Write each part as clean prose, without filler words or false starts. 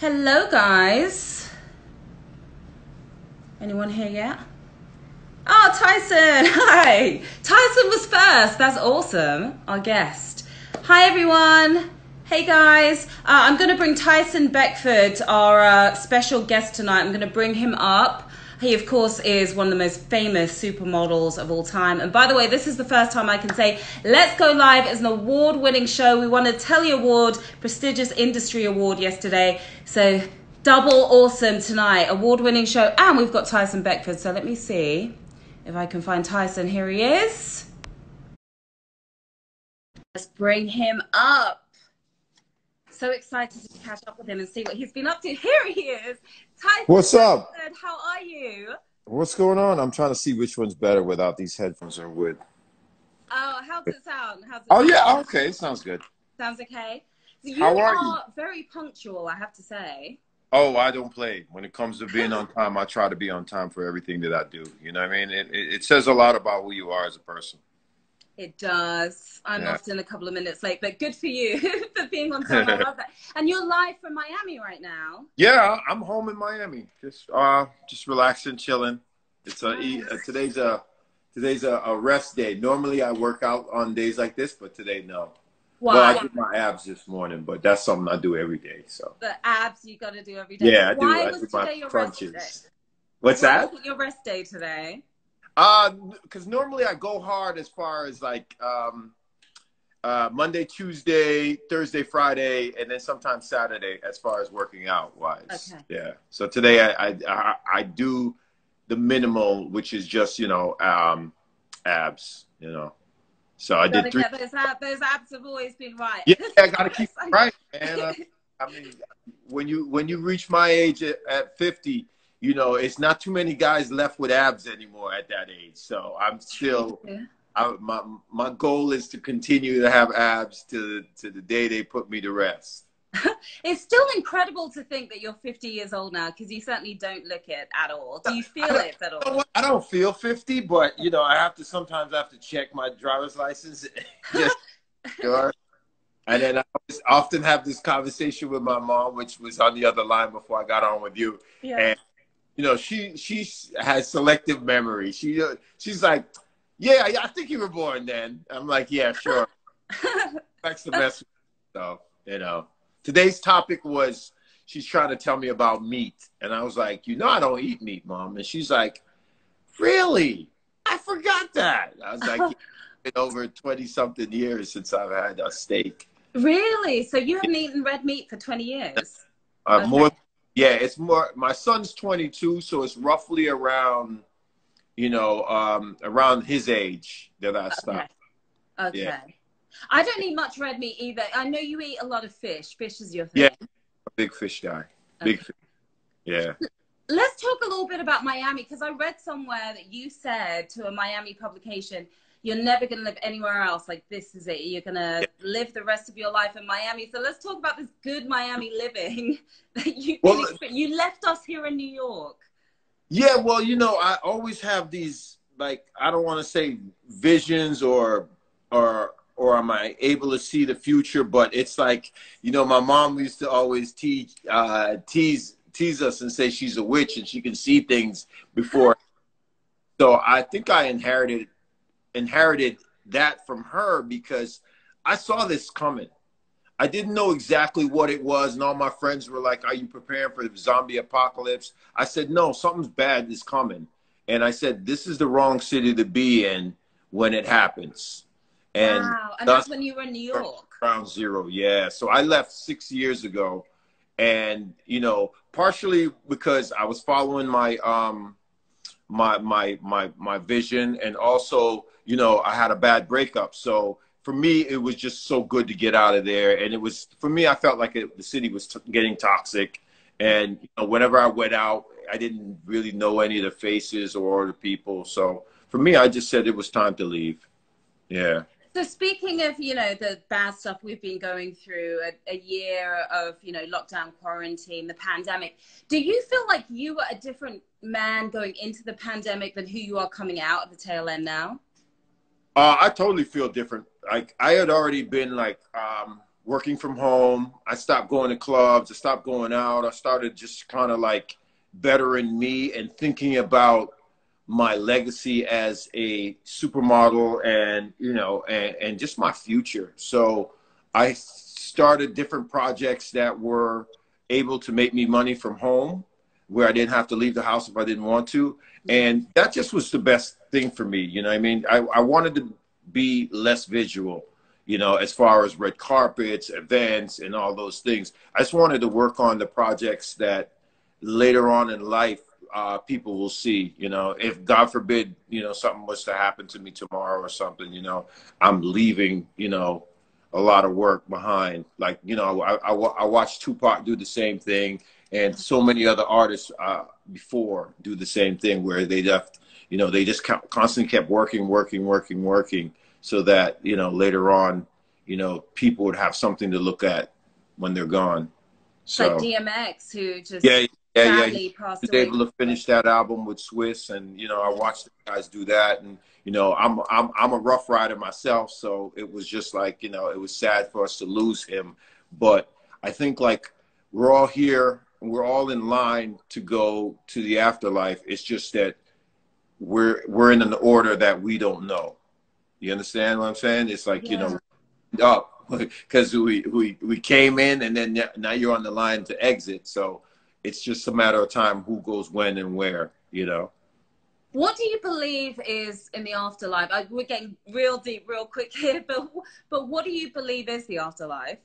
Hello, guys. Anyone here yet? Oh, Tyson. Hi. Tyson was first. That's awesome. Our guest. Hi, everyone. Hey, guys. I'm going to bring Tyson Beckford, our special guest tonight. I'm going to bring him up. He, of course, is one of the most famous supermodels of all time. And by the way, this is the first time I can say Let's Go Live is an award-winning show. We won a Telly Award, prestigious industry award yesterday. So double awesome tonight. Award-winning show. And we've got Tyson Beckford. So let me see if I can find Tyson. Here he is. Let's bring him up. So excited to catch up with him and see what he's been up to. Here he is. Tyson, what's up? How are you? What's going on? I'm trying to see which one's better without these headphones or with. Oh, how's it sound? Yeah, okay, it sounds good. Sounds okay. So How are you? Very punctual, I have to say. Oh, I don't play. When it comes to being on time, I try to be on time for everything that I do. You know what I mean? It says a lot about who you are as a person. It does. I'm often a couple of minutes late, but good for you for being on time. I love that. And you're live from Miami right now. Yeah, I'm home in Miami. Just relaxing, chilling. It's today's a rest day. Normally I work out on days like this, but today no. Why? Well, I did my abs this morning, but that's something I do every day. So the abs you got to do every day. Yeah, I do. Why I was do today my your crunches. rest day? What's that? Was your rest day today? Because normally I go hard as far as like Monday, Tuesday, Thursday, Friday, and then sometimes Saturday as far as working out wise. Okay. Yeah. So today I do the minimal, which is just, abs, So I did 3. Those abs have always been right. Yeah, I got to keep it right, man. I mean, when you reach my age at 50, it's not too many guys left with abs anymore at that age. So I'm still, my goal is to continue to have abs to the day they put me to rest. It's still incredible to think that you're 50 years old now, because you certainly don't look it at all. Do you feel it at all? I don't feel 50, but I sometimes have to check my driver's license. Just sure. And then I often have this conversation with my mom, which was on the other line before I got on with you. Yeah. And she has selective memory. She's like, yeah, I think you were born then. I'm like, yeah, sure. Likes to mess with so, Today's topic was she's trying to tell me about meat. And I was like, I don't eat meat, Mom. And she's like, really? I forgot that. I was like, it's been over 20-something years since I've had a steak. Really? So you haven't eaten red meat for 20 years? Okay. More. Yeah, it's more. My son's 22, so it's roughly around, around his age that I stopped. Okay. Yeah. I don't eat much red meat either. I know you eat a lot of fish. Fish is your thing. Yeah, a big fish guy. Big fish. Yeah. Let's talk a little bit about Miami, because I read somewhere that you said to a Miami publication, you're never going to live anywhere else. Like, this is it. You're going to live the rest of your life in Miami. So let's talk about this good Miami living that you left us here in New York. Yeah, well, I always have these, like, I don't want to say visions or am I able to see the future, but it's like, my mom used to always tease us and say she's a witch and she can see things before. So I think I inherited that from her, because I saw this coming. I didn't know exactly what it was, and all my friends were like, are you preparing for the zombie apocalypse? I said, no, something's bad is coming. And I said, this is the wrong city to be in when it happens. And wow. And that's when you were in New York. Ground zero, yeah. So I left 6 years ago, and partially because I was following my my vision, and also I had a bad breakup. So for me, it was just so good to get out of there. And it was, for me, I felt like the city was getting toxic. And whenever I went out, I didn't really know any of the faces or the people. So for me, I just said it was time to leave. Yeah. So speaking of, the bad stuff we've been going through, a year of, lockdown, quarantine, the pandemic, do you feel like you were a different man going into the pandemic than who you are coming out at the tail end now? I totally feel different. Like, I had already been like working from home. I stopped going to clubs. I stopped going out. I started just kind of like bettering me and thinking about my legacy as a supermodel and, you know, and just my future. So I started different projects that were able to make me money from home, where I didn't have to leave the house if I didn't want to. And that just was the best thing for me. You know what I mean? I wanted to be less visual, you know, as far as red carpets, events, and all those things. I just wanted to work on the projects that later on in life, people will see. You know, if God forbid, you know, something was to happen to me tomorrow or something, you know, I'm leaving, you know, a lot of work behind. Like, you know, I watched Tupac do the same thing, and so many other artists before do the same thing, where they just, you know, they just constantly kept working, so that, you know, later on, you know, people would have something to look at when they're gone. So like DMX, who just he passed was away. able to finish that album with Swiss, and, you know, I watched the guys do that, and, you know, I'm a Rough Rider myself, so it was just like, you know, it was sad for us to lose him, but I think, like, we're all here, and we're all in line to go to the afterlife. It's just that we're in an order that we don't know. You understand what I'm saying? It's like, you know, up because we came in, and then now you're on the line to exit. So it's just a matter of time who goes when and where, you know. What do you believe is in the afterlife? We're getting real deep real quick here, but what do you believe is the afterlife?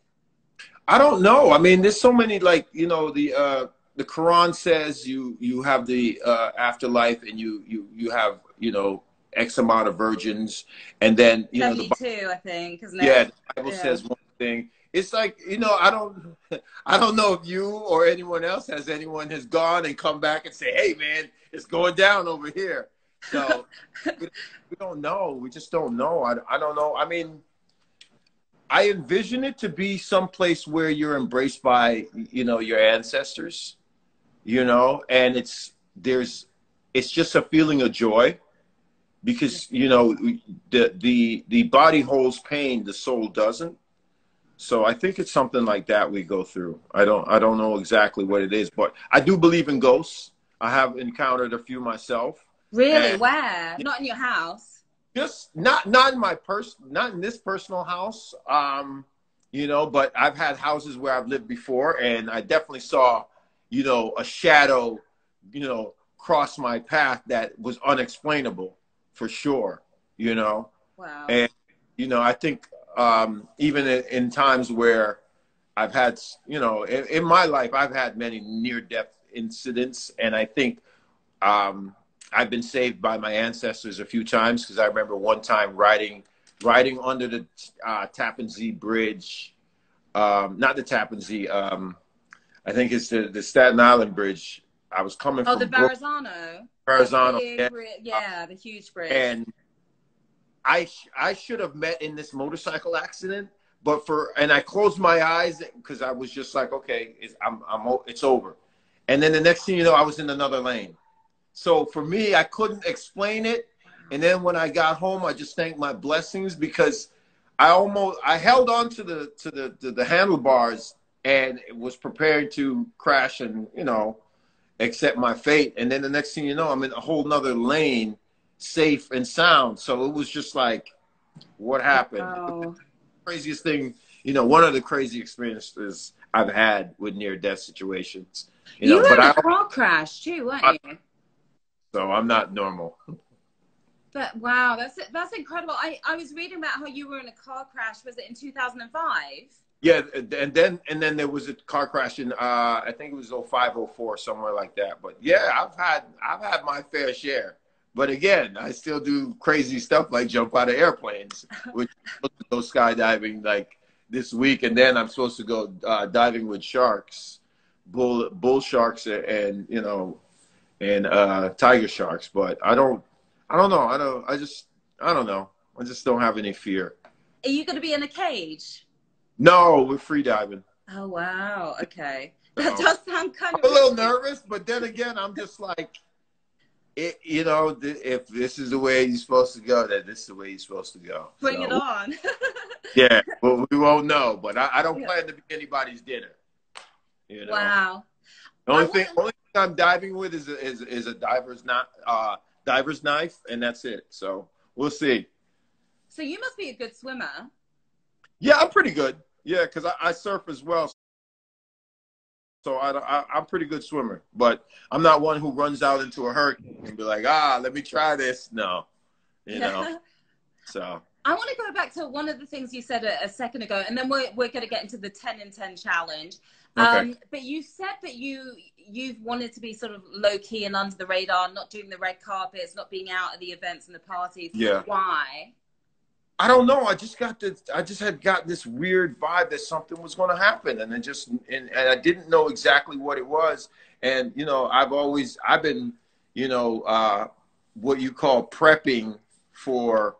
I don't know. I mean, there's so many, like, you know, the Quran says you have the afterlife, and you have, you know, X amount of virgins, and then, you know, 72, I think, isn't it? Yeah, the Bible says one thing. It's like, you know, I don't know if you or anyone else has gone and come back and say, hey man, it's going down over here. So we don't know. We just don't know. I don't know. I mean, I envision it to be someplace where you're embraced by, you know, your ancestors, you know, and it's just a feeling of joy. Because, you know, the body holds pain, the soul doesn't. So I think it's something like that we go through. I don't know exactly what it is, but I do believe in ghosts. I have encountered a few myself. Really? Where? Not in your house? Just not in this personal house. You know, but I've had houses where I've lived before, and I definitely saw, you know, a shadow, you know, cross my path that was unexplainable. For sure, you know. Wow. And, you know, I think even in times where I've had, you know, in my life, I've had many near-death incidents. And I think I've been saved by my ancestors a few times, because I remember one time riding under the Tappan Zee Bridge. Not the Tappan Zee. I think it's the Staten Island Bridge. I was coming from the Verrazano. Yeah, the huge bridge. And I should have met in this motorcycle accident, and I closed my eyes because I was just like, okay, it's over. And then the next thing you know, I was in another lane. So for me, I couldn't explain it. And then when I got home, I just thanked my blessings, because I held on to the handlebars and was prepared to crash and, you know, accept my fate. And then the next thing you know, I'm in a whole nother lane, safe and sound. So it was just like, what happened? Wow. Craziest thing, you know, one of the crazy experiences I've had with near-death situations. You know, were in a car crash too, weren't you? So I'm not normal. But wow, that's incredible. I was reading about how you were in a car crash. Was it in 2005? Yeah, and then there was a car crash in I think it was 05, 04, somewhere like that. But yeah, I've had my fair share. But again, I still do crazy stuff like jump out of airplanes, which I'm supposed to go skydiving like this week, and then I'm supposed to go diving with sharks, bull sharks, and, you know, and tiger sharks. But I don't know. I don't know. I just don't have any fear. Are you going to be in a cage? No, we're free diving. Oh, wow. Okay. That does sound kind of... I'm a little nervous, but then again, I'm just like, you know, if this is the way you're supposed to go, then this is the way you're supposed to go. Bring it on. Yeah, well, we won't know, but I don't Yeah. plan to be anybody's dinner. You know, Wow. the only thing I'm diving with is a diver's knife, and that's it. So we'll see. So you must be a good swimmer. Yeah, I'm pretty good. Yeah, because I surf as well. So I'm pretty good swimmer, but I'm not one who runs out into a hurricane and be like, let me try this. No, you know. So I want to go back to one of the things you said a second ago, and then we're going to get into the 10 in 10 challenge. okay. But you said that you've wanted to be sort of low key and under the radar, not doing the red carpets, not being out at the events and the parties. Yeah. Why? I don't know. I just had gotten this weird vibe that something was going to happen, and and I didn't know exactly what it was. And you know, I've been, you know, what you call prepping for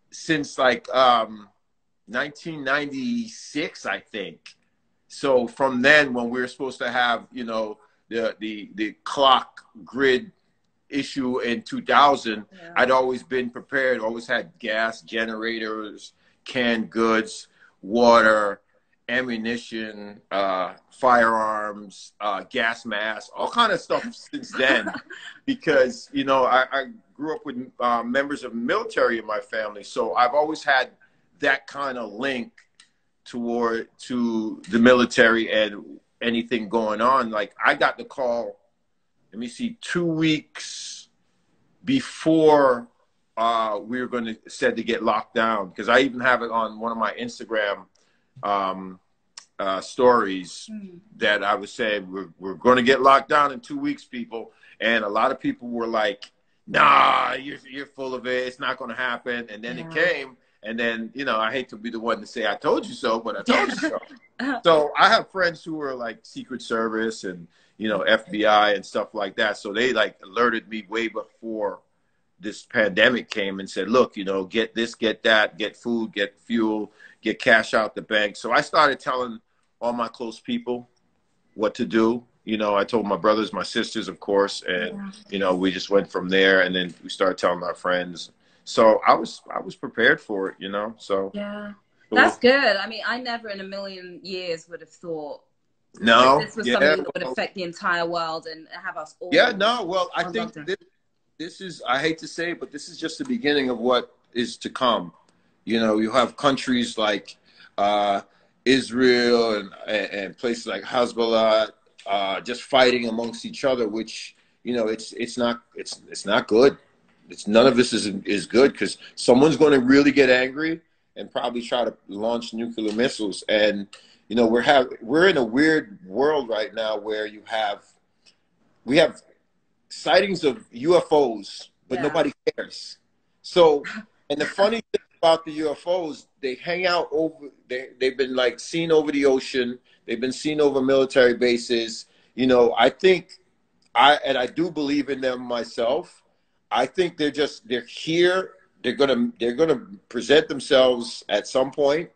since like 1996, I think. So from then, when we were supposed to have, you know, the clock grid issue in 2000, Yeah. I'd always been prepared, always had gas, generators, canned goods, water, ammunition, firearms, gas masks, all kind of stuff since then. Because, you know, I grew up with members of the military in my family, so I've always had that kind of link to the military and anything going on. Like, I got the call, let me see, 2 weeks before we were said to get locked down, because I even have it on one of my Instagram stories that I was saying we're going to get locked down in 2 weeks, people. And a lot of people were like, nah, you're full of it. It's not going to happen. And then it came. And then, you know, I hate to be the one to say I told you so, but I told you so. So I have friends who are like Secret Service and, you know, FBI and stuff like that. So they like alerted me way before this pandemic came and said, look, you know, get this, get that, get food, get fuel, get cash out the bank. So I started telling all my close people what to do. You know, I told my brothers, my sisters, of course, and, you know, we just went from there, and then we started telling our friends. So I was prepared for it, you know, so. Yeah, that's good. I mean, I never in a million years would have thought this was something that would affect the entire world and have us all. Yeah, no, well, I think this is, I hate to say it, but this is just the beginning of what is to come. You know, you have countries like Israel and places like Hezbollah just fighting amongst each other, which, you know, it's not good. None of this is good, because someone's going to really get angry and probably try to launch nuclear missiles. And, you know, we're in a weird world right now where we have sightings of UFOs, but nobody cares. So, and the funny thing about the UFOs, they hang out they've been like seen over the ocean. They've been seen over military bases. You know, I think I do believe in them myself. I think they're here. They're gonna present themselves at some point.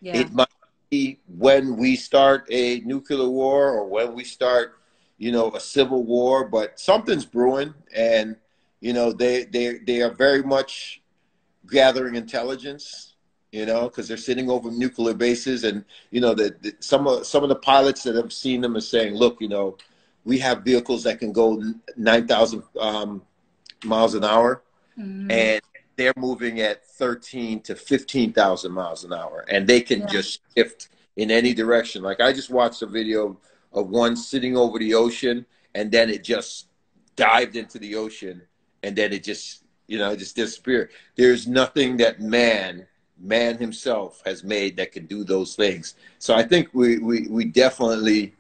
Yeah. It might be when we start a nuclear war or when we start, you know, a civil war, but something's brewing, and, you know, they are very much gathering intelligence, you know, because they're sitting over nuclear bases, and, you know, some of the pilots that have seen them are saying, look, you know, we have vehicles that can go 9,000 miles an hour, and they're moving at 13 to 15,000 miles an hour, and they can just shift in any direction. Like, I just watched a video of one sitting over the ocean, and then it just dived into the ocean, and then it just, you know, just disappeared. There's nothing that man himself has made that can do those things. So I think we definitely,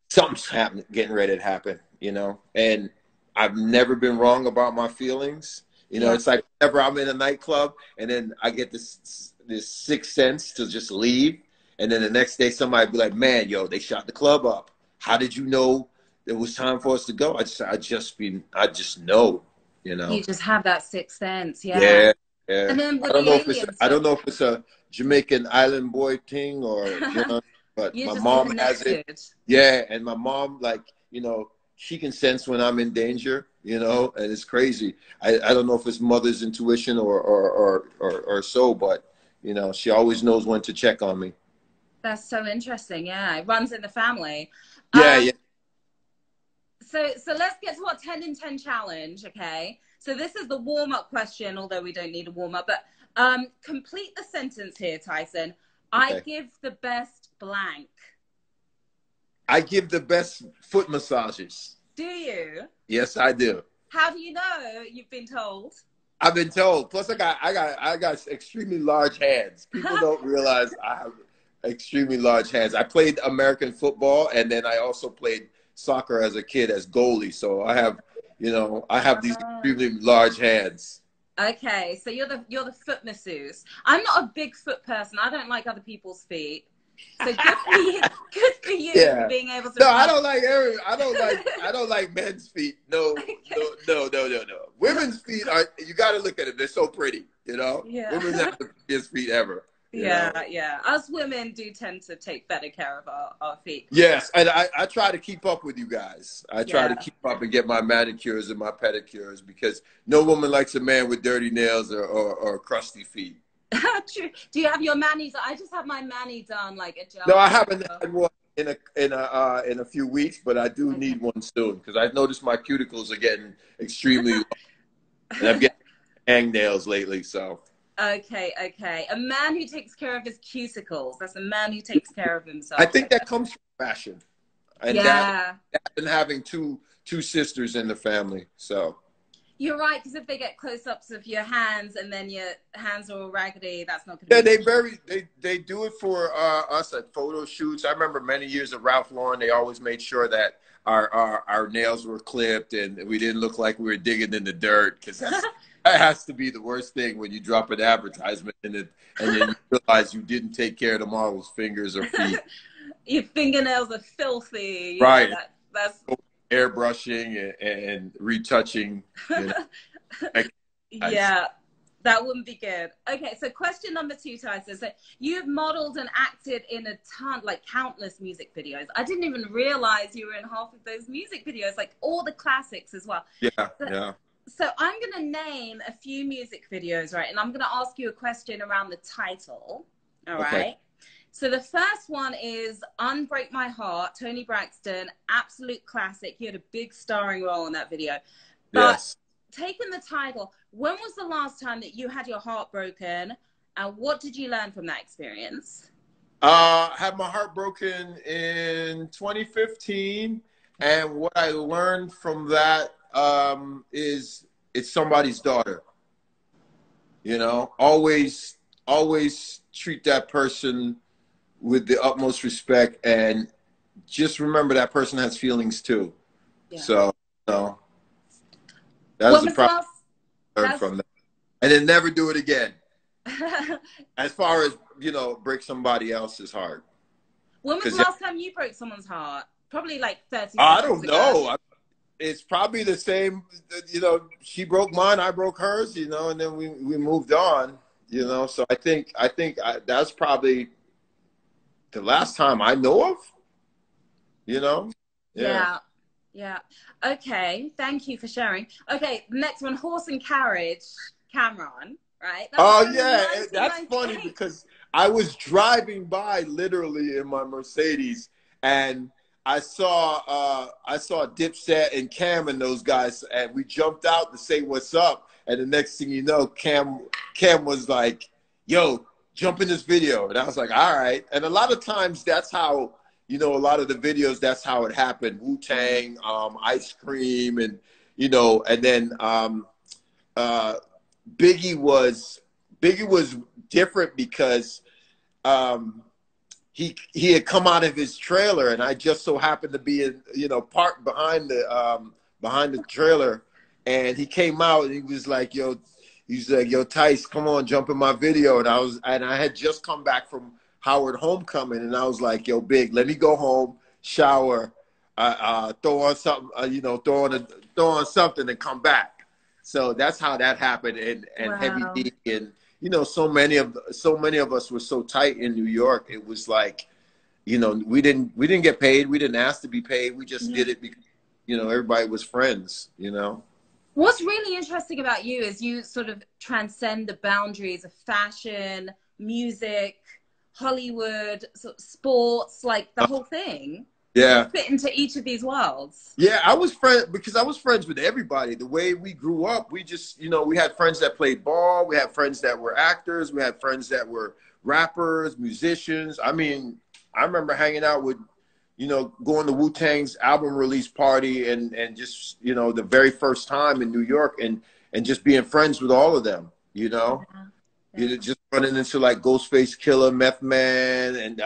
something's happening, getting ready to happen, you know. And I've never been wrong about my feelings. You know, it's like whenever I'm in a nightclub and then I get this sixth sense to just leave. And then the next day somebody be like, man, yo, they shot the club up. How did you know it was time for us to go? I just know, you know. You just have that sixth sense, yeah. And then I don't know if it's a Jamaican island boy thing or, you know, but my mom has it. Yeah, and my mom, like, you know, she can sense when I'm in danger, you know, and it's crazy. I don't know if it's mother's intuition or so, but, You know, she always knows when to check on me. That's so interesting. Yeah, it runs in the family. Yeah, yeah. So let's get to our 10 in 10 challenge, okay? So this is the warm-up question, although we don't need a warm-up, but complete the sentence here, Tyson. Okay. I give the best blank. I give the best foot massages. Do you? Yes, I do. How do you know? You've been told. I've been told. Plus, I got extremely large hands. People don't realize I have extremely large hands. I played American football, and then I also played soccer as a kid as goalie. So I have, you know, I have these extremely large hands. Okay, so you're the foot masseuse. I'm not a big foot person. I don't like other people's feet. So good for you Yeah. for being able to. No, I don't like men's feet. No, Okay. no. Women's feet are, you got to look at it. They're so pretty, you know. Yeah. Women have the prettiest feet ever. Yeah, yeah. Us women do tend to take better care of our feet. Yes, and I try to keep up with you guys. I try to Yeah. keep up and get my manicures and my pedicures, because no woman likes a man with dirty nails or crusty feet. True. Do you have your mani done? I just have my mani done, like a gel. No, I haven't had one in a few weeks, but I do need one soon, because I've noticed my cuticles are getting extremely long, and I'm getting hangnails lately. So. Okay. A man who takes care of his cuticles. That's a man who takes care of himself. I think that comes from fashion, and Yeah. and having two sisters in the family. So. You're right, because if they get close-ups of your hands and then your hands are all raggedy, that's not going to Yeah, they do it for us at photo shoots. I remember many years of Ralph Lauren. They always made sure that our nails were clipped and we didn't look like we were digging in the dirt, because that has to be the worst thing when you drop an advertisement and then you realize you didn't take care of the model's fingers or feet. Your fingernails are filthy. Right. Yeah, that's airbrushing and retouching. You know. Yeah, that wouldn't be good. Okay, so question number 2, Tyson. So you've modeled and acted in a ton, like countless music videos. I didn't even realize you were in half of those music videos, like all the classics as well. Yeah. So I'm going to name a few music videos, right? And I'm going to ask you a question around the title. All right. So the first one is Unbreak My Heart, Tony Braxton, absolute classic. You had a big starring role in that video. But Yes. taking the title, when was the last time that you had your heart broken, and what did you learn from that experience? Had my heart broken in 2015, and what I learned from that is it's somebody's daughter. You know, always treat that person with the utmost respect, and just remember that person has feelings too. Yeah. So, you know, that was the problem I learned from that. And then never do it again. As far as, you know, break somebody else's heart. When was the last time you broke someone's heart? Probably like 30 seconds I don't ago. know. It's probably the same, you know, she broke mine, I broke hers, you know, and then we moved on, you know. So I think that's probably the last time I know of, you know? Yeah. Okay, thank you for sharing. Okay, next one, Horse and Carriage, Cameron, right? That's funny, because I was driving by literally in my Mercedes, and I saw Dipset and Cam and those guys, and we jumped out to say what's up, and the next thing you know, Cam was like, yo, jump in this video. And I was like, all right. And a lot of times that's how, you know, a lot of the videos, that's how it happened. Wu-Tang, Ice Cream, and, you know, and then Biggie was different because he had come out of his trailer, and I just so happened to be in, you know, parked behind the trailer, and he came out and he was like, yo, Tice, come on, jump in my video. And I had just come back from Howard Homecoming, and I was like, yo, Big, let me go home, shower, throw on something, you know, throw on something and come back. So that's how that happened. And wow. Heavy D, and, you know, so many of us were so tight in New York. It was like, you know, we didn't get paid. We didn't ask to be paid. We just did it because, you know, everybody was friends, you know. What's really interesting about you is you sort of transcend the boundaries of fashion, music, Hollywood, sort of sports, like the whole thing. Yeah. You fit into each of these worlds. Yeah, because I was friends with everybody. The way we grew up, we just, you know, we had friends that played ball. We had friends that were actors. We had friends that were rappers, musicians. I mean, I remember hanging out with, you know, going to Wu-Tang's album release party and just, you know, the very first time in New York and just being friends with all of them, you know. Yeah. You know, just running into like Ghostface Killer, Meth Man, and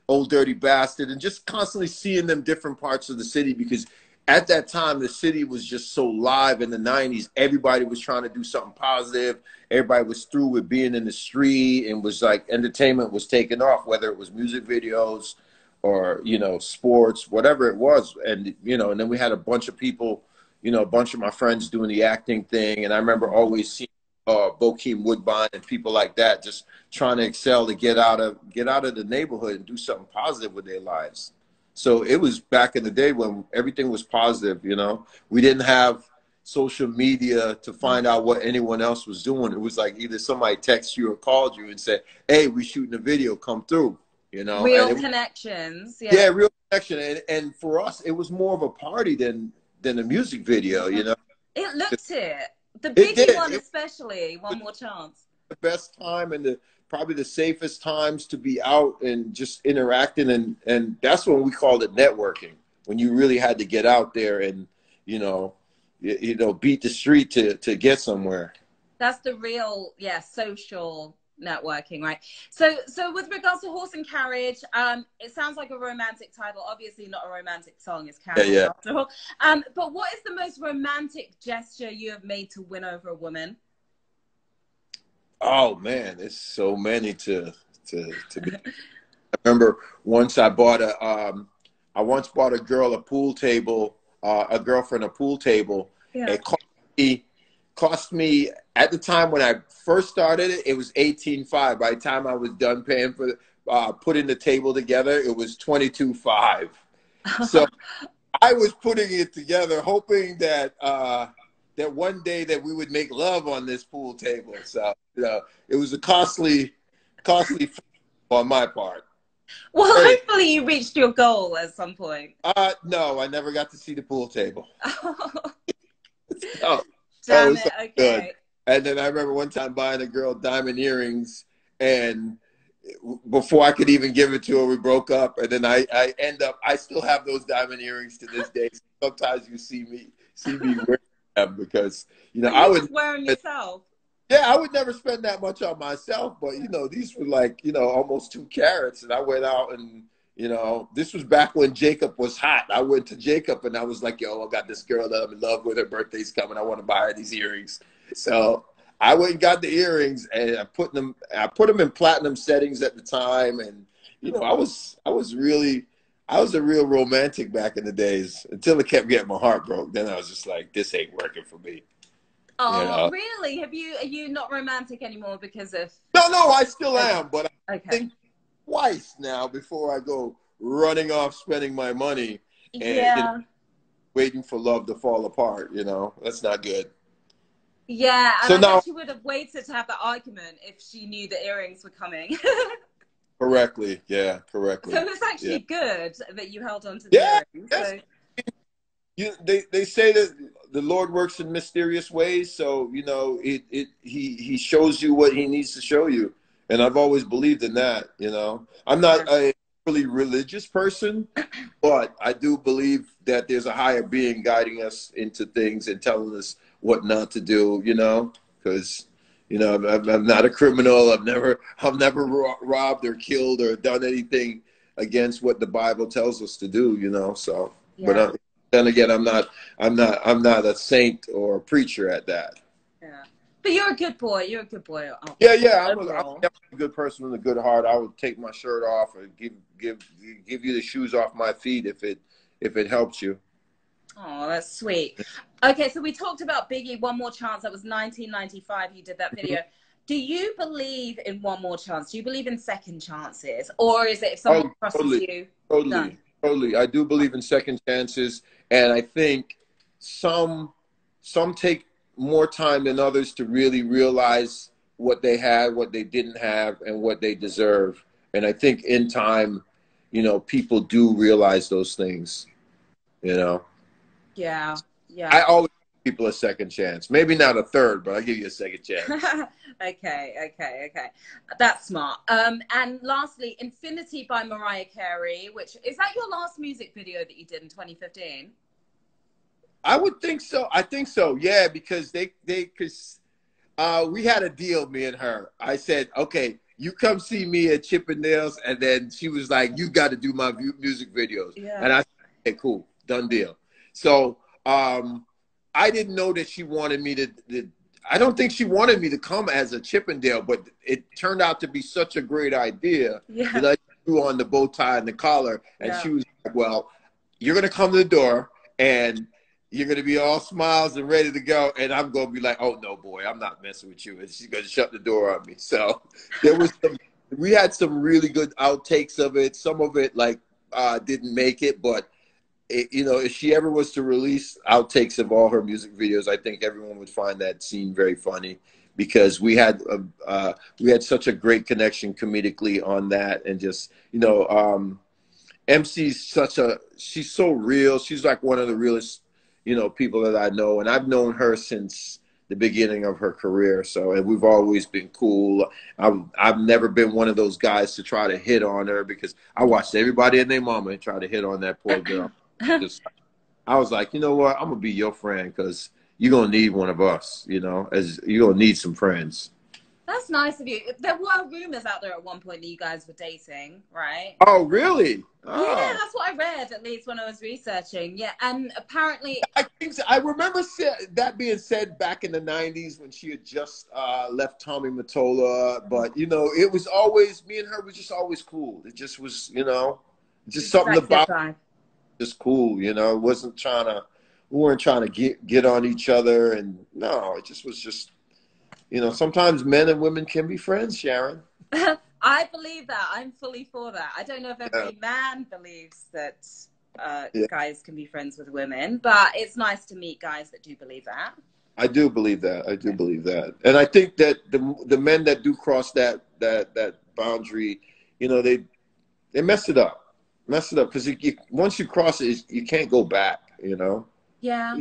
Old Dirty Bastard, and just constantly seeing them different parts of the city, because at that time the city was just so live in the 90s. Everybody was trying to do something positive. Everybody was through with being in the street, and was like, entertainment was taking off, whether it was music videos or, you know, sports, whatever it was. And, you know, and then we had a bunch of people, you know, a bunch of my friends doing the acting thing. And I remember always seeing Bokeem Woodbine and people like that just trying to excel, to get out of the neighborhood and do something positive with their lives. So it was back in the day when everything was positive, you know. We didn't have social media to find out what anyone else was doing. It was like either somebody texted you or called you and said, hey, we shooting a video, come through, you know. Real connections. Yeah, real connection. And for us, it was more of a party than a music video, you know. It looked it. The Biggie one especially, One More Chance. The best time and probably the safest times to be out and just interacting, and that's when we called it networking, when you really had to get out there and, you know, beat the street to get somewhere. That's the real, social networking, right? So with regards to Horse and Carriage, it sounds like a romantic title. Obviously not a romantic song, it's Carriage after all. But what is the most romantic gesture you have made to win over a woman? Oh man, there's so many to be. I remember once I bought I once bought a girlfriend a pool table. Yeah. It cost me at the time when I first started it was $18,500. By the time I was done paying for putting the table together, it was $22,500. So I was putting it together hoping that that one day that we would make love on this pool table. So, you know, it was a costly on my part. Well, hopefully you reached your goal at some point. No, I never got to see the pool table. Damn it, okay. Good. And then I remember one time buying a girl diamond earrings, and before I could even give it to her, we broke up. And then I still have those diamond earrings to this day. Sometimes you see me wearing them because, you know, I would wear them yourself. Yeah, I would never spend that much on myself, but, you know, these were like, you know, almost 2 carats. And I went out and, you know, this was back when Jacob was hot. I went to Jacob and I was like, yo, I got this girl that I'm in love with. Her birthday's coming. I want to buy her these earrings. So I went and got the earrings, and I put them in platinum settings at the time. And, you know, I was a real romantic back in the days until it kept getting my heart broke. Then I was just like, this ain't working for me. Oh, you know? Really? Are you not romantic anymore because of... No, I still am, but I okay. think twice now before I go running off spending my money and yeah. you know, waiting for love to fall apart, you know. That's not good. Yeah, and so I now, bet she would have waited to have that argument if she knew the earrings were coming. Correctly, yeah, correctly. So it's actually good that you held on to the earrings. Yes. So. They say that the Lord works in mysterious ways, so, you know, he shows you what he needs to show you. And I've always believed in that, you know. I'm not a really religious person, but I do believe that there's a higher being guiding us into things and telling us what not to do, you know, because, you know, I'm not a criminal. I've never robbed or killed or done anything against what the Bible tells us to do, you know. So, but then again, I'm not a saint or a preacher at that. Yeah, but you're a good boy. You're a good boy. Yeah. I'm definitely a good person with a good heart. I would take my shirt off and give you the shoes off my feet if it helps you. Oh, that's sweet. Okay, so we talked about Biggie, One More Chance. That was 1995. You did that video. Do you believe in one more chance? Do you believe in second chances? Or is it if someone crosses you? Totally. I do believe in second chances. And I think some take more time than others to really realize what they had, what they didn't have, and what they deserve. And I think in time, you know, people do realize those things, you know. Yeah, yeah. I always give people a second chance. Maybe not a third, but I'll give you a second chance. Okay. That's smart. And lastly, Infinity by Mariah Carey, which is that your last music video that you did in 2015? I would think so. I think so. Yeah, because we had a deal, me and her. I said, okay, you come see me at Chippendales, and then she was like, you got to do my music videos. Yeah. And I said, okay, cool, done deal. So I didn't know that she wanted me to I don't think she wanted me to come as a Chippendale, but it turned out to be such a great idea that I threw on the bow tie and the collar. And she was like, well, you're going to come to the door, and you're going to be all smiles and ready to go. And I'm going to be like, oh, no, boy, I'm not messing with you. And she's going to shut the door on me. So we had some really good outtakes of it. Some of it, like, didn't make it. But, you know, if she ever was to release outtakes of all her music videos, I think everyone would find that scene very funny, because we had such a great connection comedically on that. And just, you know, MC's she's so real. She's like one of the realest, you know, people that I know, and I've known her since the beginning of her career. So, and we've always been cool. I've never been one of those guys to try to hit on her, because I watched everybody and their mama try to hit on that poor girl. I was like, you know what? I'm gonna be your friend, because you're gonna need one of us. You know, as you're gonna need some friends. That's nice of you. There were rumors out there at one point that you guys were dating, right? Oh, really? Oh. Yeah, that's what I read, at least when I was researching. Yeah, and apparently... I think so. I remember that being said back in the 90s when she had just left Tommy Mottola. But, you know, it was always, me and her was just always cool. It just was, you know, just something about just cool, you know. We weren't trying to get on each other. And no, it just was just... You know, sometimes men and women can be friends, Sharon. I believe that. I'm fully for that. I don't know if every man believes that guys can be friends with women, but it's nice to meet guys that do believe that. I do believe that. I do believe that. And I think that the men that do cross that boundary, you know, they mess it up. Because once you cross it, you can't go back, you know? Yeah.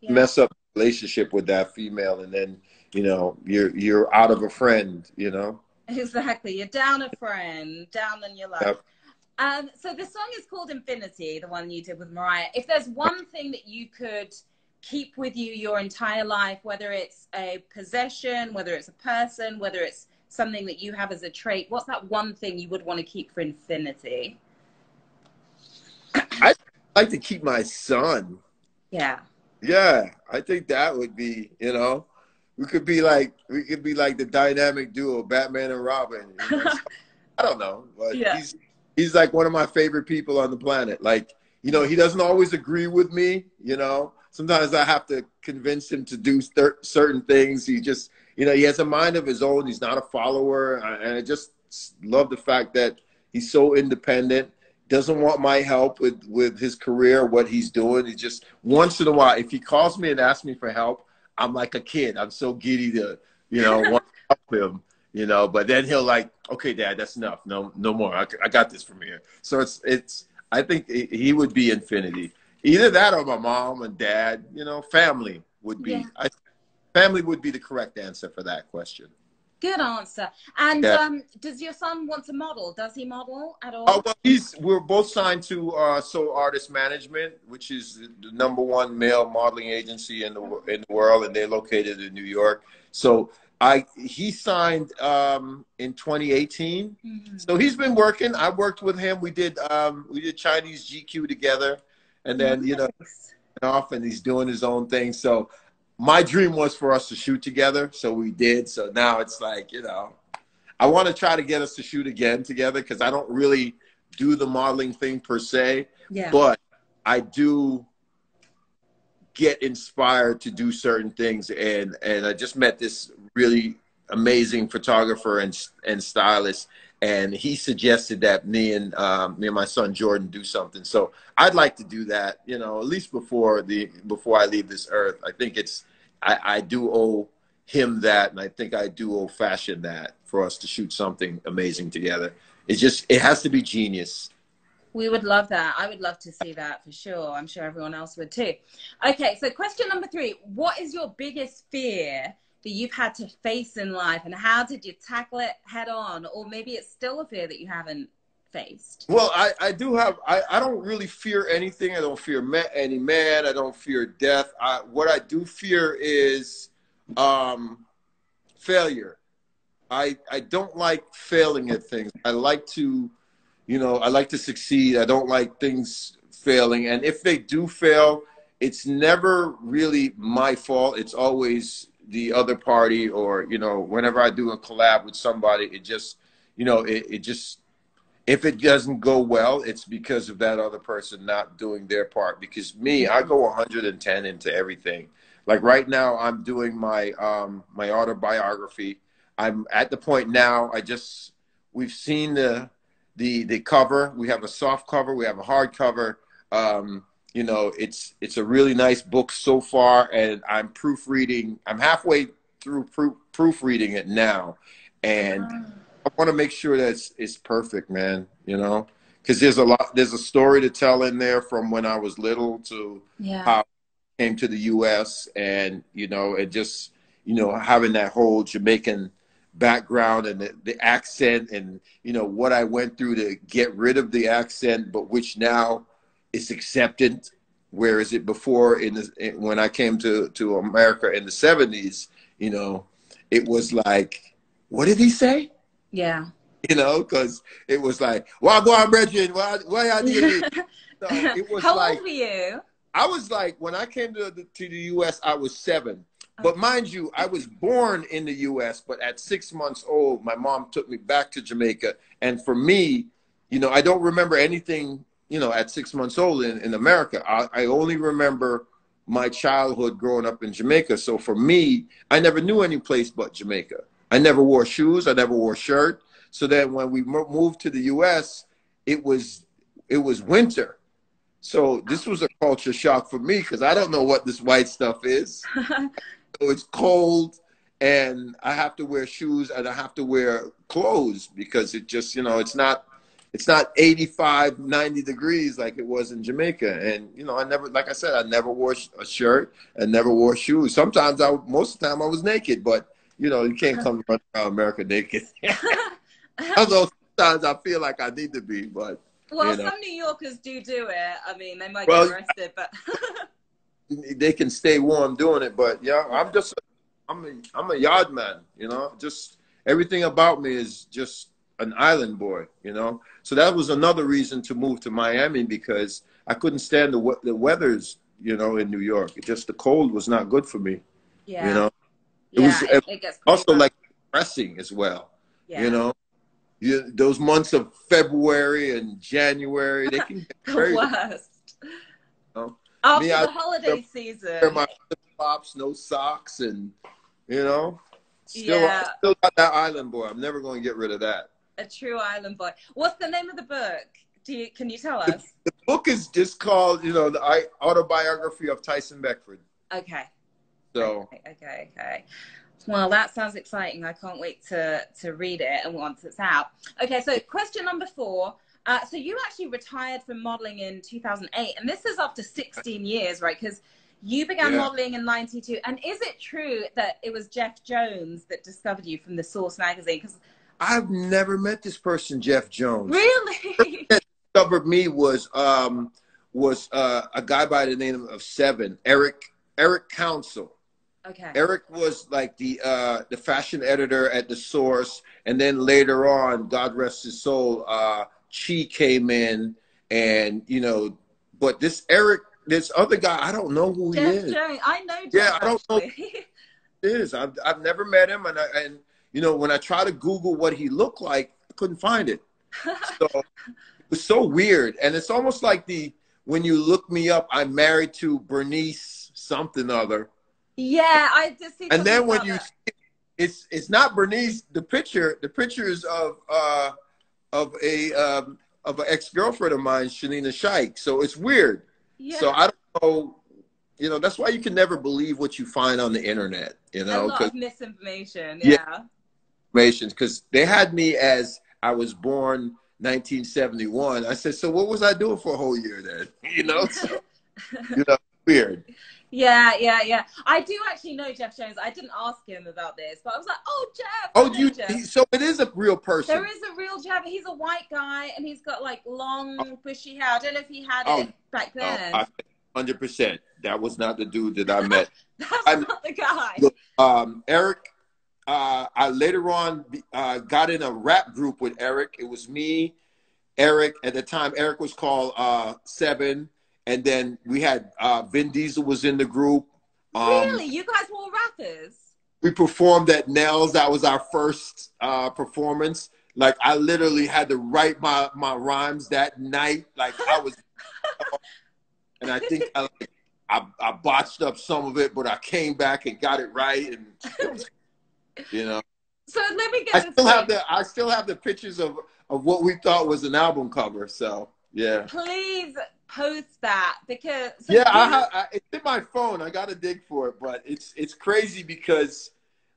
Mess up the relationship with that female, and then, you know, you're out of a friend, you know? Exactly. You're down a friend, down in your life. Yep. So the song is called Infinity, the one you did with Mariah. If there's one thing that you could keep with you your entire life, whether it's a possession, whether it's a person, whether it's something that you have as a trait, what's that one thing you would want to keep for infinity? I'd like to keep my son. Yeah. Yeah. I think that would be, you know, we could be like the dynamic duo, Batman and Robin. You know? I don't know, but he's like one of my favorite people on the planet. Like, you know, he doesn't always agree with me. You know, sometimes I have to convince him to do certain things. He just, you know, he has a mind of his own. He's not a follower, and I just love the fact that he's so independent. Doesn't want my help with his career, what he's doing. He just, once in a while, if he calls me and asks me for help, I'm like a kid. I'm so giddy to, you know, want to help him, you know, but then he'll like, okay, Dad, that's enough. No more. I got this from here. So I think he would be infinity. Either that or my mom and dad, you know, family would be, family would be the correct answer for that question. Good answer. And does your son want to model? Does he model at all? Oh, well, we're both signed to Soul Artist Management, which is the #1 male modeling agency in the world, and they're located in New York. So he signed in 2018. Mm-hmm. So he's been working. I worked with him. We did Chinese GQ together, and then you know, off, and he's doing his own thing. So my dream was for us to shoot together, so we did. So now it's like, you know, I want to try to get us to shoot again together, because I don't really do the modeling thing per se, but I do get inspired to do certain things. And I just met this really amazing photographer and stylist, and he suggested that me and my son Jordan do something. So I'd like to do that, you know, at least before I leave this earth. I think I do owe him that, and I think I do old fashioned that for us to shoot something amazing together. It's just, it has to be genius. We would love that. I would love to see that for sure. I'm sure everyone else would too. Okay, so question number 3. What is your biggest fear that you've had to face in life, and how did you tackle it head on? Or maybe it's still a fear that you haven't faced. Well, I do have, I don't really fear anything. I don't fear any man. I don't fear death. What I do fear is failure. I don't like failing at things. I like to, you know, I like to succeed. I don't like things failing. And if they do fail, it's never really my fault. It's always the other party, or, you know, whenever I do a collab with somebody, it just, you know, it just, if it doesn't go well, it's because of that other person not doing their part. Because me, I go 110 into everything. Like right now, I'm doing my my autobiography. I'm at the point now. We've seen the cover. We have a soft cover. We have a hard cover. You know, it's a really nice book so far, and I'm proofreading. I'm halfway through proofreading it now, and I want to make sure that it's perfect, man. You know, because there's a story to tell in there from when I was little to how I came to the U.S. and, you know, it just, you know, having that whole Jamaican background and the accent, and, you know, what I went through to get rid of the accent, but which now is accepted. Whereas it before, when I came to America in the 70s, you know, it was like, what did he say? Yeah. You know, because it was like, well, go on, Bridget, why I did it? So it was How like, old were you? I was like, when I came to the U.S., I was 7. But mind you, I was born in the U.S., but at 6 months old, my mom took me back to Jamaica. And for me, you know, I don't remember anything, you know, at 6 months old in America. I only remember my childhood growing up in Jamaica. So for me, I never knew any place but Jamaica. I never wore shoes. I never wore a shirt. So then when we moved to the U.S., it was winter. So this was a culture shock for me because I don't know what this white stuff is. So it's cold, and I have to wear shoes, and I have to wear clothes because it just, you know, it's not 85, 90 degrees like it was in Jamaica. And, you know, like I said, I never wore a shirt and never wore shoes. Sometimes most of the time I was naked, but, you know, you can't come run around America naked. Although sometimes I feel like I need to be, but. Well, you know. some New Yorkers do it. I mean, they might get arrested, but. They can stay warm doing it, but yeah, I'm a yard man, you know. Just everything about me is just an island boy, you know. So that was another reason to move to Miami, because I couldn't stand the weathers, you know, in New York. The cold was not good for me. Yeah. You know. It gets also like depressing as well. Yeah. You know. Those months of February and January, they can get very worst. You know? After the holiday season. Wear my flip-flops, no socks, and, you know, still got that island boy. I'm never going to get rid of that. A true island boy. What's the name of the book? Can you tell us? The book is just called, you know, the autobiography of Tyson Beckford. Okay. So. Okay. Well, that sounds exciting. I can't wait to read it, and once it's out. Okay, so question number 4. So you actually retired from modeling in 2008, and this is after 16 years, right? Because you began modeling in 92. And is it true that it was Jeff Jones that discovered you from the Source magazine? Because I've never met this person, Jeff Jones. Really? The person that discovered me was a guy by the name of Seven, Eric Council. Okay. Eric was like the fashion editor at the Source, and then later on, God rest his soul, Chi came in, and, you know, but this other guy, I don't know who he is. Jones. I know Jeff. Yeah, I don't know who he is. I've never met him, and you know, when I try to Google what he looked like, I couldn't find it. So it was so weird, and it's almost like when you look me up, I'm married to Bernice something other. Yeah, I just see. And then when you see it's not Bernice. The picture is of an ex-girlfriend of mine, Shanina Shaikh. So it's weird. Yeah. So I don't know you know, that's why you can never believe what you find on the internet, you A know, lot because of misinformation. Yeah. because they had me as I was born 1971. I said, so what was I doing for a whole year then? You know, so, you know, weird. Yeah. I do actually know Jeff Jones. I didn't ask him about this, but I was like, oh, Jeff. Oh, I know Jeff. so it is a real person. There is a real Jeff. He's a white guy, and he's got like long, bushy hair. I don't know if he had Oh, it back then. no, 100%. That was not the dude that I met. That's not the guy. Eric, I later on got in a rap group with Eric. It was me, Eric. At the time, Eric was called Seven. And then we had Vin Diesel was in the group. Really? You guys were all rappers? We performed at Nell's. That was our first performance. Like, I literally had to write my rhymes that night. Like, I was... and I think I botched up some of it, but I came back and got it right. And, it was, you know... So let me get I still have the pictures of what we thought was an album cover. So, yeah. Please post that, because it's in my phone. I gotta dig for it, but it's crazy because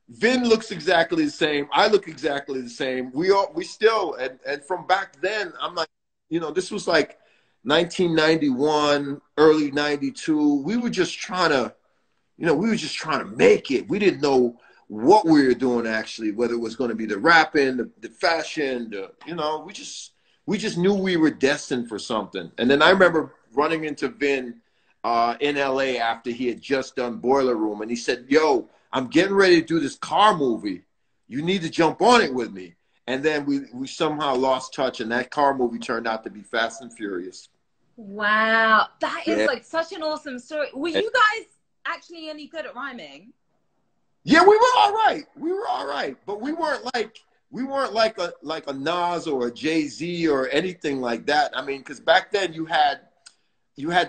Vin looks exactly the same. I look exactly the same. We still and from back then, I'm like, you know, this was like 1991, early 92. We were just trying to, you know, make it. We didn't know what we were doing actually, whether it was going to be the rapping, the fashion, you know, we just knew we were destined for something. And then I remember running into Vin in LA after he had just done Boiler Room. And he said, yo, I'm getting ready to do this car movie. You need to jump on it with me. And then we somehow lost touch. And that car movie turned out to be Fast and Furious. Wow. That is like such an awesome story. Were you guys actually any good at rhyming? Yeah, we were all right. But we weren't like a Nas or a Jay-Z or anything like that. I mean, because back then you had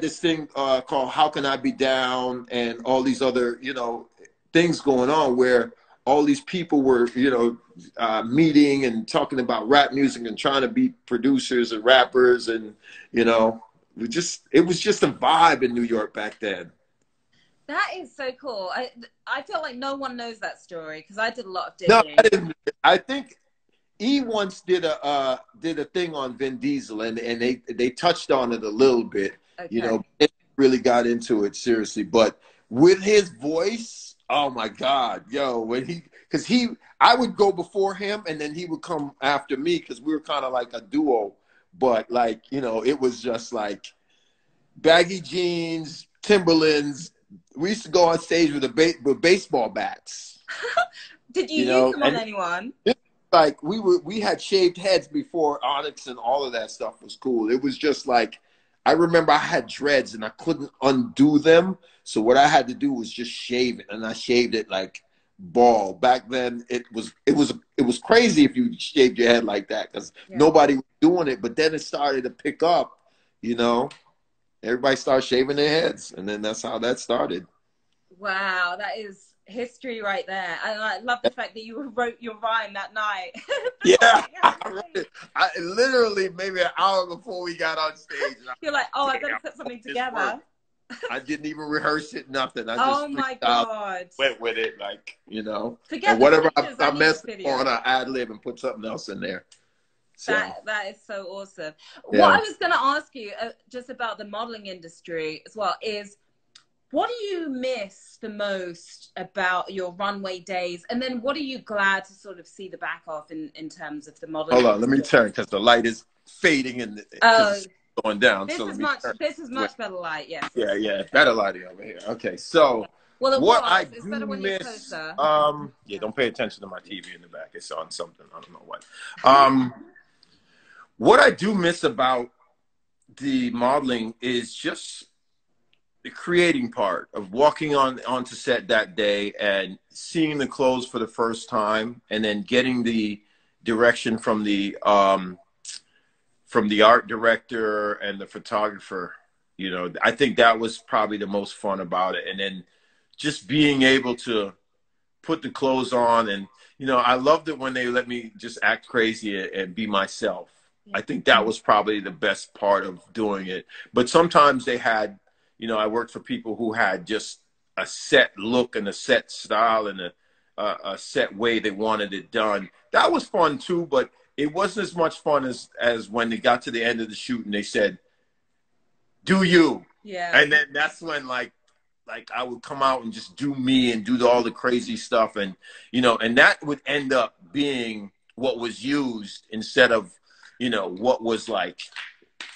this thing called How Can I Be Down and all these other, you know, things going on where all these people were, you know, meeting and talking about rap music and trying to be producers and rappers. And, you know, it was just a vibe in New York back then. That is so cool. I feel like no one knows that story because I did a lot of digging. No, I think E once did a thing on Vin Diesel and they touched on it a little bit. Okay. You know, it really got into it seriously. But with his voice, oh my God, yo, I would go before him and then he would come after me because we were kind of like a duo. But like, you know, it was just like baggy jeans, Timberlands. We used to go on stage with baseball bats. Did you use them on anyone? Like we had shaved heads before Onyx and all of that stuff was cool. It was just like, I remember I had dreads and I couldn't undo them. So what I had to do was just shave it, and I shaved it like bald. Back then it was crazy if you shaved your head like that because nobody was doing it. But then it started to pick up, you know. Everybody started shaving their heads, and then that's how that started. Wow, that is history right there. And I love the fact that you wrote your rhyme that night. Yeah, I wrote it. I literally maybe an hour before we got on stage. You're like, oh, I better put something together. I didn't even rehearse it, nothing. I just went with it, like, you know. Forget whatever I messed on, I ad-lib and put something else in there. So. That is so awesome. Yeah. What I was going to ask you just about the modeling industry as well is, what do you miss the most about your runway days? And then what are you glad to sort of see the back of in terms of the modeling? Hold on, let me turn because the light is fading and it's going down. This is much better light, yes. Yeah, better lighting over here. Okay, so what I do miss, don't pay attention to my TV in the back. It's on something, I don't know what. What I do miss about the modeling is just the creating part of walking onto set that day and seeing the clothes for the first time, and then getting the direction from the art director and the photographer. You know, I think that was probably the most fun about it. And then just being able to put the clothes on, and you know, I loved it when they let me just act crazy and be myself. I think that was probably the best part of doing it. But sometimes they had, you know, I worked for people who had just a set look and a set style and a set way they wanted it done. That was fun too, but it wasn't as much fun as when they got to the end of the shoot and they said, "Do you?" Yeah. And then that's when like I would come out and just do me and do all the crazy stuff, and you know, and that would end up being what was used instead of, you know, what was like,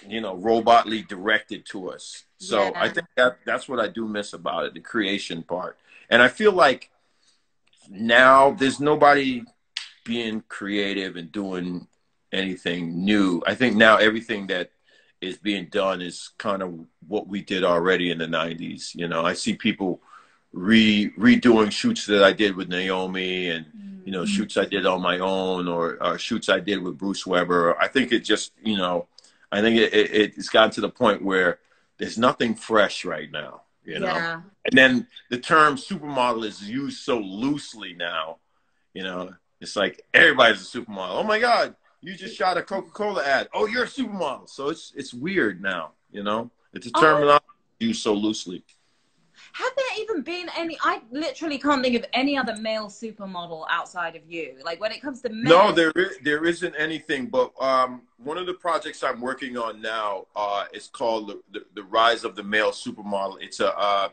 you know, robotly directed to us. So Yeah. I think that's what I do miss about it, the creation part. And I feel like now there's nobody being creative and doing anything new. I think now everything that is being done is kind of what we did already in the 90s. You know, I see people redoing shoots that I did with Naomi, and you know, shoots I did on my own, or shoots I did with Bruce Weber. I think it just, you know, I think it's gotten to the point where there's nothing fresh right now, you know. Yeah. And then the term supermodel is used so loosely now, you know. It's like everybody's a supermodel. Oh my God, you just shot a Coca-Cola ad. Oh, you're a supermodel. So it's weird now, you know. It's a terminology used so loosely. Have there even been any? I literally can't think of any other male supermodel outside of you. Like when it comes to men. No, there isn't anything. But one of the projects I'm working on now is called the Rise of the Male Supermodel. It's a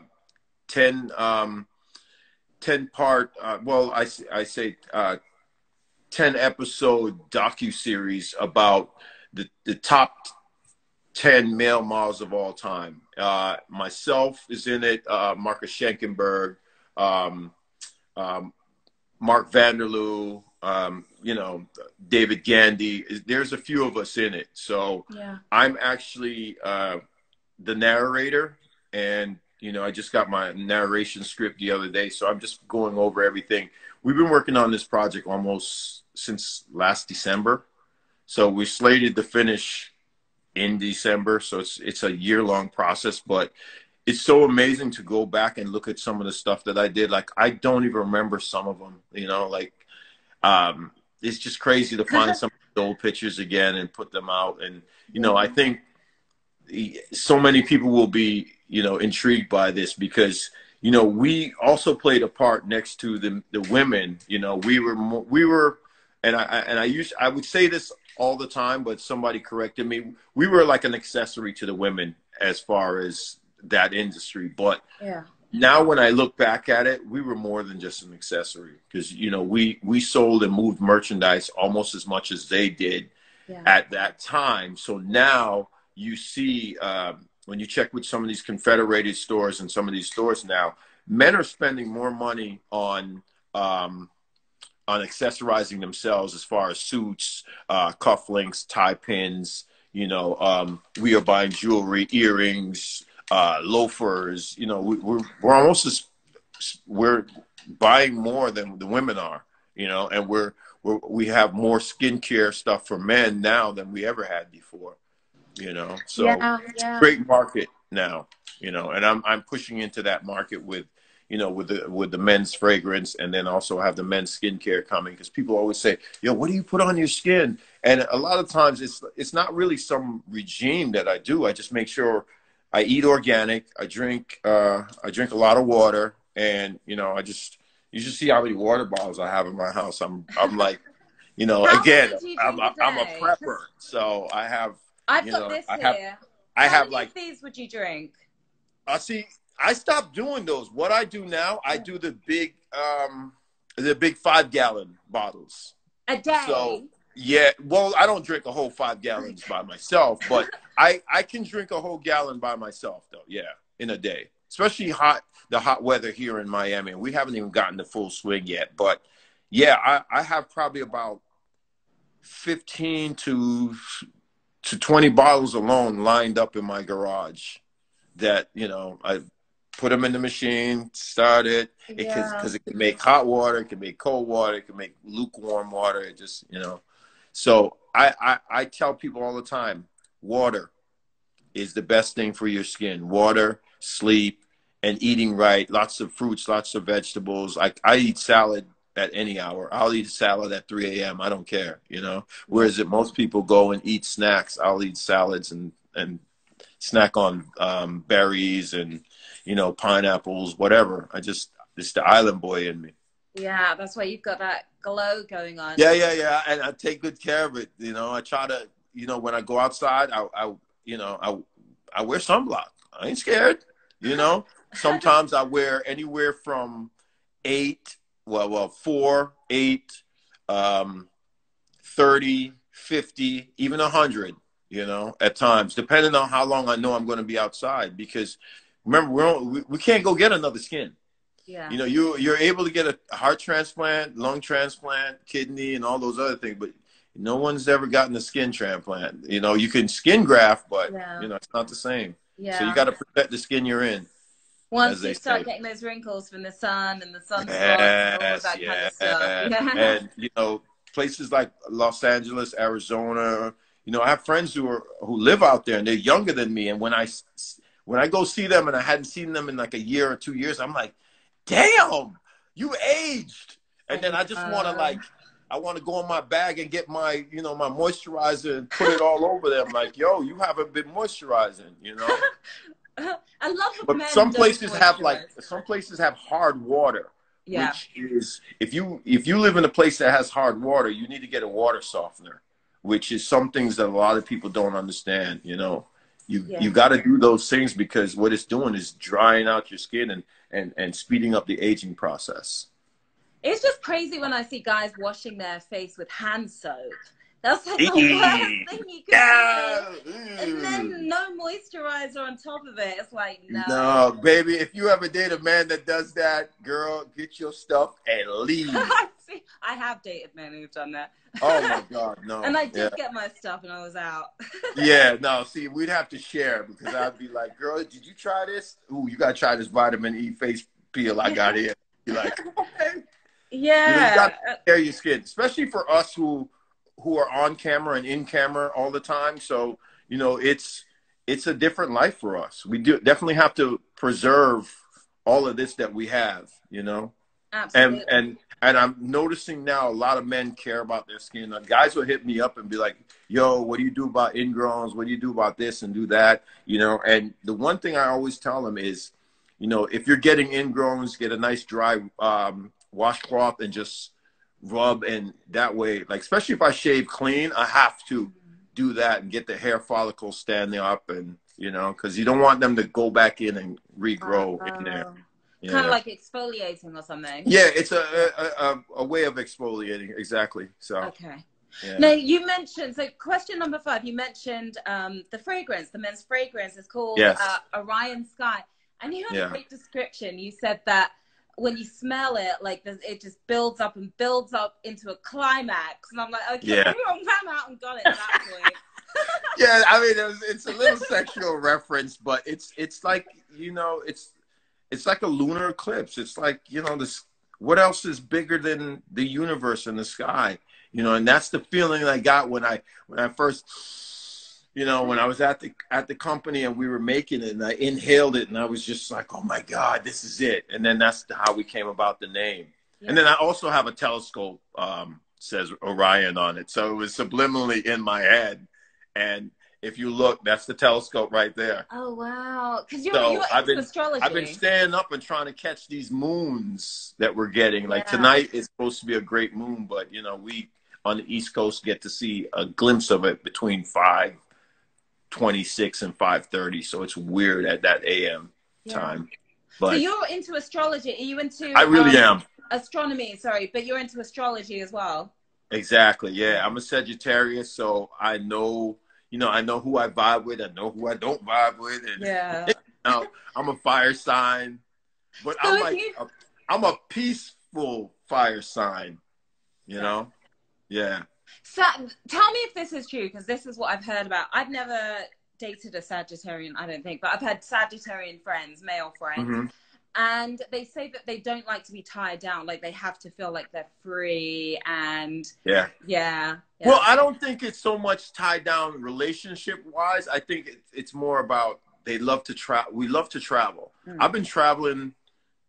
10-part. Well, I say 10-episode docuseries about the top 10 male models of all time. Myself is in it, Marcus Schenkenberg, Mark Vanderloo, you know, David Gandy. There's a few of us in it. So yeah. I'm actually the narrator, and you know, I just got my narration script the other day, so I'm just going over everything. We've been working on this project almost since last December, so we're slated to finish in December. So it's a year-long process, but it's so amazing to go back and look at some of the stuff that I did. Like, I don't even remember some of them, you know, like, it's just crazy to find some old pictures again and put them out. And, you know, I think so many people will be, you know, intrigued by this because, you know, we also played a part next to the women. You know, we were, and I would say this all the time, but somebody corrected me. We were like an accessory to the women as far as that industry. But yeah. Now when I look back at it, we were more than just an accessory because, you know, we sold and moved merchandise almost as much as they did at that time. So now you see, when you check with some of these Confederated stores and some of these stores now, men are spending more money on accessorizing themselves as far as suits, cufflinks, tie pins. You know, we are buying jewelry, earrings, loafers. You know, we're almost we're buying more than the women are. You know, and we have more skincare stuff for men now than we ever had before. You know, so great market now. You know, and I'm pushing into that market with, you know, with the men's fragrance, and then also have the men's skincare coming, because people always say, yo, what do you put on your skin? And a lot of times it's not really some regime that I do. I just make sure I eat organic. I drink a lot of water, and you know, you should see how many water bottles I have in my house. I'm like, you know, again, I'm a prepper, so I have. I've got this here. How many of these would you drink? See, I stopped doing those. What I do now, I do the big 5-gallon bottles. A day? So, yeah. Well, I don't drink a whole 5 gallons by myself, but I can drink a whole gallon by myself, though. Yeah, in a day. Especially the hot weather here in Miami. We haven't even gotten the full swing yet. But, yeah, I have probably about 15 to 20 bottles alone lined up in my garage that, you know, I put them in the machine, start it, because it can make hot water, it can make cold water, it can make lukewarm water. It just, you know. So I tell people all the time, water is the best thing for your skin. Water, sleep, and eating right. Lots of fruits, lots of vegetables. I eat salad at any hour. I'll eat salad at 3 a.m. I don't care, you know. Whereas if most people go and eat snacks, I'll eat salads and snack on berries and, you know, pineapples, whatever. It's the island boy in me. Yeah, that's why you've got that glow going on. Yeah. And I take good care of it. You know, I try to, you know, when I go outside, I wear sunblock. I ain't scared. You know, sometimes I wear anywhere from 4, 8, 30, 50, even 100, you know, at times, depending on how long I know I'm going to be outside. Because remember, we can't go get another skin. Yeah. You know, you're able to get a heart transplant, lung transplant, kidney, and all those other things, but no one's ever gotten a skin transplant. You know, you can skin graft, but you know, it's not the same. Yeah. So you got to protect the skin you're in. Once you start getting those wrinkles from the sun and the sunspots and all of that kind of stuff. Yeah. And, you know, places like Los Angeles, Arizona, you know, I have friends who live out there and they're younger than me. And when I go see them and I hadn't seen them in like a year or 2 years, I'm like, damn, you aged. And then I just want to I want to go in my bag and get my, you know, my moisturizer and put it all over them. Like, yo, you haven't been moisturizing, you know? I love it. But some places have hard water. Yeah. Which is, if you live in a place that has hard water, you need to get a water softener, which is some things that a lot of people don't understand, you know? You got to do those things because what it's doing is drying out your skin and speeding up the aging process. It's just crazy when I see guys washing their face with hand soap. That's like the worst thing you can do. And then no moisturizer on top of it. It's like, no. No, baby, if you ever date a man that does that, girl, get your stuff and leave. See, I have dated men who've done that. Oh, my God, no. And I did get my stuff and I was out. Yeah, no, see, we'd have to share because I'd be like, girl, did you try this? Ooh, you got to try this vitamin E face peel I got here. You're like, okay. Yeah. You know, you got to take care of your skin, especially for us who are on camera and in camera all the time. So, you know, it's a different life for us. We definitely have to preserve all of this that we have, you know? Absolutely. And I'm noticing now a lot of men care about their skin. Guys will hit me up and be like, yo, what do you do about ingrowns? What do you do about this and do that? You know, and the one thing I always tell them is, you know, if you're getting ingrowns, get a nice dry washcloth and just rub, and that way, like, especially if I shave clean, I have to do that and get the hair follicles standing up, and you know, because you don't want them to go back in and regrow in there. Kind of like exfoliating or something. Yeah, it's a way of exfoliating, exactly. So okay. Yeah. Now you mentioned, so question number 5, you mentioned the fragrance, the men's fragrance is called Orion Sky, and you had a great description. You said that when you smell it, like it just builds up and builds up into a climax, and I'm like, okay, I ran out and got it at that point. Yeah, I mean, it's a little sexual reference, but it's like, you know, it's like a lunar eclipse. It's like, you know, what else is bigger than the universe and the sky, you know? And that's the feeling I got when I first, you know, when I was at the company and we were making it, and I inhaled it, and I was just like, oh my God, this is it. And then that's how we came about the name. Yeah. And then I also have a telescope, says Orion on it. So it was subliminally in my head. And if you look, that's the telescope right there. Oh, wow. Because you're into astrology. I've been staying up and trying to catch these moons that we're getting. Like tonight is supposed to be a great moon, but, you know, we on the East Coast get to see a glimpse of it between 5:26 and 5:30. So it's weird at that AM time. But so you're into astrology. Are you into... I really am. Astronomy, sorry, but you're into astrology as well. Exactly, yeah. I'm a Sagittarius, so I know, you know, I know who I vibe with. I know who I don't vibe with. And, you know, I'm a fire sign, but so I'm a peaceful fire sign, you know? Yeah. So tell me if this is true, because this is what I've heard about. I've never dated a Sagittarian, I don't think, but I've had Sagittarian friends, male friends. Mm-hmm. And they say that they don't like to be tied down. Like, they have to feel like they're free and... Yeah. Well, I don't think it's so much tied down relationship-wise. I think it's more about they love to travel. We love to travel. Mm. I've been traveling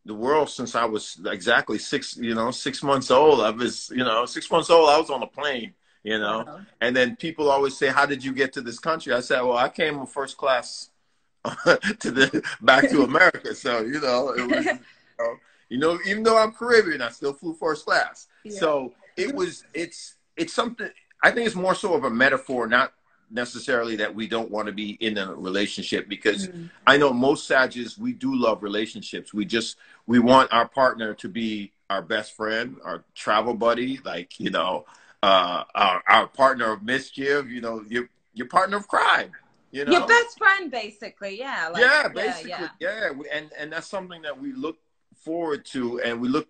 the world since I was exactly 6 months old. I was, 6 months old, I was on a plane, you know. Uh-huh. And then people always say, how did you get to this country? I said, well, I came on first class back to America. So, you know, it was, even though I'm Caribbean, I still flew first class. Yeah. So it's something, I think it's more so of a metaphor, not necessarily that we don't want to be in a relationship, because I know most Sages, we do love relationships. We want our partner to be our best friend, our travel buddy, like, you know, our partner of mischief, you know, your partner of crime, you know, your best friend, basically. Yeah. Like, yeah, basically. Yeah. And that's something that we look forward to, and we look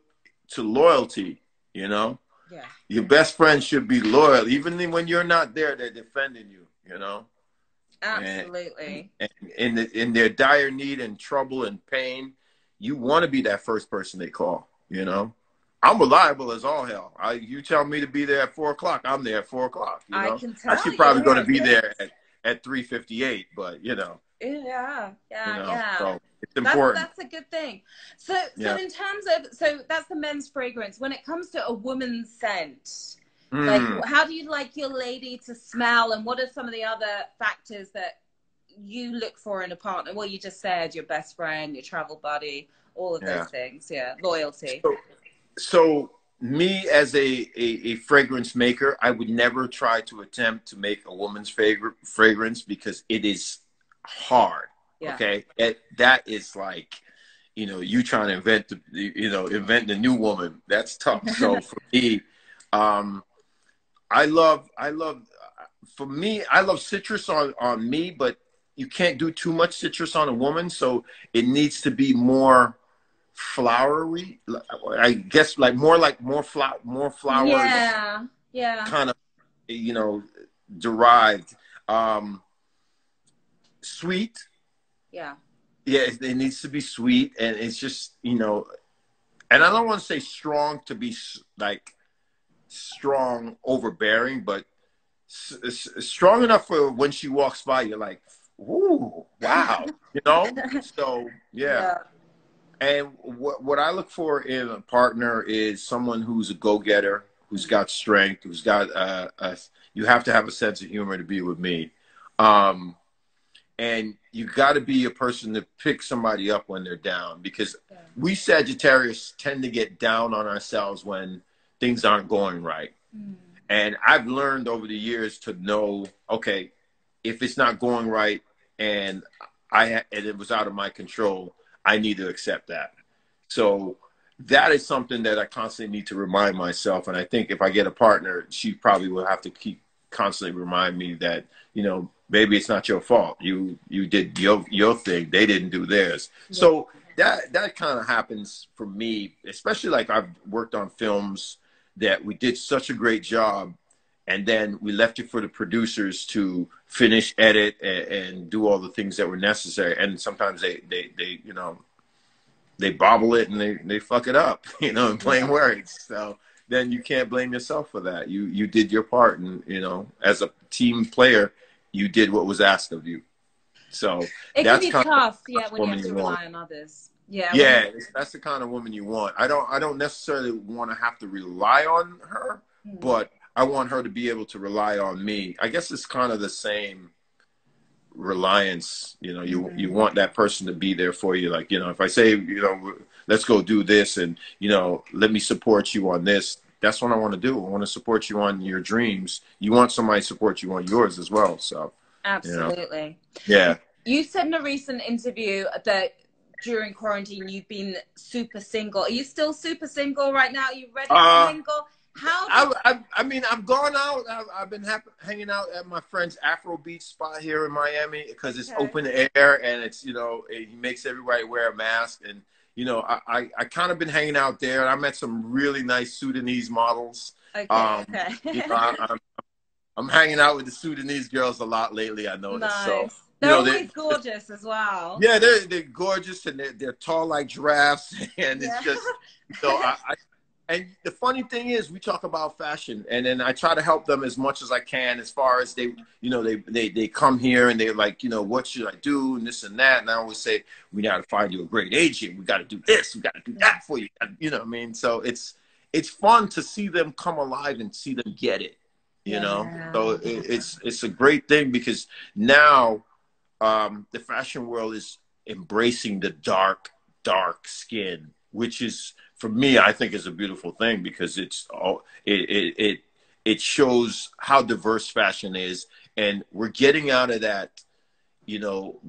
to loyalty, you know. Yeah. Your best friend should be loyal, even when you're not there. They're defending you, you know. Absolutely. And in their dire need and trouble and pain, you want to be that first person they call, you know. I'm reliable as all hell. You tell me to be there at 4 o'clock, I'm there at 4 o'clock. You know? I can tell. Actually, probably going to be there at 3:58, but you know. Yeah. So it's important. That's a good thing. So in terms of, that's the men's fragrance. When it comes to a woman's scent, like, how do you like your lady to smell, and what are some of the other factors that you look for in a partner? Well, you just said your best friend, your travel buddy, all of those things. Yeah, loyalty. So me as a fragrance maker, I would never try to attempt to make a woman's fragrance, because it is hard. Yeah. Okay. That is like, you know, you trying to invent the new woman. That's tough. So for me, I love citrus on me, but you can't do too much citrus on a woman. So it needs to be more flowery, I guess, like more flowers. Yeah. Kind of, you know, derived, sweet. Yeah. Yeah, it needs to be sweet, and it's just, you know, and I don't want to say strong to be like strong, overbearing, but strong enough for when she walks by, you're like, ooh, wow, you know? So, yeah. And what I look for in a partner is someone who's a go-getter, who's got strength, who's got, you have to have a sense of humor to be with me. And you got to be a person to pick somebody up when they're down, because we Sagittarius tend to get down on ourselves when things aren't going right. And I've learned over the years to know, okay, if it's not going right and it was out of my control, I need to accept that. So that is something that I constantly need to remind myself. And I think if I get a partner, she probably will have to keep constantly remind me that, you know, maybe it's not your fault. You did your thing. They didn't do theirs. Yeah. So that kind of happens for me, especially like I've worked on films that we did such a great job, and then we left it for the producers to finish, edit, and do all the things that were necessary. And sometimes they you know, they bobble it and they fuck it up, you know, in plain words. So then you can't blame yourself for that. You did your part, and, you know, as a team player, you did what was asked of you. So it can be tough, when you have to rely on others. Yeah, that's the kind of woman you want. I don't necessarily want to have to rely on her, but I want her to be able to rely on me. I guess it's kind of the same reliance. You know, you want that person to be there for you. Like, you know, if I say, you know, let's go do this, and, you know, let me support you on this, that's what I want to do. I want to support you on your dreams. You want somebody to support you on yours as well. So absolutely. You know. Yeah. You said in a recent interview that during quarantine you've been super single. Are you still super single right now? Are you ready to mingle? I mean, I've gone out. I've been hanging out at my friend's Afrobeat spot here in Miami, because it's open air, and it's, you know, he makes everybody wear a mask. And, you know, I kind of been hanging out there. I met some really nice Sudanese models. You know, I'm hanging out with the Sudanese girls a lot lately, I noticed. Nice. So they're always gorgeous as well. Yeah, they're gorgeous, and they're tall like giraffes, and it's just, so and the funny thing is, we talk about fashion, and then I try to help them as much as I can, as far as they, you know, they come here and they're like, you know, what should I do, and this and that. And I always say, we got to find you a great agent. We got to do this. We got to do that for you. You know what I mean? So it's fun to see them come alive and see them get it, you know? So it's a great thing, because now the fashion world is embracing the dark skin, which is, for me, I think is a beautiful thing, because it shows how diverse fashion is, and we're getting out of that, you know,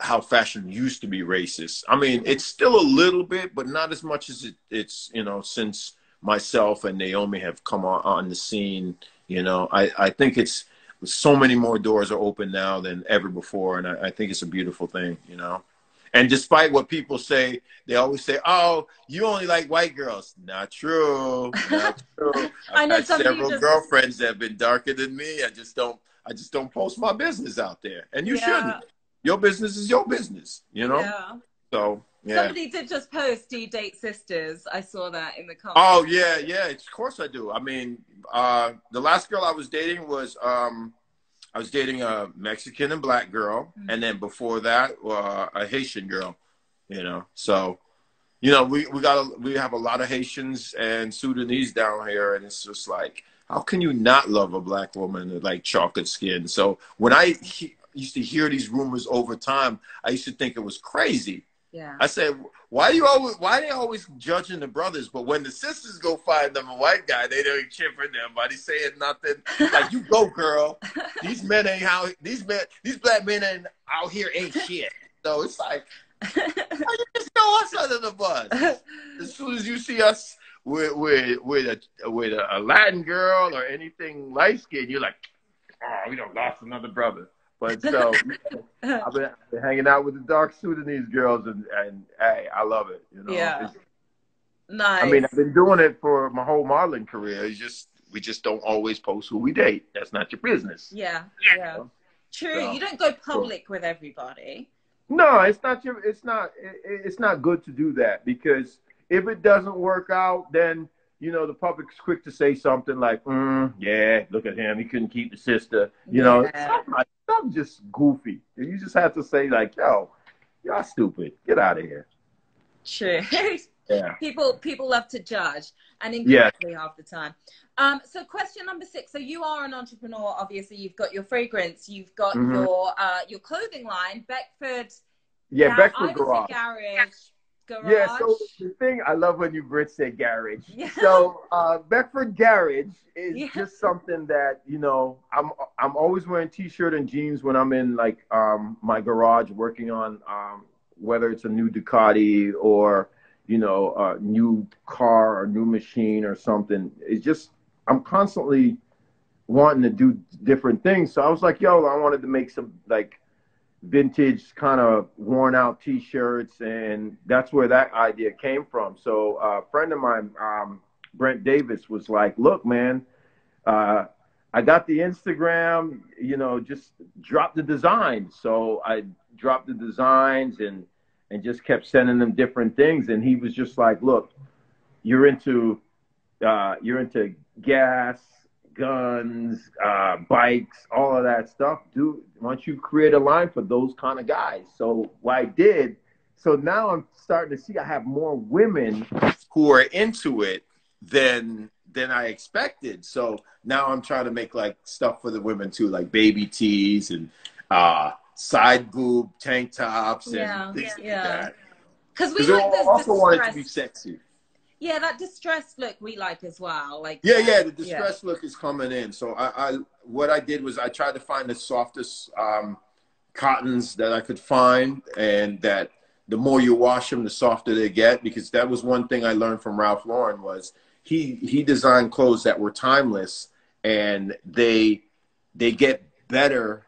how fashion used to be racist. I mean, it's still a little bit, but not as much as it's, you know, since myself and Naomi have come on the scene. You know, I think it's so many more doors are open now than ever before, and I think it's a beautiful thing, you know. And despite what people say, they always say, "Oh, you only like white girls." Not true. Not true. I've had several girlfriends that have been darker than me. I just don't post my business out there, and you shouldn't. Your business is your business, you know. Yeah. So yeah. Somebody did just post, "Do you date sisters?" I saw that in the comments. Oh yeah. Of course I do. I mean, the last girl I was dating was I was dating a Mexican and black girl, and then before that, a Haitian girl. You know, so you know we have a lot of Haitians and Sudanese down here, and it's just like, how can you not love a black woman with like chocolate skin? So when I used to hear these rumors over time, I used to think it was crazy. Yeah. I said, why they always judging the brothers? But when the sisters go find them a white guy, they don't chip for them. Nobody saying nothing. Like, you go, girl. These men ain't how these black men ain't out here ain't shit. So it's like, how you just throw us under the bus? As soon as you see us with a Latin girl or anything light skinned, you're like, oh, we done lost another brother. But so I've been hanging out with the dark Sudanese girls, and hey, I love it. You know, yeah, nice. I mean, I've been doing it for my whole modeling career. We just don't always post who we date. That's not your business. Yeah. True. So, you don't go public with everybody. No, it's not good to do that, because if it doesn't work out, then you know the public's quick to say something like, "Yeah, look at him. He couldn't keep the sister." You know, something just goofy. You just have to say like, "Yo, y'all stupid. Get out of here." True. Yeah. People love to judge, and incorrectly half the time. So question number 6. So you are an entrepreneur. Obviously, you've got your fragrance. You've got your clothing line, Beckford. Yeah, Beckford Garage. Garage. Yeah, so the thing, I love when you Brits say garage. Yeah. So Beckford Garage is just something that, you know, I'm always wearing t-shirt and jeans when I'm in like my garage working on whether it's a new Ducati or, you know, a new car or new machine or something. It's just, I'm constantly wanting to do different things. So I was like, yo, I wanted to make some like vintage kind of worn out t-shirts, and that's where that idea came from. So a friend of mine, Brent Davis, was like, look, man, I got the Instagram, you know, just drop the designs. So I dropped the designs and just kept sending them different things, and he was just like, look, you're into gas, guns, bikes, all of that stuff. Dude, why don't you create a line for those kind of guys? So what I did, so now I'm starting to see I have more women who are into it than I expected. So now I'm trying to make like stuff for the women too, like baby tees and side boob tank tops and things like that. Because we also want it to be sexy. Yeah, that distressed look we like as well. Like the distressed look is coming in. So what I did was I tried to find the softest cottons that I could find, and that the more you wash them, the softer they get. Because that was one thing I learned from Ralph Lauren, was he designed clothes that were timeless, and they get better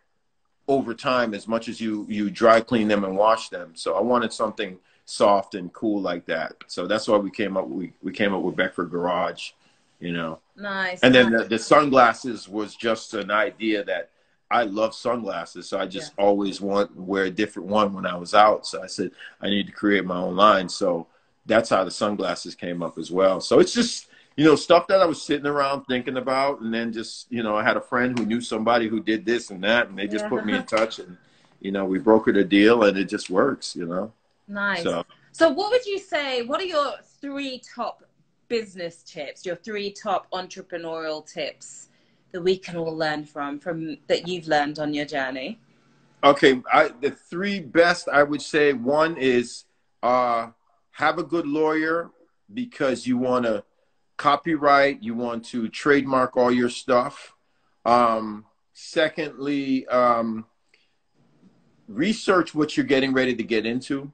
over time as much as you dry clean them and wash them. So I wanted something soft and cool like that. So that's why we came up with Beckford Garage, you know. Nice. And then the sunglasses was just an idea that I love sunglasses, so I just always want to wear a different one when I was out. So I said I need to create my own line. So that's how the sunglasses came up as well. So it's just, you know, stuff that I was sitting around thinking about, and then just, you know, I had a friend who knew somebody who did this and that, and they just put me in touch, and, you know, we brokered a deal, and it just works, you know. Nice. So what would you say, what are your 3 top business tips, your 3 top entrepreneurial tips that we can all learn from that you've learned on your journey? Okay, the three best I would say. One is have a good lawyer because you want to copyright, you want to trademark all your stuff. Secondly, research what you're getting ready to get into.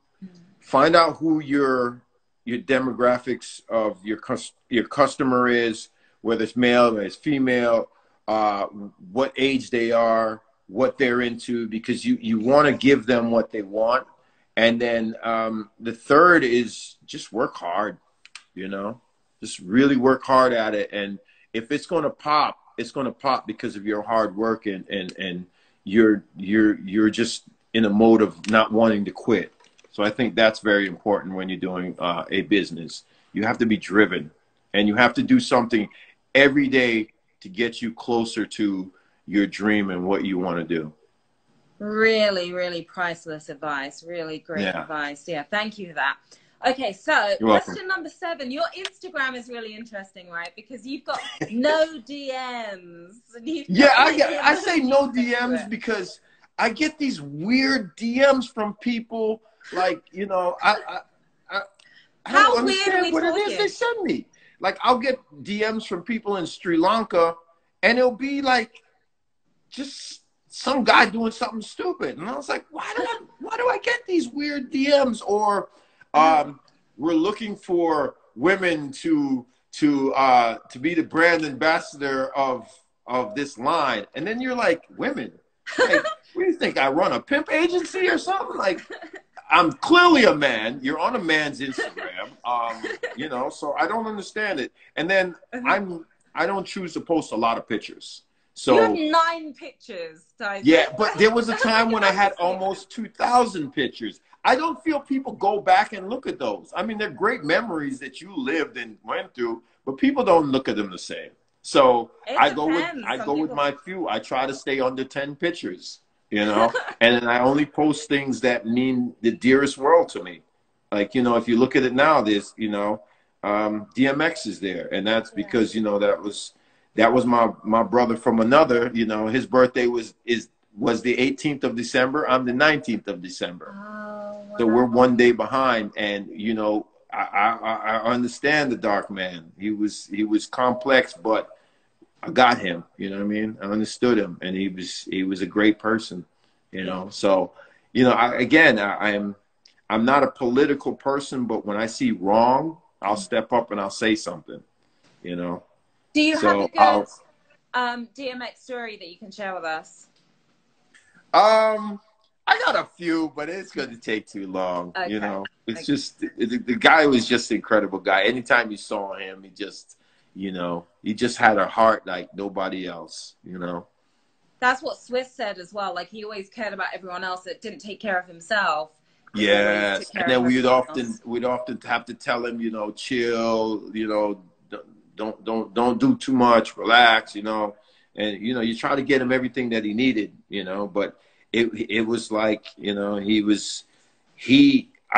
Find out who your demographics of your customer is, whether it's male, whether it's female, what age they are, what they're into, because you want to give them what they want. And then the third is just work hard, you know, just really work hard at it. And if it's going to pop, it's going to pop because of your hard work and you're just in a mode of not wanting to quit. So I think that's very important when you're doing a business. You have to be driven and you have to do something every day to get you closer to your dream and what you want to do. Really, really priceless advice. Really great advice. Yeah, thank you for that. Okay, so question number 7. Your Instagram is really interesting, right? Because you've got no DMs. Yeah, I say no DMs because I get these weird DMs from people. Like, you know, I don't understand what it is they send me. Like, I'll get DMs from people in Sri Lanka, and it'll be like just some guy doing something stupid, and I was like, why do I get these weird DMs? Or we're looking for women to be the brand ambassador of this line, and then you're like, women? Like, what do you think? I run a pimp agency or something? Like, I'm clearly a man. You're on a man's Instagram, you know, so I don't understand it. And then I don't choose to post a lot of pictures. So you have 9 pictures, Tyson. Yeah, but there was a time when I had almost 2,000 pictures. I don't feel people go back and look at those. I mean, they're great memories that you lived and went through, but people don't look at them the same. So I go with my few. I try to stay under 10 pictures. You know, and then I only post things that mean the dearest world to me. Like, you know, if you look at it now, there's, you know, DMX is there. And that's because, you know, that was my brother from another, you know, his birthday was the 18th of December. I'm the 19th of December. Oh, wow. So we're one day behind. And, you know, I understand the dark man. He was complex, but I got him, you know what I mean? I understood him, and he was a great person, you know? So, you know, I'm not a political person, but when I see wrong, I'll step up and I'll say something, you know? Do you have a good DMX story that you can share with us? I got a few, but it's going to take too long, you know? It's just, the guy was just an incredible guy. Anytime you saw him, you know, he just had a heart like nobody else, you know. That's what Swiss said as well. Like, he always cared about everyone else that didn't take care of himself. Yes, and then we'd often have to tell him, you know, chill, you know, don't do too much, relax, you know, and you know, you try to get him everything that he needed, you know, but it was like, you know, I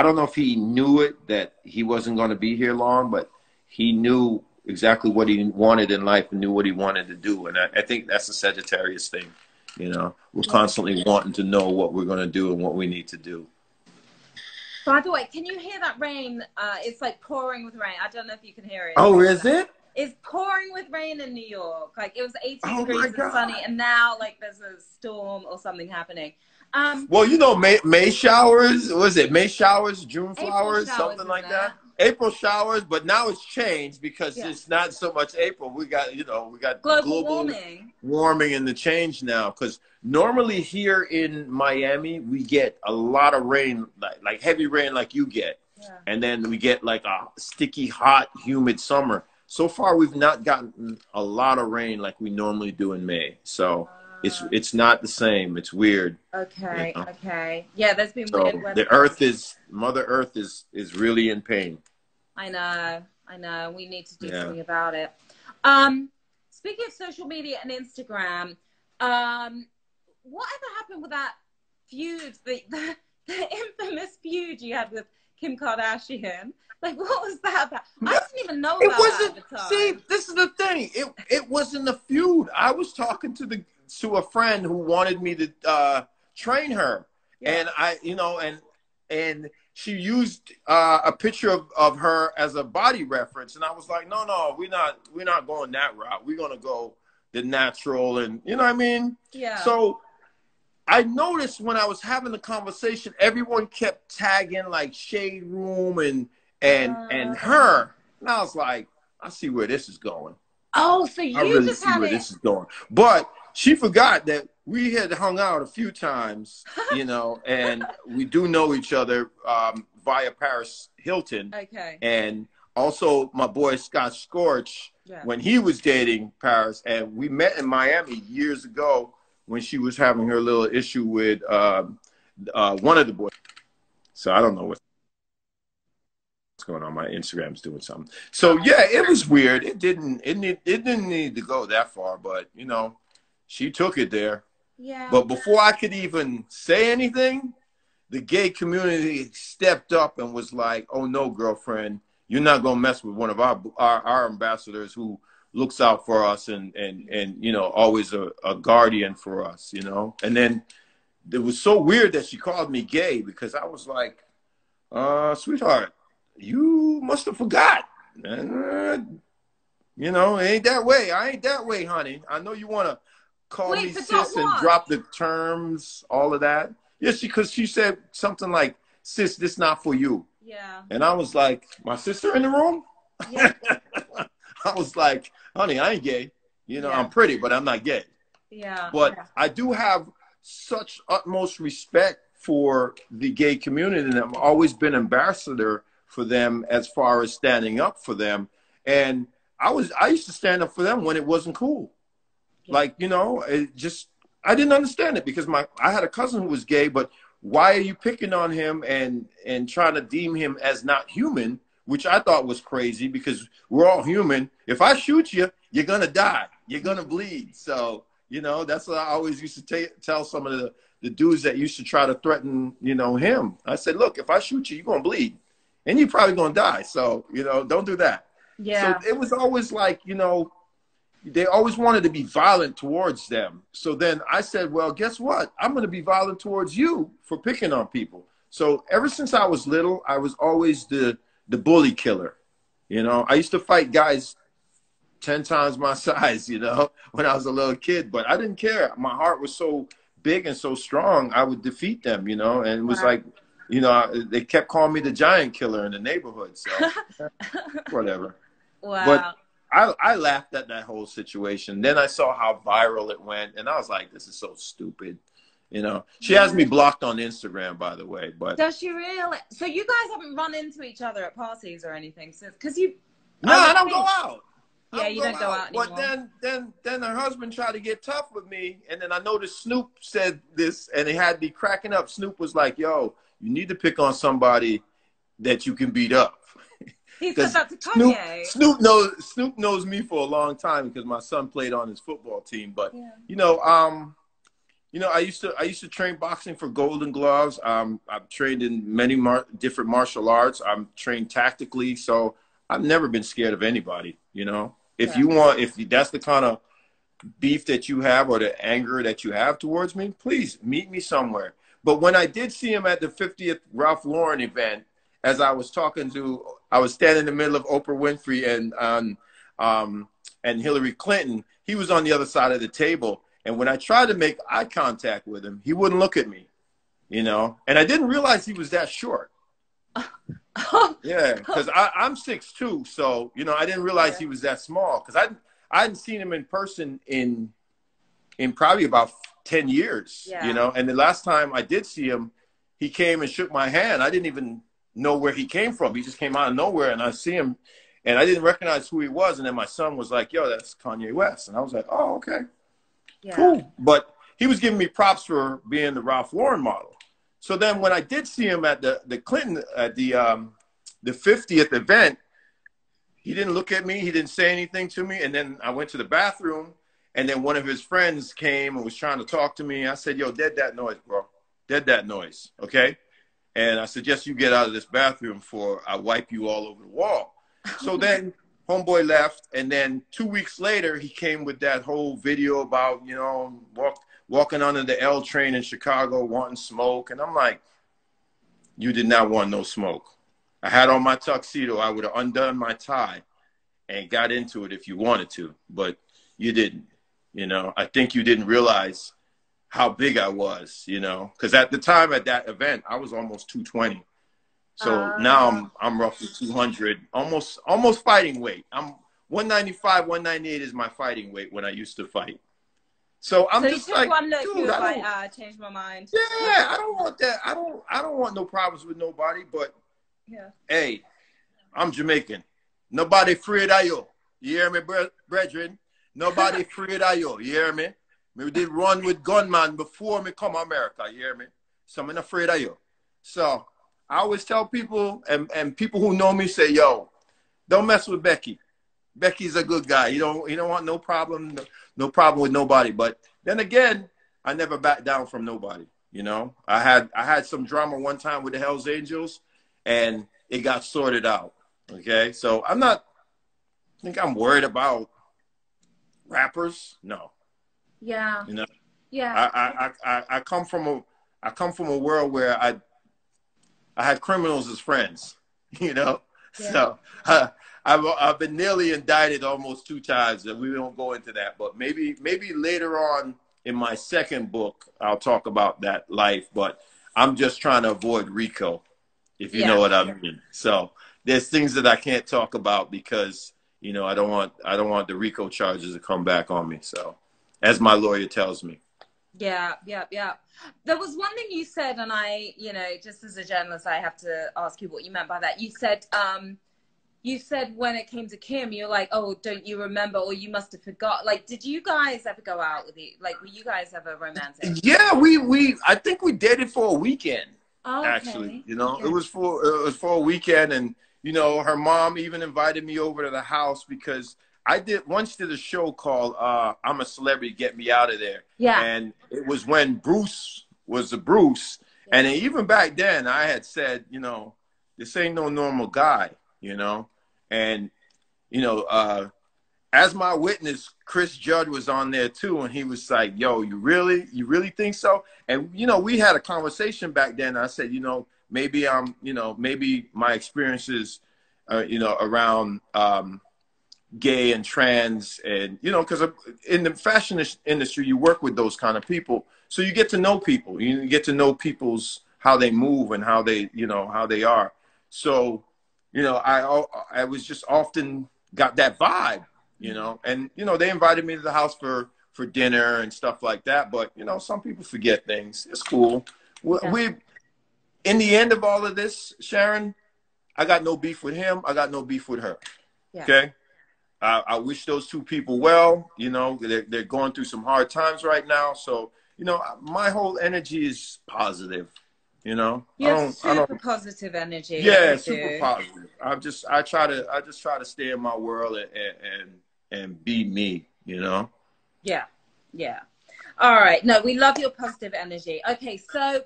don't know if he knew it that he wasn't going to be here long, but he knew exactly what he wanted in life and knew what he wanted to do. And I think that's a Sagittarius thing. You know, we're constantly wanting to know what we're going to do and what we need to do. By the way, can you hear that rain? It's like pouring with rain. I don't know if you can hear it. Oh, is it? It's pouring with rain in New York. Like, it was 18 degrees and sunny, and now like there's a storm or something happening. Well, you know, May showers, was it May showers, June flowers, something like that? April showers, but now it's changed because it's not so much April. We got, you know, global warming and the change now. Because normally here in Miami, we get a lot of rain, like heavy rain like you get. Yeah. And then we get like a sticky, hot, humid summer. So far, we've not gotten a lot of rain like we normally do in May. So it's not the same. It's weird. Okay, you know? Okay. Yeah, there's been weird weather. Mother Earth is really in pain. I know. We need to do something about it. Speaking of social media and Instagram, whatever happened with that feud, the infamous feud you had with Kim Kardashian? Like, what was that about? I didn't even know about that at the time. See, this is the thing. It wasn't a feud. I was talking to a friend who wanted me to train her. Yeah. And and she used a picture of her as a body reference. And I was like, no, we're not going that route. We're going to go the natural. And you know what I mean? Yeah. So I noticed when I was having the conversation, everyone kept tagging like Shade Room and her. And I was like, I see where this is going. Oh, so I you really just see had where it. this is going. But she forgot that we had hung out a few times, you know, and we do know each other via Paris Hilton. Okay. And also my boy Scott Scorch, Yeah. when he was dating Paris, and we met in Miami years ago when she was having her little issue with one of the boys. So I don't know what's going on. My Instagram's doing something. So yeah, it was weird. It didn't need to go that far, but you know, she took it there. Yeah. But before I could even say anything, the gay community stepped up and was like, "Oh no, girlfriend, you're not gonna mess with one of our ambassadors who looks out for us and you know, always a guardian for us, you know." And then it was so weird that she called me gay because I was like, sweetheart, you must have forgot. And, you know, it ain't that way. I ain't that way, honey. I know you want to call me sis and drop the terms, all of that. Yes, because she said something like, sis, this not for you. Yeah. And I was like, my sister in the room? Yeah. I was like, honey, I ain't gay. You know, Yeah. I'm pretty, but I'm not gay. Yeah. But I do have such utmost respect for the gay community, and I've always been ambassador for them as far as standing up for them. And I used to stand up for them when it wasn't cool. Yeah. Like, you know, I didn't understand it because I had a cousin who was gay, but why are you picking on him and trying to deem him as not human, which I thought was crazy because we're all human. If I shoot you, you're going to die. You're going to bleed. So, you know, that's what I always used to tell some of the dudes that used to try to threaten, you know, him. I said, look, if I shoot you, you're going to bleed. And you're probably going to die. So, you know, don't do that. Yeah. So it was always like, you know, they always wanted to be violent towards them. So then I said, well, guess what? I'm going to be violent towards you for picking on people. So ever since I was little, I was always the bully killer. You know, I used to fight guys 10 times my size, you know, when I was a little kid, but I didn't care. My heart was so big and so strong, I would defeat them, you know, and it was like, you know, they kept calling me the giant killer in the neighborhood. So whatever. Wow. But I laughed at that whole situation. Then I saw how viral it went, and I was like, this is so stupid. You know, she has me blocked on Instagram, by the way. But does she really? So you guys haven't run into each other at parties or anything since? Because you. No, I don't go out. Yeah, you don't go out anymore. But then her husband tried to get tough with me, and then I noticed Snoop said this, and it had me cracking up. Snoop was like, yo, you need to pick on somebody that you can beat up. He said that to Kanye. Snoop knows me for a long time because my son played on his football team. But you know, I used to train boxing for Golden Gloves. I've trained in many different martial arts. I'm trained tactically, so I've never been scared of anybody. You know, if that's the kind of beef that you have or the anger that you have towards me, please meet me somewhere. But when I did see him at the 50th Ralph Lauren event, as I was standing in the middle of Oprah Winfrey and Hillary Clinton. He was on the other side of the table. And when I tried to make eye contact with him, he wouldn't look at me, you know? And I didn't realize he was that short. Yeah, because I'm 6'2", so, you know, I didn't realize he was that small. Because I hadn't seen him in person in probably about 10 years, you know? And the last time I did see him, he came and shook my hand. I didn't even know where he came from. He just came out of nowhere, and I see him, and I didn't recognize who he was. And then my son was like, yo, that's Kanye West. And I was like, oh, okay, cool. But he was giving me props for being the Ralph Lauren model. So then when I did see him at the Clinton, at the 50th event, he didn't look at me. He didn't say anything to me. And then I went to the bathroom, and then one of his friends came and was trying to talk to me. I said, yo, dead that noise, bro. Dead that noise, okay? And I suggest you get out of this bathroom before I wipe you all over the wall. So then homeboy left. And then 2 weeks later, he came with that whole video about, you know, walking under the L train in Chicago wanting smoke. And I'm like, you did not want no smoke. I had on my tuxedo. I would have undone my tie and got into it if you wanted to, but you didn't. You know, I think you didn't realize how big I was, you know, because at the time at that event, I was almost 220. So now I'm roughly 200, almost fighting weight. I'm 195, 198 is my fighting weight when I used to fight. So I'm just like, one look, dude, you was like, changed my mind. Yeah, I don't want that. I don't want no problems with nobody. But hey, I'm Jamaican. Nobody afraid of you. You hear me, brethren? Nobody afraid of you. You hear me? Me did run with gunman before me come America. You hear me? So I'm not afraid of you. So I always tell people, and people who know me say, yo, don't mess with Becky. Becky's a good guy. You don't want no problem with nobody. But then again, I never back down from nobody. You know, I had some drama one time with the Hells Angels, and it got sorted out. Okay, so I think I'm worried about rappers. No. Yeah. You know. Yeah. I come from a world where I had criminals as friends. You know. Yeah. So I've been nearly indicted almost 2 times, and we won't go into that. But maybe later on in my second book, I'll talk about that life. But I'm just trying to avoid RICO, if you know what I mean. So there's things that I can't talk about because, you know, I don't want the RICO charges to come back on me. So, as my lawyer tells me. Yeah. There was one thing you said, and I, you know, just as a journalist, I have to ask you what you meant by that. You said when it came to Kim, you're like, oh, don't you remember, or you must have forgot. Like, did you guys ever go out with you? Like, were you guys ever romantic? Yeah, I think we dated for a weekend. Oh, actually, you know, it was for a weekend, and you know, her mom even invited me over to the house because I once did a show called I'm a Celebrity, Get Me Out of There. Yeah. And it was when Bruce was the Bruce. Yeah. And even back then I had said, you know, this ain't no normal guy, you know. And, you know, as my witness, Chris Judd was on there too, and he was like, yo, you really think so? And, you know, we had a conversation back then. I said, you know, maybe maybe my experiences, you know, around gay and trans, and, you know, because in the fashion industry, you work with those kind of people. So you get to know people. You get to know how they move and how they, you know, how they are. So, you know, I was just often got that vibe, you know, and, you know, they invited me to the house for dinner and stuff like that. But, you know, some people forget things. It's cool. We in the end of all of this, Sharon, I got no beef with him. I got no beef with her. Yeah. Okay. I wish those two people well. You know, they're going through some hard times right now. So, you know, my whole energy is positive. You know, super positive energy. Yeah, super positive. I just try to stay in my world and be me. You know. Yeah. All right. No, we love your positive energy. Okay, so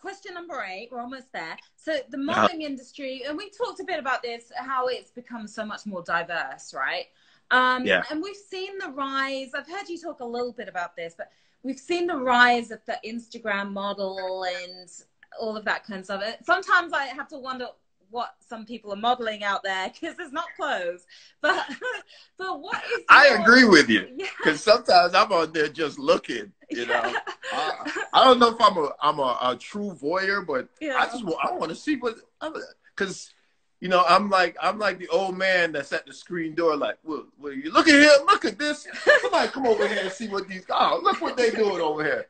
question number 8. We're almost there. So the modeling industry, and we talked a bit about this, how it's become so much more diverse, right? And we've seen the rise. I've heard you talk a little bit about this, but we've seen the rise of the Instagram model and all of that kind of stuff. Sometimes I have to wonder what some people are modeling out there because it's not clothes. But what is? I agree with you because sometimes I'm on there just looking. You know, I don't know if I'm a true voyeur, but I want to see what, because you know, I'm like the old man that's at the screen door, like, well, you look at here, look at this. Somebody come over here and see what look what they doing over here.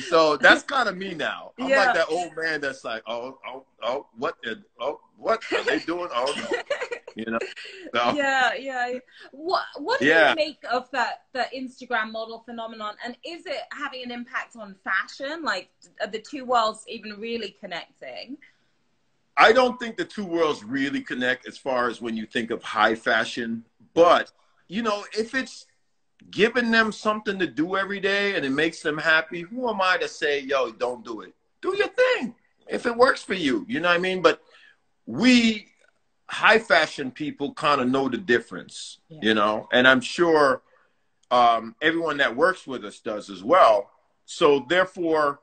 So that's kind of me now. I'm like that old man that's like, what are they doing? Oh no. You know? So. Yeah. What do you make of the Instagram model phenomenon, and is it having an impact on fashion? Like, are the two worlds even really connecting? I don't think the two worlds really connect as far as when you think of high fashion, but you know, if it's giving them something to do every day and it makes them happy, who am I to say, yo, don't do it? Do your thing if it works for you. You know what I mean? But we high fashion people kind of know the difference, you know, and I'm sure everyone that works with us does as well. So therefore,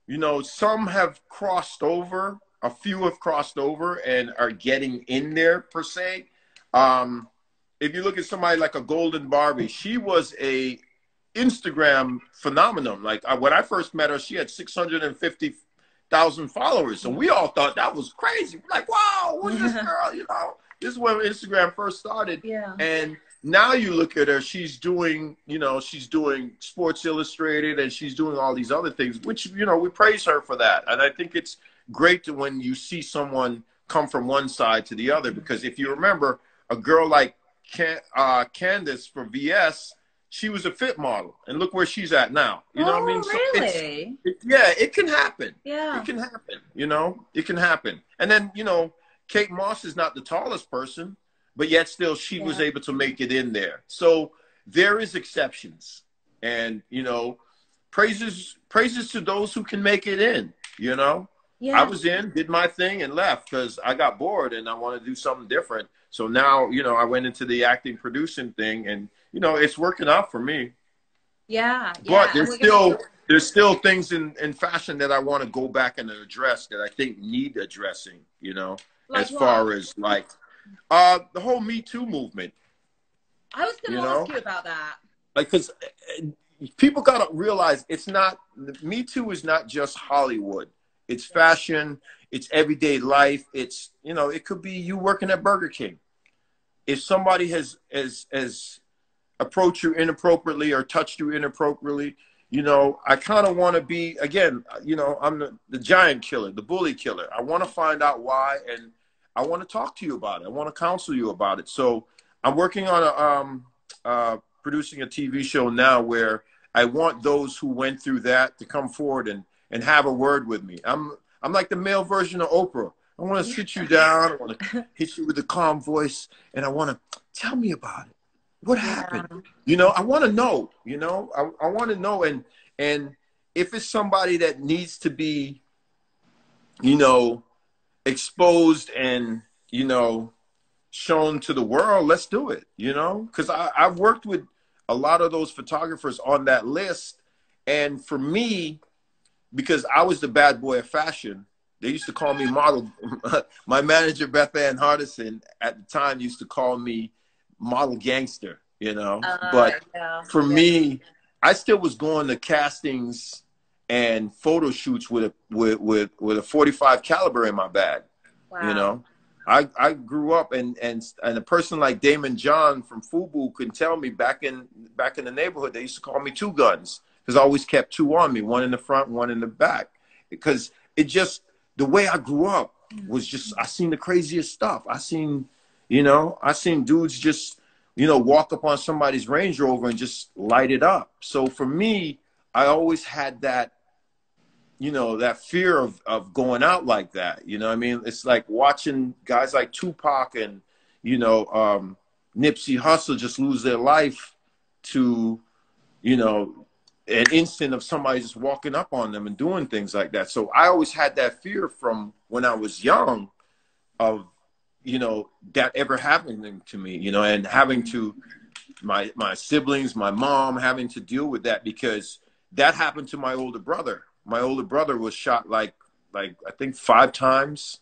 you know, some have crossed over, a few have crossed over and are getting in there per se. If you look at somebody like a Golden Barbie, she was a Instagram phenomenon. Like when I first met her, she had 650,000 followers, and we all thought that was crazy. We're like, wow, who's this girl? You know, this is when Instagram first started. Yeah. And now you look at her, she's doing, you know, she's doing Sports Illustrated, and she's doing all these other things, which, you know, we praise her for that. And I think it's great to when you see someone come from one side to the other, because if you remember, a girl like Candace from VS, she was a fit model, and look where she's at now. You know what I mean? So really? Yeah, it can happen. Yeah. It can happen, you know? It can happen. And then, you know, Kate Moss is not the tallest person, but yet still she was able to make it in there. So there is exceptions. And, you know, praises to those who can make it in, you know? Yeah. I was in, did my thing, and left because I got bored and I wanted to do something different. So now, you know, I went into the acting, producing thing, and, you know, it's working out for me. Yeah. But there's still things in fashion that I want to go back and address that I think need addressing, you know, like as far as like the whole Me Too movement. I was going to ask you about that. Like, because people got to realize it's not, Me Too is not just Hollywood. It's fashion. It's everyday life. It's, you know, it could be you working at Burger King. If somebody has approached you inappropriately or touched you inappropriately, you know, I kind of want to be, again, you know, I'm the giant killer, the bully killer. I want to find out why, and I want to talk to you about it. I want to counsel you about it. So I'm working on producing a TV show now where I want those who went through that to come forward and have a word with me. I'm like the male version of Oprah. I want to sit you down. I want to hit you with a calm voice, and I want to tell me about it. What happened? You know, I want to know, you know, I want to know. And if it's somebody that needs to be, you know, exposed and, you know, shown to the world, let's do it, you know, because I've worked with a lot of those photographers on that list. And for me, because I was the bad boy of fashion, they used to call me model. My manager, Beth Ann Hardison, at the time used to call me model gangster, you know. But for me, I still was going to castings and photo shoots with a 45 caliber in my bag. Wow. You know, I grew up and a person like Damon John from FUBU could tell me back in the neighborhood, they used to call me two guns because I always kept two on me, one in the front, one in the back, because it just, the way I grew up was just, I seen the craziest stuff. I seen dudes just, you know, walk up on somebody's Range Rover and just light it up. So for me, I always had that, you know, that fear of going out like that. You know what I mean? It's like watching guys like Tupac and, you know, Nipsey Hussle just lose their life to, you know, an instant of somebody just walking up on them and doing things like that. So I always had that fear from when I was young of, you know, that ever happening to me, you know, and having to, my siblings, my mom, having to deal with that, because that happened to my older brother. My older brother was shot like I think 5 times,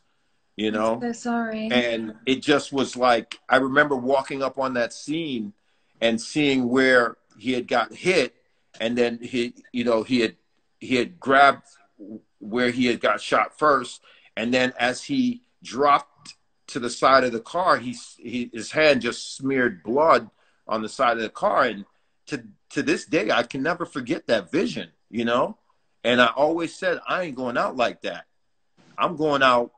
you know. I'm so sorry. And it just was like, I remember walking up on that scene and seeing where he had got hit, and then he had grabbed where he had got shot first, and then as he dropped to the side of the car, his hand just smeared blood on the side of the car. And to this day, I can never forget that vision, you know. And I always said, I ain't going out like that. I'm going out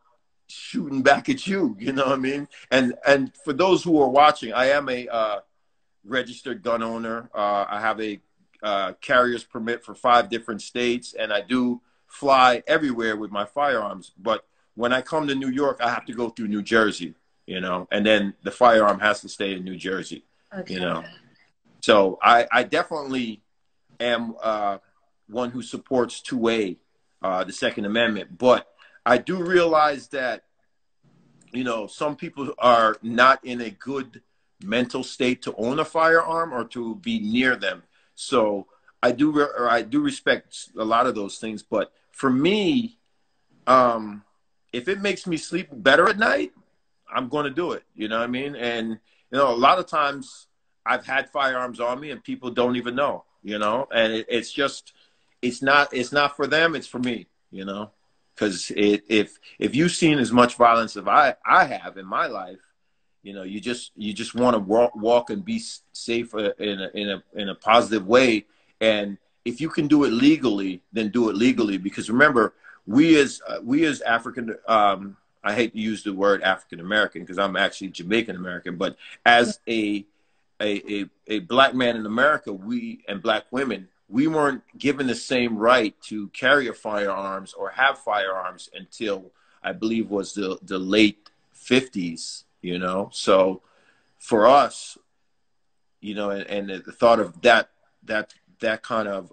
shooting back at you, you know what I mean? And for those who are watching, I am a registered gun owner. I have a carrier's permit for 5 different states, and I do fly everywhere with my firearms. But when I come to New York, I have to go through New Jersey, you know, and then the firearm has to stay in New Jersey, you know. So I definitely am one who supports 2A, the Second Amendment. But I do realize that, you know, some people are not in a good mental state to own a firearm or to be near them. So I do respect a lot of those things, but for me, if it makes me sleep better at night, I'm going to do it. You know what I mean? And, you know, a lot of times I've had firearms on me and people don't even know, you know, and it's just, it's not for them. It's for me, you know, because if you've seen as much violence as I have in my life, you know, you just want to walk and be safe in a positive way. And if you can do it legally, then do it legally. Because remember, we as African, I hate to use the word African American because I'm actually Jamaican American, but as a black man in America, we and black women, we weren't given the same right to carry firearms or have firearms until I believe was the late 50s. You know, so for us, you know, and the thought of that kind of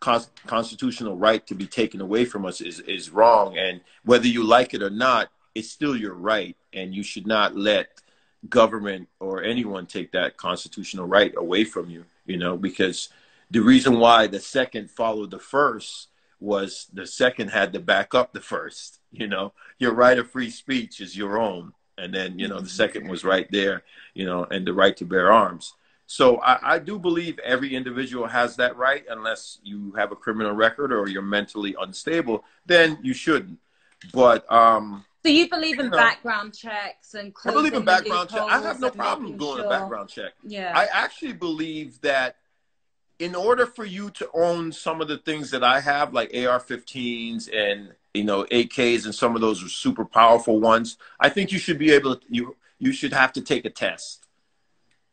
constitutional right to be taken away from us is wrong. And whether you like it or not, it's still your right. And you should not let government or anyone take that constitutional right away from you, you know, because the reason why the second followed the first was the second had to back up the first. You know, your right of free speech is your own. And then, you know, the second was right there, you know, and the right to bear arms. So I do believe every individual has that right, unless you have a criminal record or you're mentally unstable, then you shouldn't. But so you believe in background checks and I believe in background checks. I have no problem doing a background check. Yeah. I actually believe that in order for you to own some of the things that I have, like AR-15s and, you know, AKs and some of those are super powerful ones, I think you should be able to, you should have to take a test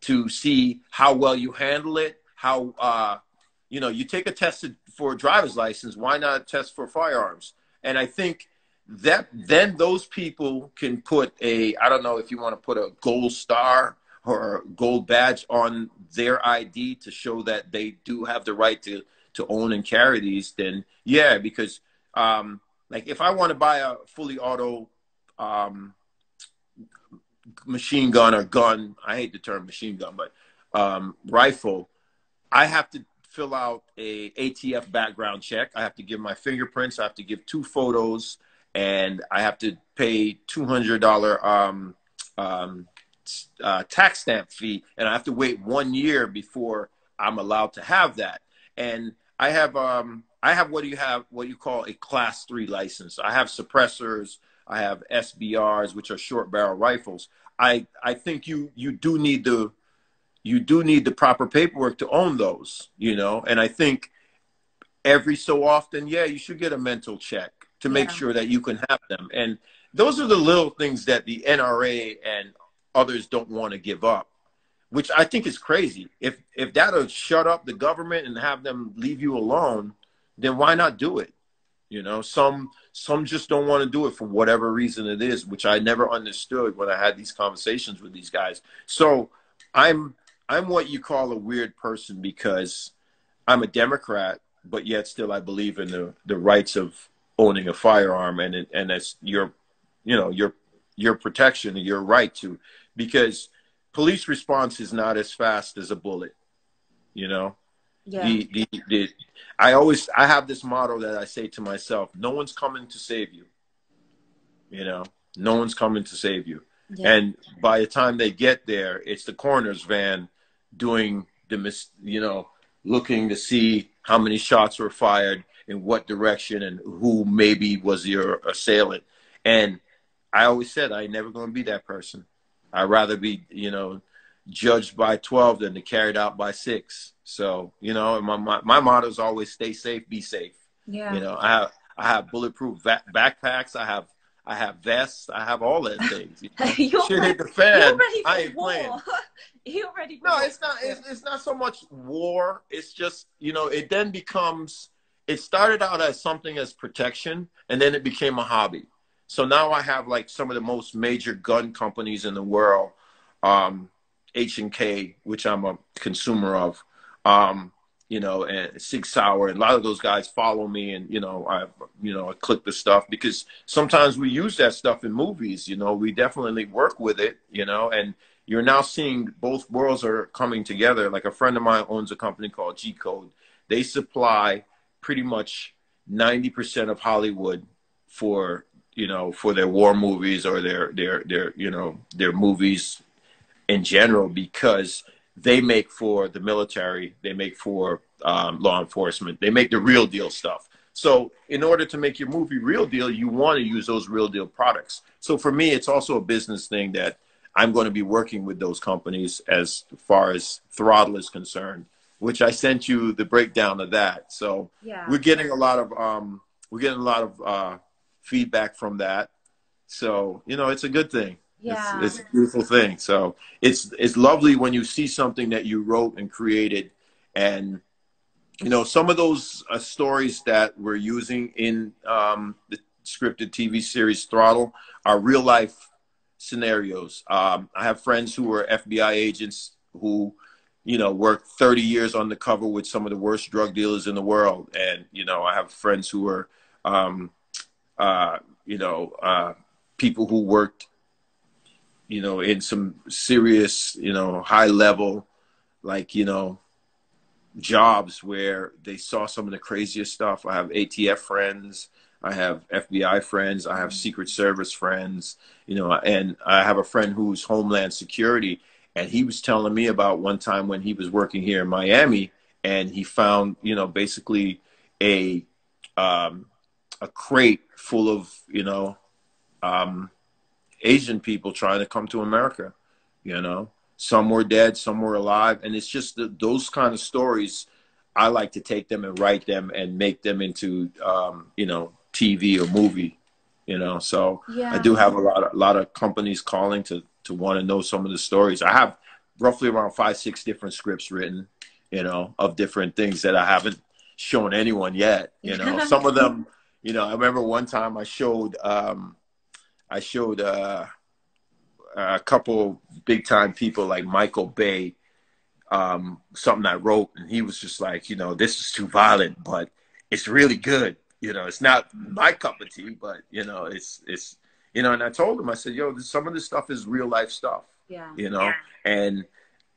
to see how well you handle it. How, you know, you take a test for a driver's license, why not a test for firearms? And I think that then those people can put I don't know if you want to put a gold star or a gold badge on their ID to show that they do have the right to own and carry these, then yeah, because like if I want to buy a fully auto machine gun or gun, I hate the term machine gun, but rifle, I have to fill out a ATF background check. I have to give my fingerprints. I have to give 2 photos, and I have to pay $200 tax stamp fee, and I have to wait 1 year before I'm allowed to have that. And I have what you call a class 3 license. I have suppressors. I have SBRs, which are short barrel rifles. I think you do need the proper paperwork to own those, you know. And I think every so often, yeah, you should get a mental check to make sure that you can have them. And those are the little things that the NRA and others don't want to give up, which I think is crazy. If that'll shut up the government and have them leave you alone, then why not do it? You know, some just don't want to do it for whatever reason it is, which I never understood when I had these conversations with these guys. So I'm what you call a weird person because I'm a Democrat, but yet still I believe in the rights of owning a firearm, and that's your protection and your right to, because police response is not as fast as a bullet, you know. Yeah. I have this motto that I say to myself: no one's coming to save you. You know, no one's coming to save you. Yeah. And by the time they get there, it's the coroner's van doing looking to see how many shots were fired, in what direction, and who maybe was your assailant. And I always said I ain't never going to be that person. I'd rather be, you know, judged by 12 than to carried out by 6. So, you know, my motto is always stay safe, be safe. Yeah. You know, I have bulletproof backpacks. I have vests. I have all that things. You know? Shit hit the fan. I ain't playing. You're ready for war. No, it's not. It's not so much war. It's just, you know, it then becomes. It started out as something as protection, and then it became a hobby. So now I have like some of the most major gun companies in the world, H&K, which I'm a consumer of, you know, and Sig Sauer, and a lot of those guys follow me, and I click the stuff because sometimes we use that stuff in movies. You know, we definitely work with it. You know, and you're now seeing both worlds are coming together. Like a friend of mine owns a company called G Code. They supply pretty much 90% of Hollywood for, you know, for their war movies or their you know, their movies in general, because they make for the military, they make for law enforcement, they make the real deal stuff. So in order to make your movie real deal, you want to use those real deal products. So for me, it's also a business thing that I'm going to be working with those companies as far as Throttle is concerned, which I sent you the breakdown of that. So Yeah. we're getting a lot of feedback from that. So, you know, it's a good thing. Yeah. It's a beautiful thing. So it's lovely when you see something that you wrote and created. And, you know, some of those stories that we're using in the scripted TV series Throttle are real life scenarios. I have friends who are FBI agents who, you know, worked 30 years on the cover with some of the worst drug dealers in the world. And, you know, I have friends who are, people who worked, you know, in some serious, you know, high level, like, you know, jobs where they saw some of the craziest stuff. I have ATF friends, I have FBI friends, I have Secret Service friends, you know, and I have a friend who's Homeland Security, and he was telling me about one time when he was working here in Miami, and he found, you know, basically a crate full of, you know, Asian people trying to come to America. You know, some were dead, some were alive, and it's just those kind of stories. I like to take them and write them and make them into, you know, TV or movie. You know, so Yeah. I do have a lot of companies calling to want to know some of the stories. I have roughly around 5-6 different scripts written, you know, of different things that I haven't shown anyone yet. You know, some of them, you know, I remember one time I showed a couple big time people like Michael Bay, something I wrote, and he was just like, you know, this is too violent, but it's really good. You know, it's not my cup of tea, but you know, it's, you know, and I told him, I said, yo, some of this stuff is real life stuff. Yeah. You know, and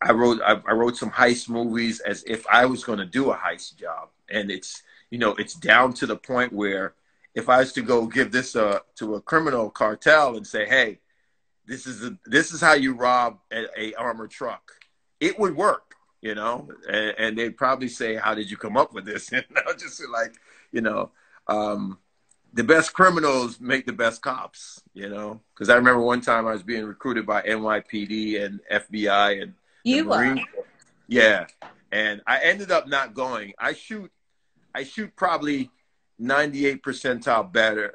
I wrote some heist movies as if I was going to do a heist job. And it's, you know, it's down to the point where if I was to go give this to a criminal cartel and say, hey, this is how you rob a armored truck, it would work, you know, and they'd probably say, how did you come up with this? And I'll just say, like, you know, the best criminals make the best cops, you know, because I remember one time I was being recruited by NYPD and FBI and you the were. Marine Corps. Yeah, and I ended up not going. I shoot probably 98 percentile better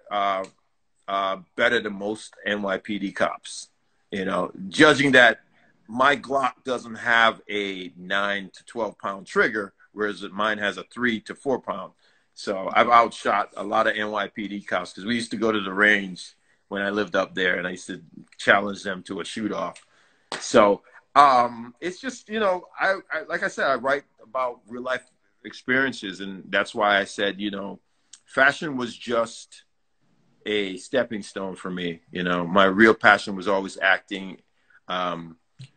than most NYPD cops. You know, judging that my Glock doesn't have a 9 to 12 pound trigger, whereas mine has a 3 to 4 pound. So I've outshot a lot of NYPD cops because we used to go to the range when I lived up there, and I used to challenge them to a shoot off. So it's just, you know, I like I said, I write about real life experiences, and that's why I said, you know, fashion was just a stepping stone for me. You know, my real passion was always acting,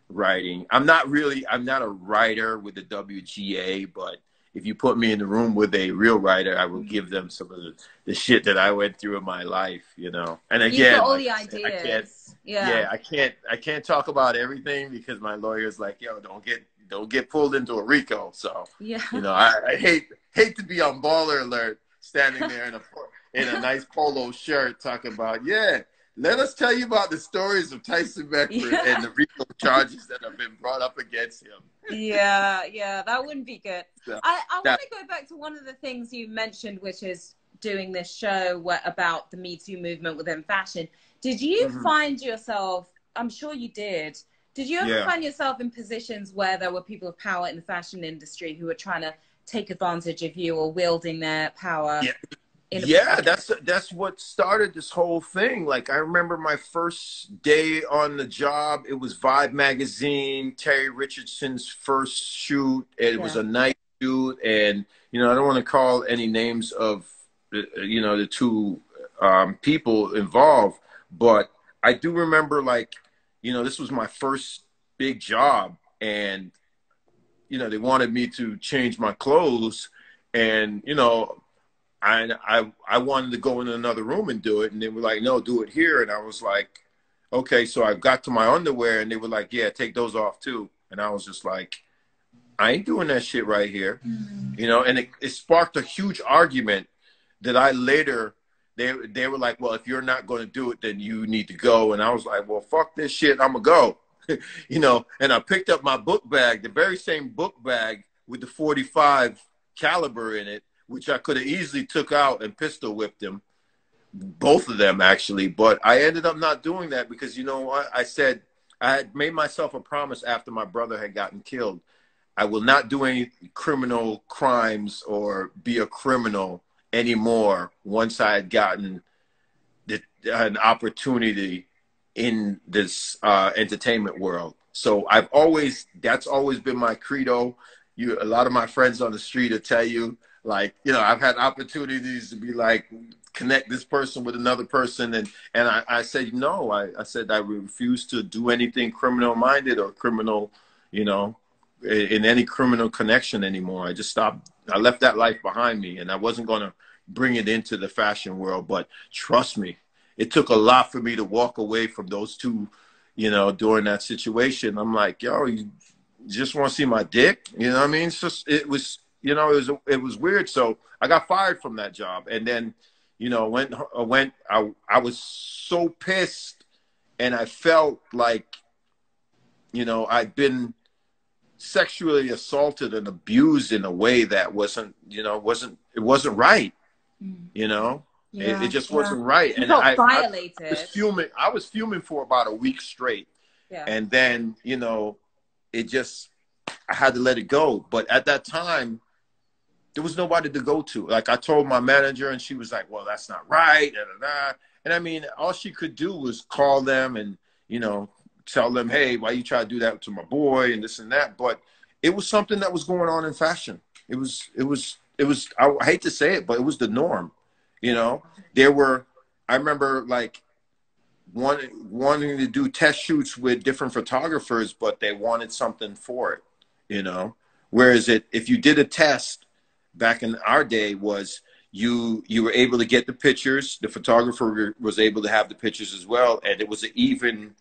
writing. I'm not a writer with the WGA, but if you put me in the room with a real writer, I will give them some of the shit that I went through in my life, you know. And again, you've got all the like ideas. I can't talk about everything because my lawyer's like, yo, don't get pulled into a RICO. So, Yeah. you know, I hate to be on Baller Alert standing there in a nice polo shirt talking about, yeah, let us tell you about the stories of Tyson Beckford and the RICO charges that have been brought up against him. Yeah, that wouldn't be good. So, I want to go back to one of the things you mentioned, which is doing this show about the Me Too movement within fashion. Did you find yourself, I'm sure you did you ever find yourself in positions where there were people of power in the fashion industry who were trying to take advantage of you or wielding their power? Yeah, that's what started this whole thing. Like, I remember my first day on the job, it was Vibe magazine, Terry Richardson's first shoot, and it was a night shoot. And, you know, I don't want to call any names of, you know, the two people involved, but I do remember, like, you know, this was my first big job, and you know, they wanted me to change my clothes, and you know, I wanted to go in another room and do it, and they were like, no, do it here. And I was like, okay. So I got to my underwear, and they were like, yeah, take those off too. And I was just like, I ain't doing that shit right here. You know, and it sparked a huge argument that I later, they were like, well, if you're not going to do it, then you need to go. And I was like, well, fuck this shit, I'm gonna go. You know, and I picked up my book bag, the very same book bag with the 45 caliber in it, which I could have easily took out and pistol whipped them, both of them actually. But I ended up not doing that because, you know what, I said, I had made myself a promise after my brother had gotten killed. I will not do any criminal crimes or be a criminal anymore once I had gotten an opportunity in this entertainment world. So that's always been my credo. A lot of my friends on the street will tell you, like, you know, I've had opportunities to be like, connect this person with another person. And I said, no, I said, I refuse to do anything criminal minded or criminal, you know, in any criminal connection anymore. I just stopped. I left that life behind me, and I wasn't going to bring it into the fashion world. But trust me, it took a lot for me to walk away from those two, you know, during that situation. I'm like, yo, you just want to see my dick? You know what I mean? It's just, it was, you know, it was weird. So I got fired from that job. And then, you know, I was so pissed, and I felt like, you know, I'd been sexually assaulted and abused in a way that wasn't, you know, it wasn't right. You know, it just wasn't right. You felt violated. I was fuming for about a week straight. Yeah. And then, you know, I had to let it go. But at that time, there was nobody to go to. Like, I told my manager, and she was like, well, that's not right. And I mean, all she could do was call them and, you know, tell them, hey, why you try to do that to my boy and this and that. But it was something that was going on in fashion. It was, I hate to say it, but it was the norm. You know, I remember like wanting to do test shoots with different photographers, but they wanted something for it, you know, whereas if you did a test back in our day was you were able to get the pictures, the photographer was able to have the pictures as well. And it was an even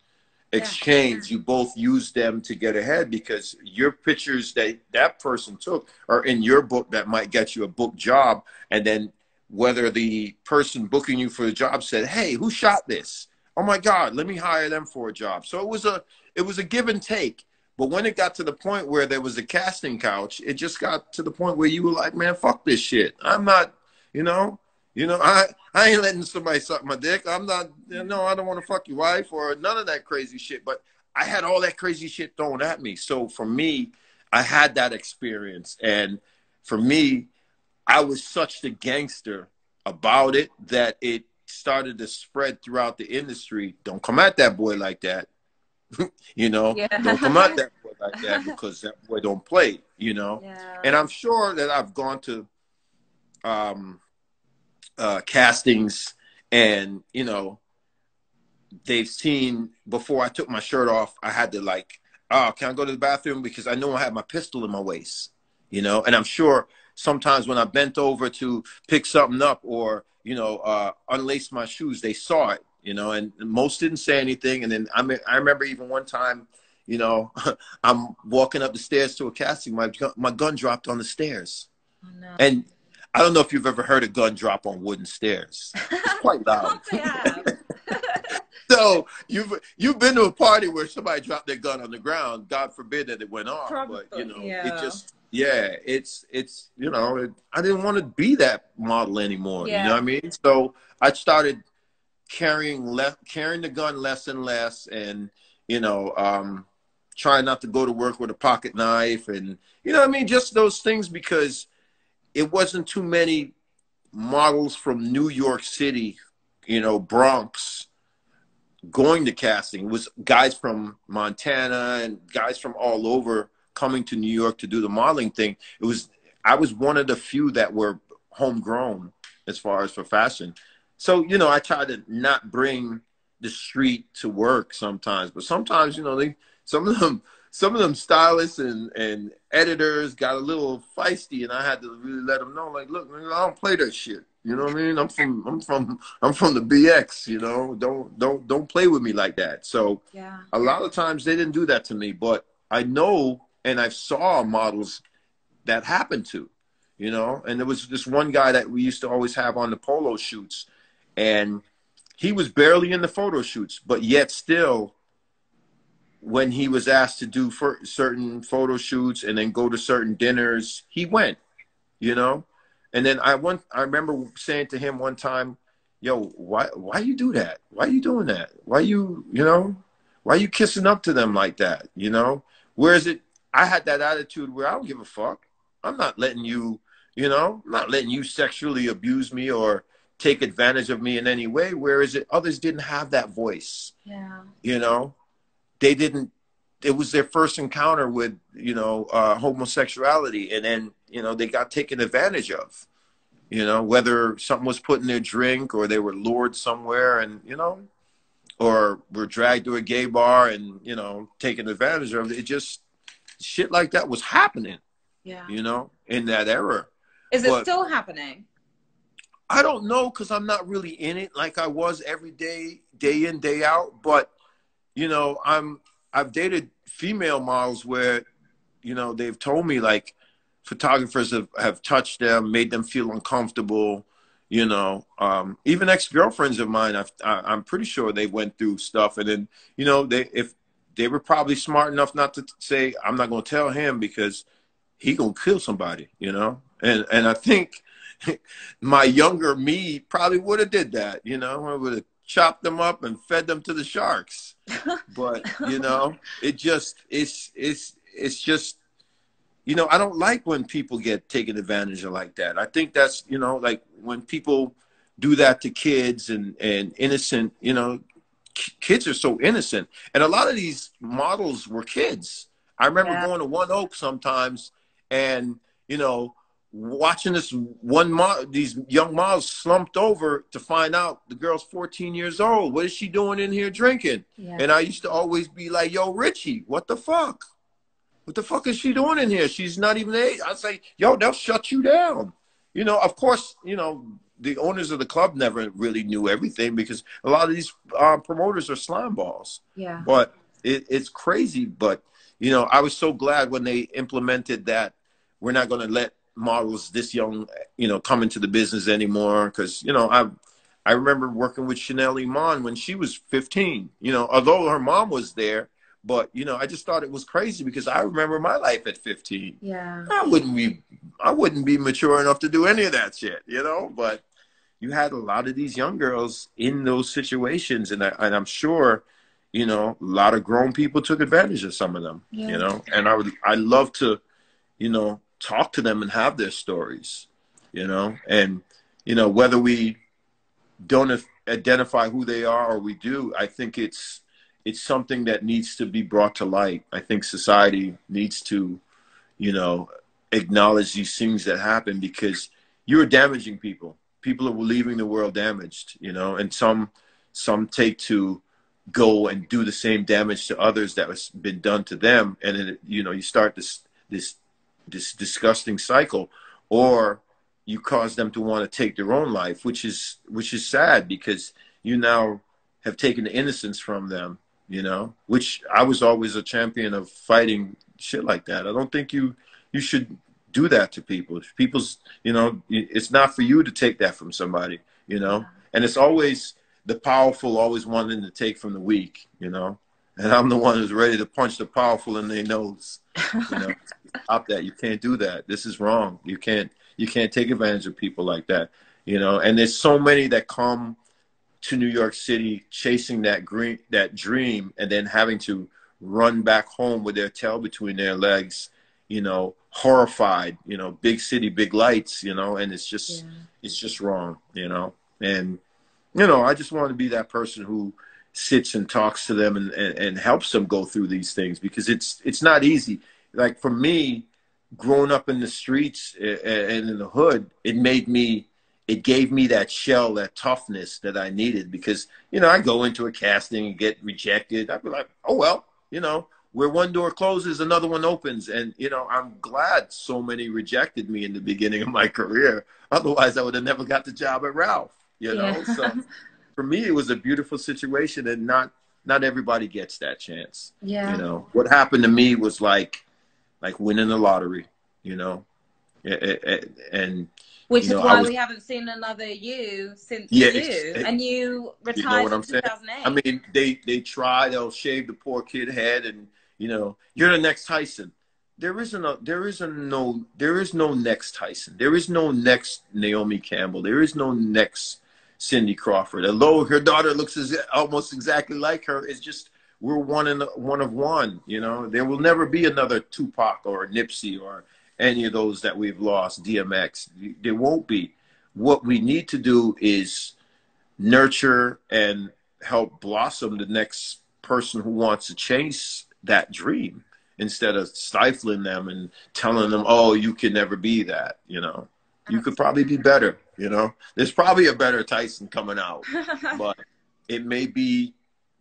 exchange. You both use them to get ahead, because your pictures that person took are in your book that might get you a book job. And then whether the person booking you for the job said, hey, who shot this? Oh my God, let me hire them for a job. So it was a give and take. But when it got to the point where there was a casting couch, it just got to the point where you were like, man, fuck this shit. I'm not, I ain't letting somebody suck my dick. I'm not, I don't want to fuck your wife or none of that crazy shit. But I had all that crazy shit thrown at me. So for me, I had that experience. And for me, I was such the gangster about it that it started to spread throughout the industry. Don't come at that boy like that. Don't come at that boy like that, because that boy don't play, Yeah. And I'm sure that I've gone to castings, and they've seen, before I took my shirt off, I had to like, oh, can I go to the bathroom, because I know I had my pistol in my waist, and I'm sure sometimes when I bent over to pick something up or unlace my shoes, they saw it, and most didn't say anything. And then I remember even one time, I'm walking up the stairs to a casting, my gun dropped on the stairs. Oh, no. And I don't know if you've ever heard a gun drop on wooden stairs. It's quite loud. So you've been to a party where somebody dropped their gun on the ground. God forbid that it went off. Probably, but it just, it's I didn't want to be that model anymore. You know what I mean? So I started carrying the gun less and less, and trying not to go to work with a pocket knife, and just those things, because it wasn't too many models from New York City, Bronx, going to casting. It was guys from Montana and guys from all over coming to New York to do the modeling thing. I was one of the few that were homegrown as far as for fashion. So, I try to not bring the street to work sometimes, but sometimes, some of them stylists and editors got a little feisty, and I had to really let them know, like, look, man, I don't play that shit. You know what I mean? I'm from the BX. You know, don't play with me like that. So yeah, a lot of times they didn't do that to me, but I know, and I saw models that happened to, you know. And there was this one guy that we used to always have on the polo shoots, and he was barely in the photo shoots, but yet still, when he was asked to do for certain photo shoots and then go to certain dinners, he went, you know. And then I remember saying to him one time, yo, why you do that? Why you doing that? Why you kissing up to them like that? You know? Whereas I had that attitude where I don't give a fuck. I'm not letting you, you know, I'm not letting you sexually abuse me or take advantage of me in any way. Whereas others didn't have that voice. yeah, You know? They didn't, it was their first encounter with, you know, homosexuality. And then, you know, they got taken advantage of, you know, whether something was put in their drink or they were lured somewhere and, you know, or were dragged to a gay bar and, you know, taken advantage of. It just, shit like that was happening, yeah. you know, in that era. Is it still happening? I don't know, because I'm not really in it like I was every day, day in, day out. But, you know, I've dated female models where, you know, they've told me, like, photographers have touched them, made them feel uncomfortable, you know. Even ex-girlfriends of mine, I'm pretty sure they went through stuff. And then, you know, if they were probably smart enough not to say, I'm not going to tell him because he going to kill somebody, you know. And I think my younger me probably would have did that, you know. I would have chopped them up and fed them to the sharks. But, you know, it's just, you know, I don't like when people get taken advantage of like that. I think that's, you know, like when people do that to kids and innocent, you know, kids are so innocent. And a lot of these models were kids. I remember going to One Oak sometimes and, you know, watching these young models slumped over to find out the girl's 14 years old. What is she doing in here drinking? Yeah. And I used to always be like, yo, Richie, what the fuck? What the fuck is she doing in here? She's not even age. I'd say, yo, they'll shut you down. You know, of course, you know, the owners of the club never really knew everything because a lot of these promoters are slime balls. Yeah. But it's crazy. But, you know, I was so glad when they implemented that we're not going to let models this young, you know, come into the business anymore. Because, you know, I remember working with Chanel Iman when she was 15, you know, although her mom was there. But, you know, I just thought it was crazy because I remember my life at 15. Yeah. I wouldn't be mature enough to do any of that shit, you know. But you had a lot of these young girls in those situations. And I'm sure, you know, a lot of grown people took advantage of some of them, you know. And I'd love to, you know, talk to them and have their stories, you know. And, you know, whether we don't identify who they are or we do, I think it's something that needs to be brought to light. I think society needs to, you know, acknowledge these things that happen because you're damaging people. People are leaving the world damaged, you know, and some take to go and do the same damage to others that has been done to them. And then, you know, you start this disgusting cycle, or you cause them to want to take their own life, which is sad because you now have taken the innocence from them. You know, which I was always a champion of fighting shit like that. I don't think you should do that to people. People's, you know, it's not for you to take that from somebody, you know. And it's always the powerful always wanting to take from the weak, you know. And I'm the one who's ready to punch the powerful in their nose. You know, stop that. You can't do that. This is wrong. You can't take advantage of people like that, you know. And there's so many that come to New York City chasing that dream and then having to run back home with their tail between their legs, you know, horrified, you know, big city, big lights, you know, and it's just wrong, you know. And, you know, I just want to be that person who sits and talks to them and helps them go through these things because it's not easy. Like for me, growing up in the streets and in the hood, it gave me that shell, that toughness that I needed because, you know, I go into a casting and get rejected. I'd be like, oh, well, you know, where one door closes, another one opens. And, you know, I'm glad so many rejected me in the beginning of my career. Otherwise, I would have never got the job at Ralph, you know? Yeah. So for me, it was a beautiful situation, and not everybody gets that chance. Yeah. You know, what happened to me was like winning the lottery, you know? And which you is know, why we haven't seen another you since you. And you you know retired what in I'm saying? 2008. I mean, they try, they'll shave the poor kid head, and you know, you're the next Tyson. There is no next Tyson. There is no next Naomi Campbell. There is no next Cindy Crawford. Although her daughter looks almost exactly like her, it's just we're one of one. You know, there will never be another Tupac or Nipsey or any of those that we've lost, DMX. There won't be. What we need to do is nurture and help blossom the next person who wants to chase that dream, instead of stifling them and telling them, oh, you can never be that. You know, you could probably be better. You know, there's probably a better Tyson coming out, but it may be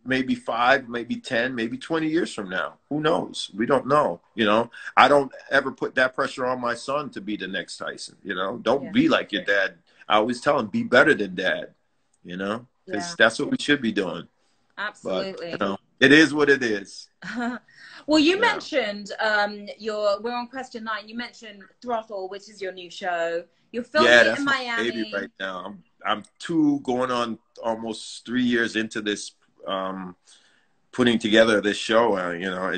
maybe 5, maybe 10, maybe 20 years from now. Who knows? We don't know. You know, I don't ever put that pressure on my son to be the next Tyson. You know, don't be like your dad. I always tell him, be better than dad, you know, because that's what we should be doing. Absolutely. But, you know, it is what it is. Well, you mentioned we're on question 9. You mentioned Throttle, which is your new show. You're filming it in Miami. Baby right now. I'm 2 going on almost 3 years into this, putting together this show. You know,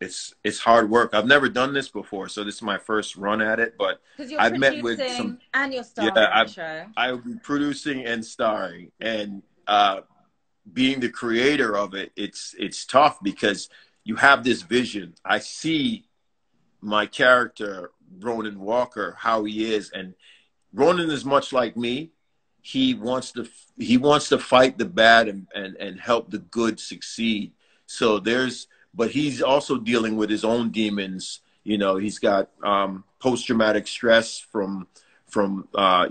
it's hard work. I've never done this before, so this is my first run at it. But I've met with some, and you're starring on the show. I'll be producing and starring, and being the creator of it. It's tough because you have this vision. I see my character Ronan Walker, how he is, and Ronan is much like me. He wants to fight the bad and help the good succeed. So but he's also dealing with his own demons. You know, he's got post-traumatic stress from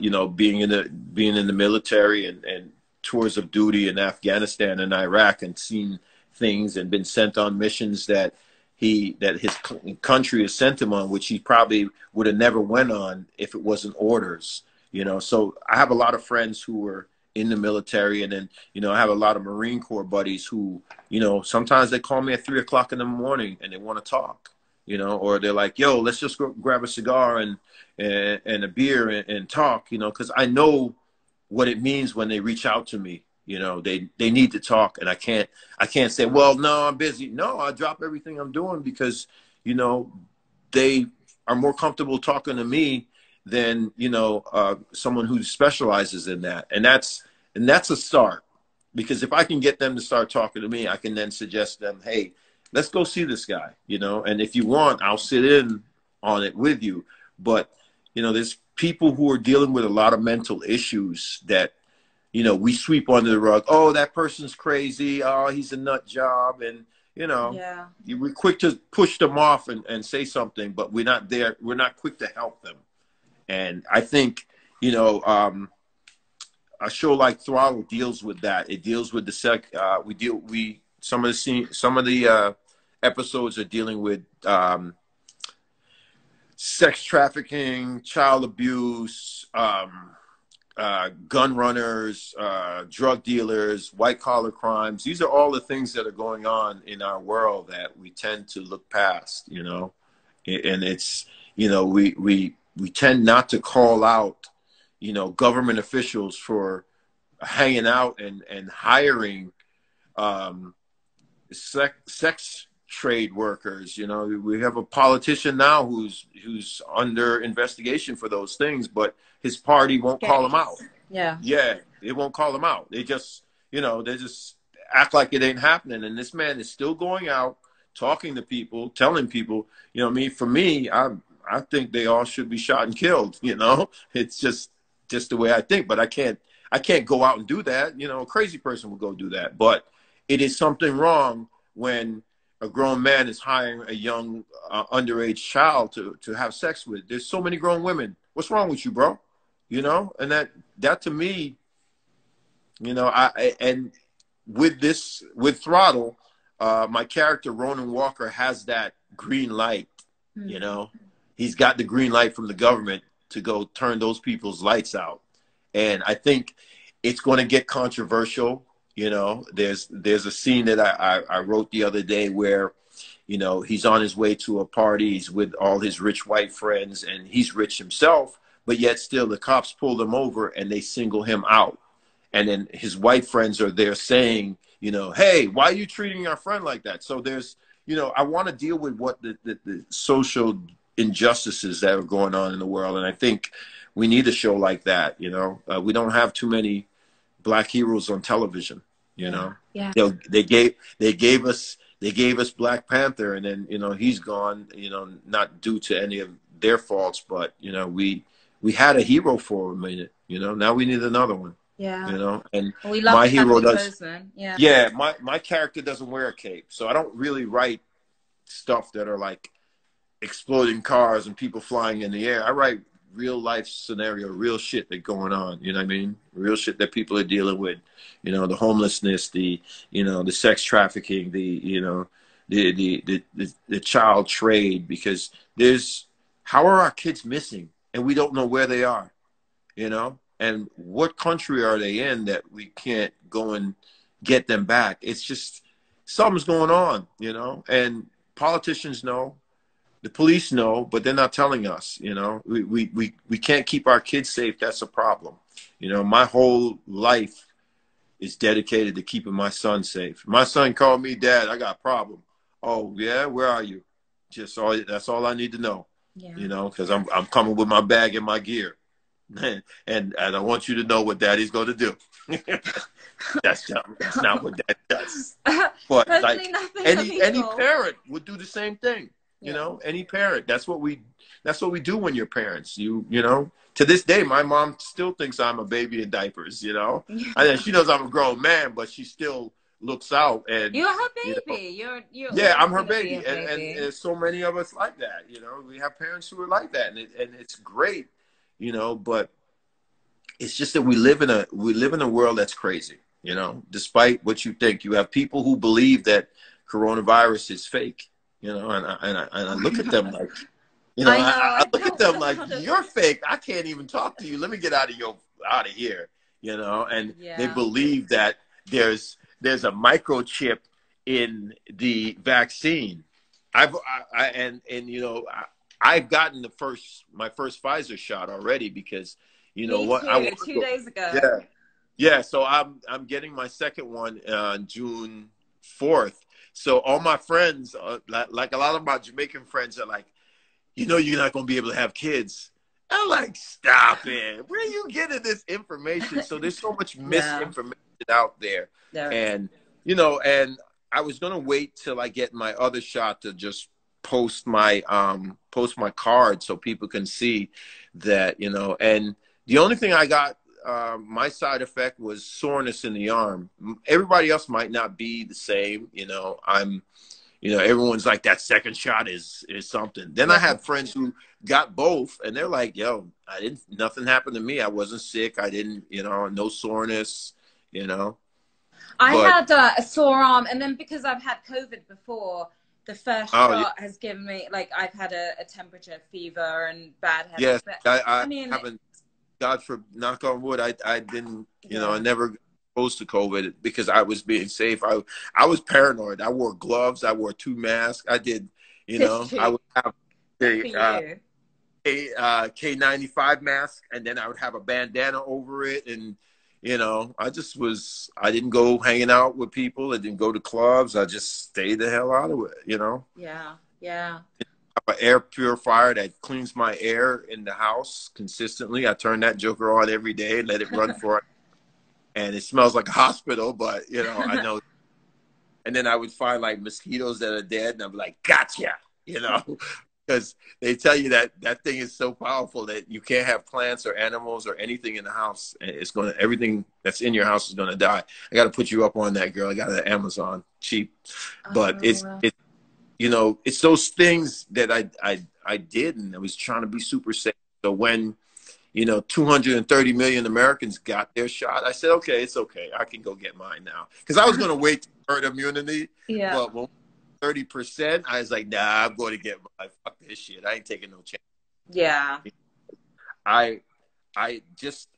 you know, being in the military and tours of duty in Afghanistan and Iraq, and seen things and been sent on missions that his country has sent him on, which he probably would have never went on if it wasn't orders. You know, so I have a lot of friends who were in the military, and then, you know, I have a lot of Marine Corps buddies who, you know, sometimes they call me at 3 o'clock in the morning and they want to talk, you know, or they're like, yo, let's just go grab a cigar and a beer and talk, you know, because I know what it means when they reach out to me. You know, they need to talk, and I can't say, well, no, I'm busy. No, I drop everything I'm doing because, you know, they are more comfortable talking to me than, you know, someone who specializes in that. And that's a start, because if I can get them to start talking to me, I can then suggest them, hey, let's go see this guy, you know, and if you want, I'll sit in on it with you. But, you know, there's people who are dealing with a lot of mental issues that, you know, we sweep under the rug. Oh, that person's crazy. Oh, he's a nut job. And, you know, we're quick to push them off and say something, but we're not there. We're not quick to help them. And I think, you know, a show like Throttle deals with that. It deals with some of the episodes are dealing with sex trafficking, child abuse, gun runners, drug dealers, white collar crimes. These are all the things that are going on in our world that we tend to look past, you know, and it's, you know, we tend not to call out, you know, government officials for hanging out and hiring sex trade workers. You know, we have a politician now who's under investigation for those things, but his party won't call him out. Yeah, it won't call him out. They just, you know, they just act like it ain't happening. And this man is still going out, talking to people, telling people, you know what I mean? For me, I think they all should be shot and killed, you know? It's just the way I think, but I can't go out and do that. You know, a crazy person would go do that. But it is something wrong when a grown man is hiring a young underage child to have sex with. There's so many grown women. What's wrong with you, bro? You know, and that to me, you know, and with Throttle, my character, Ronan Walker, has that green light, you know. He's got the green light from the government to go turn those people's lights out. And I think it's going to get controversial. You know, there's a scene that I wrote the other day where, you know, he's on his way to a party. He's with all his rich white friends, and he's rich himself, but yet still the cops pull him over and they single him out. And then his white friends are there saying, you know, hey, why are you treating our friend like that? So there's, you know, I want to deal with what the social injustices that are going on in the world. And I think we need a show like that. You know, we don't have too many Black heroes on television, you know. Yeah. You know, they gave us Black Panther, and then, you know, he's gone, you know, not due to any of their faults, but, you know, we had a hero for a minute, you know. Now we need another one. Yeah. You know, and we love my hero does. Yeah. Yeah, my character doesn't wear a cape, so I don't really write stuff that are like exploding cars and people flying in the air. I write real life scenario, real shit that going on. You know what I mean? Real shit that people are dealing with. You know, the homelessness, the, you know, the sex trafficking, the, you know, the child trade, because how are our kids missing and we don't know where they are, you know? And what country are they in that we can't go and get them back? It's just, something's going on, you know? And politicians know, the police know, but they're not telling us, you know? We can't keep our kids safe. That's a problem. You know, my whole life is dedicated to keeping my son safe. My son called me, Dad, I got a problem. Oh, yeah? Where are you? That's all I need to know, you know, because I'm coming with my bag and my gear. And I want you to know what Daddy's going to do. That's not what Dad does. But like any parent would do the same thing. You know, any parent. That's what we do when you're parents. You know, to this day, my mom still thinks I'm a baby in diapers. You know, and she knows I'm a grown man, but she still looks out. And you're her baby. You know, you're I'm her baby. And there's so many of us like that. You know, we have parents who are like that, and it's great. You know, but it's just that we live in a world that's crazy. You know, despite what you think, you have people who believe that coronavirus is fake. You know, and I look at them like, you know, I look at them like, you're fake. I can't even talk to you. Let me get out of here. You know, and they believe that there's a microchip in the vaccine. And you know, I've gotten my first Pfizer shot already, because, you know, Me too, 2 days ago. Yeah. So I'm getting my second one on June 4th. So all my friends, like a lot of my Jamaican friends, are like, you know, you're not going to be able to have kids. I'm like, stop it. Where are you getting this information? So there's so much misinformation out there. And, you know, and I was going to wait till I get my other shot to just post my card so people can see that, you know. And the only thing I got, my side effect was soreness in the arm. Everybody else might not be the same. You know, you know, everyone's like, that second shot is something. Then I have friends who got both, and they're like, yo, nothing happened to me. I wasn't sick. I didn't, you know, no soreness, you know. I had a sore arm, and then because I've had COVID before, the first shot has given me, like, I've had a temperature, fever, and bad headache. Yes, but, I mean, haven't. God, for knock on wood, I didn't, you know, I never got exposed to COVID because I was being safe. I was paranoid. I wore gloves. I wore 2 masks. I did, you know, I would have a K95 mask, and then I would have a bandana over it. And, you know, I didn't go hanging out with people. I didn't go to clubs. I just stayed the hell out of it, you know? Yeah. An air purifier that cleans my air in the house consistently. I turn that joker on every day, let it run for it. And it smells like a hospital, but, you know, I know. And then I would find like mosquitoes that are dead, and I'm like, gotcha, you know, because they tell you that thing is so powerful that you can't have plants or animals or anything in the house. Everything that's in your house is going to die. I got to put you up on that, girl. I got it at Amazon, cheap. But it's you know, it's those things that I did, and I was trying to be super safe. So when, you know, 230 million Americans got their shot. I said, okay, it's okay. I can go get mine now. Because I was going to wait to herd immunity. Yeah. But when 30%, I was like, nah, I'm going to get mine. Fuck this shit. I ain't taking no chance. Yeah. I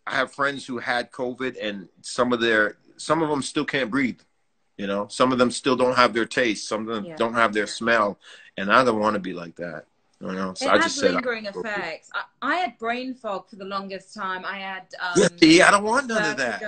have friends who had COVID, and some of them still can't breathe. You know, some of them still don't have their taste. Some of them don't have their smell. And I don't want to be like that. You know, so I just said, lingering effects. I had brain fog for the longest time. I had see, I don't want none of that.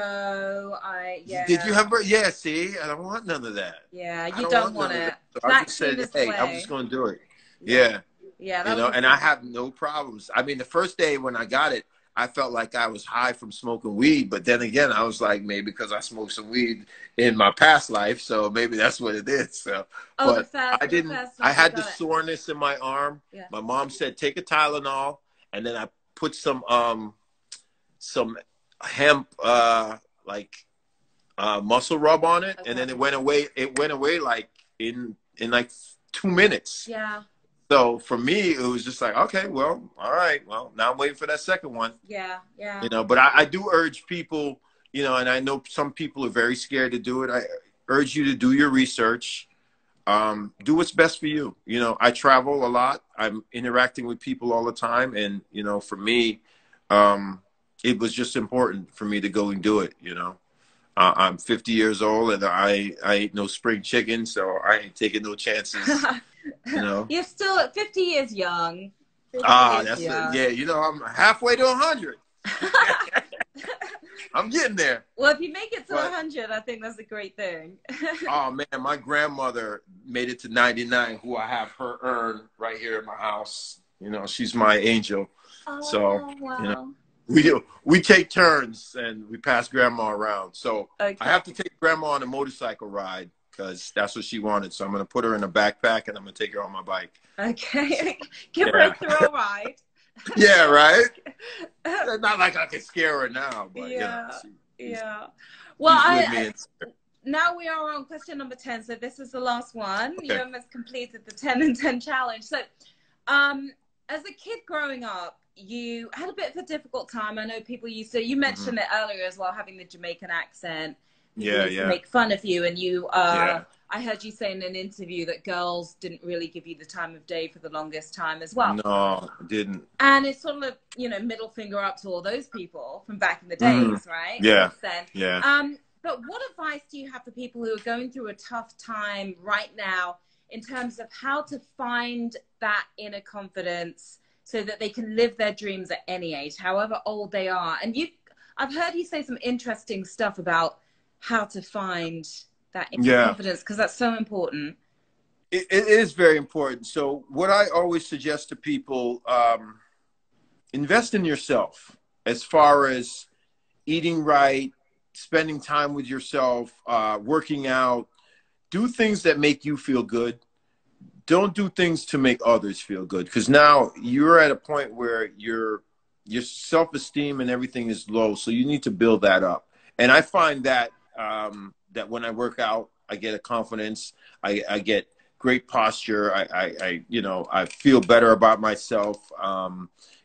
Did you have? Yeah, see, I don't want none of that. Yeah, you don't want it. So I just said, hey, I'm just going to do it. Yeah. Yeah. You know, and I have no problems. I mean, the first day when I got it, I felt like I was high from smoking weed, but then again, I was like, maybe because I smoked some weed in my past life, so maybe that's what it is. So, but I didn't. I had the soreness in my arm. Yeah. My mom said take a Tylenol, and then I put some hemp muscle rub on it, and then it went away. It went away like in like 2 minutes. Yeah. So for me, it was just like, okay, well, all right. Well, now I'm waiting for that second one. Yeah, yeah. You know, but I do urge people, you know, and I know some people are very scared to do it. I urge you to do your research. Do what's best for you. You know, I travel a lot. I'm interacting with people all the time. And, you know, for me, it was just important for me to go and do it, you know. I'm 50 years old, and I ain't no spring chicken, so I ain't taking no chances. You know, you're still at 50 years young. That's young. Yeah. You know, I'm halfway to 100. I'm getting there. Well, if you make it to 100, I think that's a great thing. Oh man, my grandmother made it to 99. Who I have her urn right here in my house. You know, she's my angel. Oh, so wow. you know, we take turns and we pass grandma around. So I have to take grandma on a motorcycle ride, because that's what she wanted. So I'm going to put her in a backpack, and I'm going to take her on my bike. Okay. Give her a thrill ride. Yeah, right? Not like I can scare her now, but Well, now we are on question number 10. So this is the last one. Okay. You almost completed the 10 and 10 challenge. So as a kid growing up, you had a bit of a difficult time. I know people used to, you mentioned it earlier as well, having the Jamaican accent. People used to make fun of you, and you I heard you say in an interview that girls didn't really give you the time of day for the longest time as well. No, I didn't. And it's sort of, you know, middle finger up to all those people from back in the days, right? Yeah. Yeah. But what advice do you have for people who are going through a tough time right now in terms of how to find that inner confidence so that they can live their dreams at any age, however old they are? And I've heard you say some interesting stuff about how to find that inner confidence, because that's so important. It is very important. So what I always suggest to people, invest in yourself as far as eating right, spending time with yourself, working out. Do things that make you feel good. Don't do things to make others feel good, because now you're at a point where your self-esteem and everything is low. So you need to build that up. And I find that that when I work out, I get a confidence. I get great posture. I feel better about myself.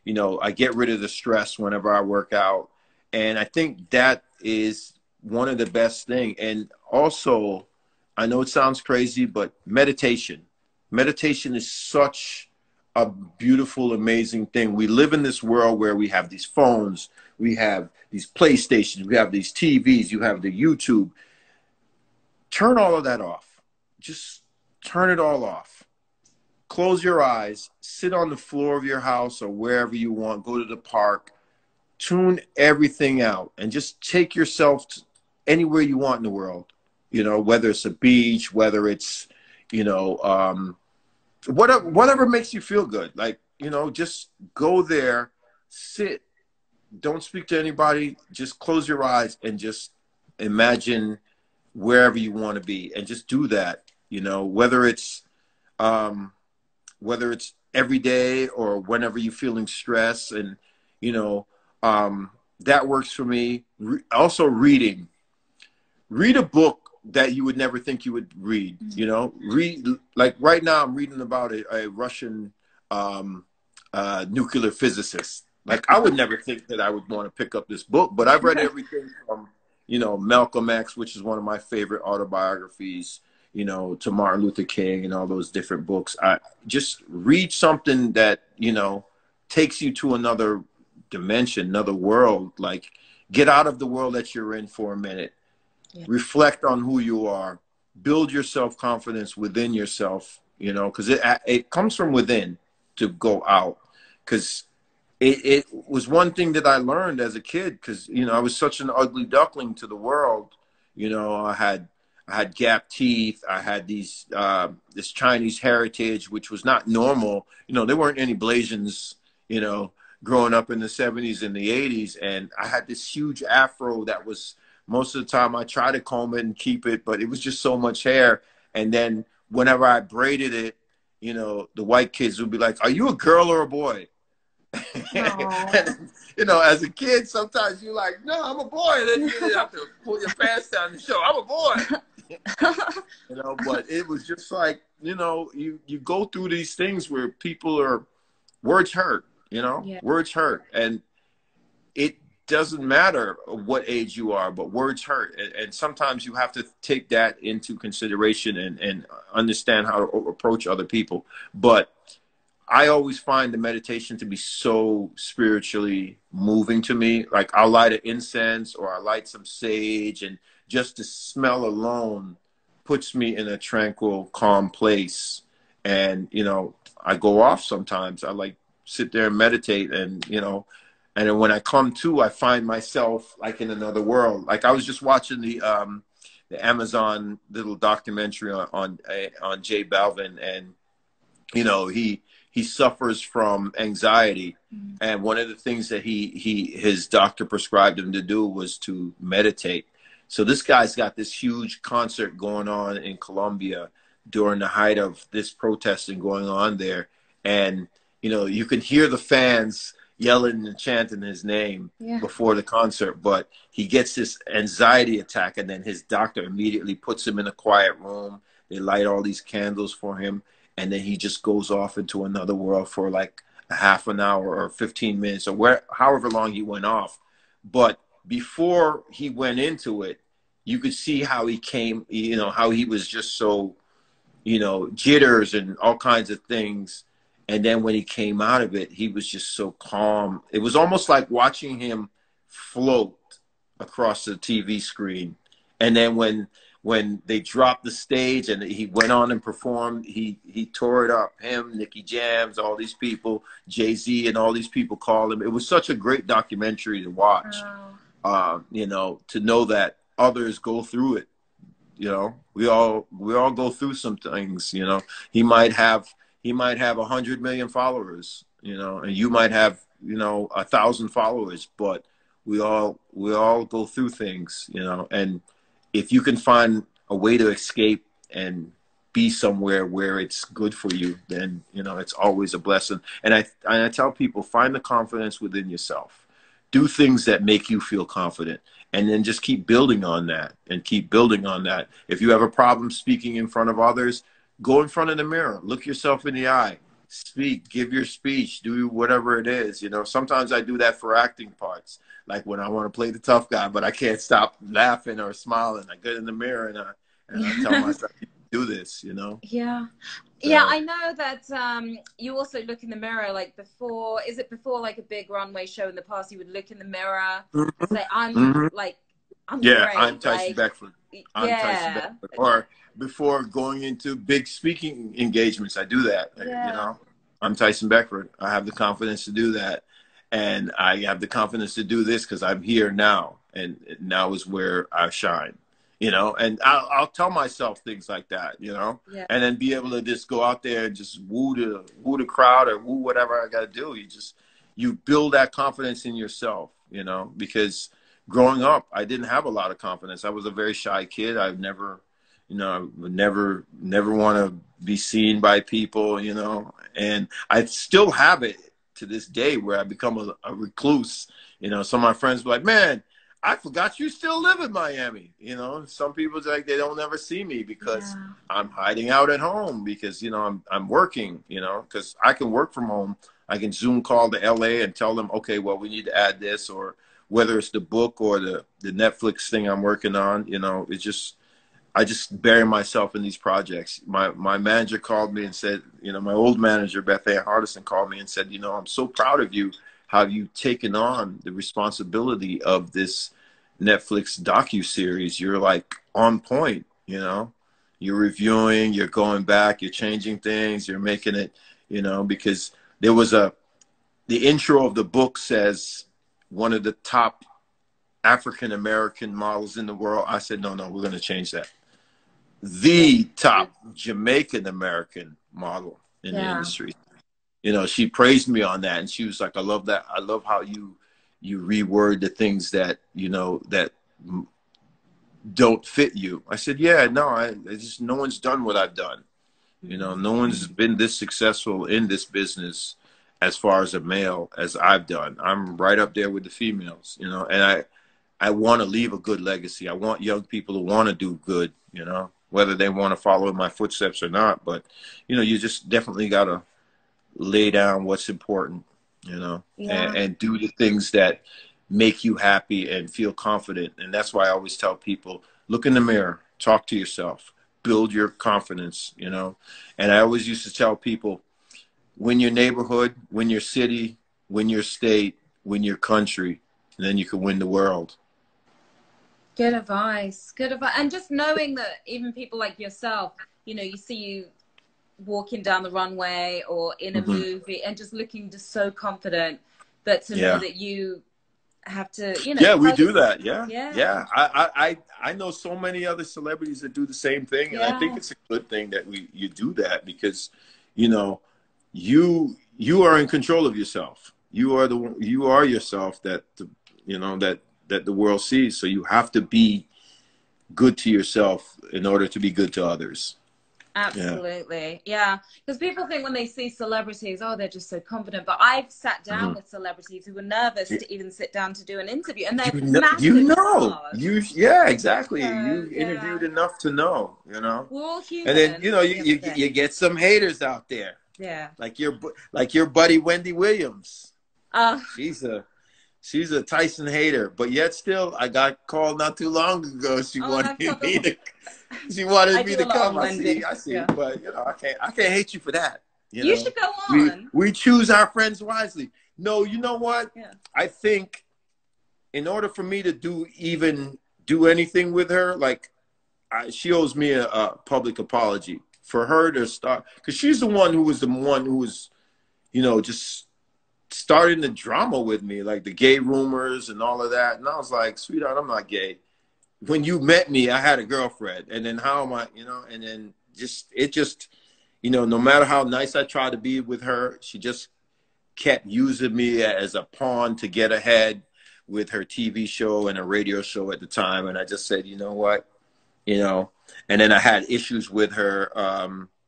You know, I get rid of the stress whenever I work out. And I think that is one of the best things. And also, I know it sounds crazy, but meditation. Meditation is such a beautiful, amazing thing. We live in this world where we have these phones, we have these PlayStations, we have these TVs, you have the YouTube. Turn all of that off. Just turn it all off. Close your eyes, sit on the floor of your house or wherever you want, go to the park, tune everything out, and just take yourself to anywhere you want in the world. You know, whether it's a beach, whether it's, you know, whatever makes you feel good. Like, you know, just go there, sit, don't speak to anybody, just close your eyes and just imagine wherever you want to be, and just do that. You know, whether it's every day or whenever you're feeling stress, and, you know, that works for me. Also reading. Read a book that you would never think you would read, you know, like right now I'm reading about a Russian nuclear physicist. Like, I would never think that I would want to pick up this book, but I've read everything from, you know, Malcolm X, which is one of my favorite autobiographies, you know, to Martin Luther King and all those different books. I just read something that, you know, takes you to another dimension, another world. Like, get out of the world that you're in for a minute. Yeah. Reflect on who you are. Build your self-confidence within yourself, you know, because it comes from within to go out. Because it was one thing that I learned as a kid, because, you know, I was such an ugly duckling to the world. You know, I had gap teeth. I had these this Chinese heritage, which was not normal. You know, there weren't any Blasians, you know, growing up in the 70s and the 80s. And I had this huge afro that was, most of the time I tried to comb it and keep it, but it was just so much hair. And then whenever I braided it, you know, the white kids would be like, "Are you a girl or a boy?" And, you know, as a kid, sometimes you're like, "No, I'm a boy." And then you have to pull your pants down and show, "I'm a boy." You know, but it was just like, you know, you go through these things where words hurt, you know, words hurt. And it doesn't matter what age you are, but words hurt. And sometimes you have to take that into consideration and understand how to approach other people. But I always find the meditation to be so spiritually moving to me. Like, I'll light an incense or I light some sage, and just the smell alone puts me in a tranquil, calm place. And, you know, I go off sometimes. I like sit there and meditate, and, you know, and then when I come to, I find myself like in another world. Like, I was just watching the Amazon little documentary on J Balvin, and, you know, he suffers from anxiety. Mm-hmm. And one of the things that his doctor prescribed him to do was to meditate. So this guy's got this huge concert going on in Colombia during the height of this protesting going on there. And, you know, you can hear the fans yelling and chanting his name before the concert, but he gets this anxiety attack, and then his doctor immediately puts him in a quiet room. They light all these candles for him. And then he just goes off into another world for like a half an hour or 15 minutes or however long he went off. But before he went into it, you could see how he came, you know, how he was just so, you know, jitters and all kinds of things. And then when he came out of it, he was just so calm. It was almost like watching him float across the TV screen. And then when they dropped the stage and he went on and performed, he tore it up. Him, Nicky Jams, all these people, Jay-Z, and all these people called him. It was such a great documentary to watch. Wow. You know, to know that others go through it. You know, we all go through some things. You know, he might have 100 million followers. You know, and you might have, you know, 1,000 followers, but we all go through things. You know, and if you can find a way to escape and be somewhere where it's good for you, then, you know, it's always a blessing. And I tell people, find the confidence within yourself. Do things that make you feel confident, and then just keep building on that and keep building on that. If you have a problem speaking in front of others, go in front of the mirror, look yourself in the eye, speak, give your speech, do whatever it is. You know, sometimes I do that for acting parts. Like when I want to play the tough guy, but I can't stop laughing or smiling. I get in the mirror and I tell myself, "You can do this," you know? Yeah. So. Yeah, I know that you also look in the mirror, like before like a big runway show in the past, you would look in the mirror and say, I'm great. I'm Tyson Beckford. Tyson Beckford. Or before going into big speaking engagements, I do that. You know, I'm Tyson Beckford. I have the confidence to do that. And I have the confidence to do this because I'm here now, and now is where I shine, you know. And I'll tell myself things like that, you know, and then be able to just go out there and just woo the crowd or woo whatever I got to do. You build that confidence in yourself, you know, because growing up, I didn't have a lot of confidence. I was a very shy kid. I never would never want to be seen by people, you know, and I still have it to this day where I become a recluse. You know, some of my friends were like, "Man, I forgot you still live in Miami." You know, some people like they don't ever see me because I'm hiding out at home because, you know, I'm working, you know, because I can work from home I can Zoom call to LA and tell them, okay, well, we need to add this, or whether it's the book or the Netflix thing I'm working on, you know, it's just, I just bury myself in these projects. My manager called me and said, you know, my old manager, Beth Ann Hardison, called me and said, you know, I'm so proud of you, how you've taken on the responsibility of this Netflix docuseries. You're like on point, you know, you're reviewing, you're going back, you're changing things, you're making it, you know, because there was the intro of the book says one of the top African-American models in the world. I said, no, we're going to change that. The top Jamaican-American model in the industry. You know, she praised me on that, and she was like, I love that. I love how you reword the things that, you know, that don't fit you. I said, yeah, no, I just, no one's done what I've done. You know, no one's been this successful in this business as far as a male as I've done. I'm right up there with the females, you know, and I want to leave a good legacy. I want young people to want to do good, you know, whether they want to follow in my footsteps or not. But, you know, you just definitely got to lay down what's important, you know, and do the things that make you happy and feel confident. And that's why I always tell people, look in the mirror, talk to yourself, build your confidence, you know. And I always used to tell people, win your neighborhood, win your city, win your state, win your country, and then you can win the world. Good advice. Good advice. And just knowing that even people like yourself, you know, you see you walking down the runway or in a movie and just looking just so confident, but to know that you have to, you know. Yeah, we do that. Yeah. I know so many other celebrities that do the same thing. And I think it's a good thing that you do that, because, you know, you are in control of yourself. You are yourself that, you know, that the world sees. So you have to be good to yourself in order to be good to others. Absolutely. Yeah. Because people think when they see celebrities, oh, they're just so confident. But I've sat down with celebrities who were nervous to even sit down to do an interview. And they're massive stars. Exactly. So, you interviewed enough to know, you know. We're all human. And then, you know, you get some haters out there. Yeah. Like your buddy Wendy Williams. She's a Tyson hater, but yet still, I got called not too long ago. She wanted me to come. I see. Yeah. But you know, I can't hate you for that. You should go on. We choose our friends wisely. No, you know what? Yeah. I think in order for me to do anything with her, like she owes me a public apology for her to start, because she's the one who was, you know, just starting the drama with me, like the gay rumors and all of that. And I was like, sweetheart, I'm not gay. When you met me, I had a girlfriend. And then how am I, you know, and then it just, you know, no matter how nice I tried to be with her, she just kept using me as a pawn to get ahead with her TV show and a radio show at the time. And I just said, you know what, you know, and then I had issues with her,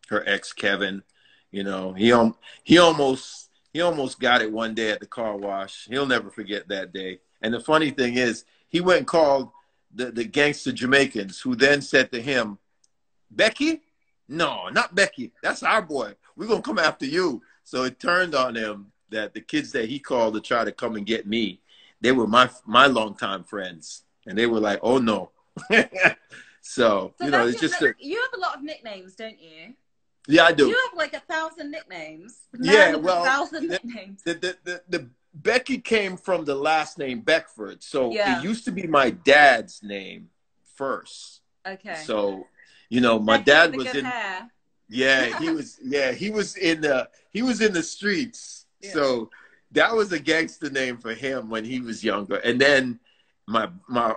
her ex, Kevin, you know, he almost got it one day at the car wash. He'll never forget that day. And the funny thing is, he went and called the gangster Jamaicans, who then said to him, Becky? No, not Becky. That's our boy. We're going to come after you. So it turned on him that the kids that he called to try to come and get me, they were my longtime friends. And they were like, oh, no. So you know, it's just you have a lot of nicknames, don't you? Yeah, I do. You have like 1,000 nicknames. Yeah, well, 1,000 nicknames. The Becky came from the last name Beckford, so it used to be my dad's name first. Okay. So, you know, my dad was in. Hair. Yeah, he was. Yeah, he was in the streets. Yeah. So that was a gangster name for him when he was younger, and then my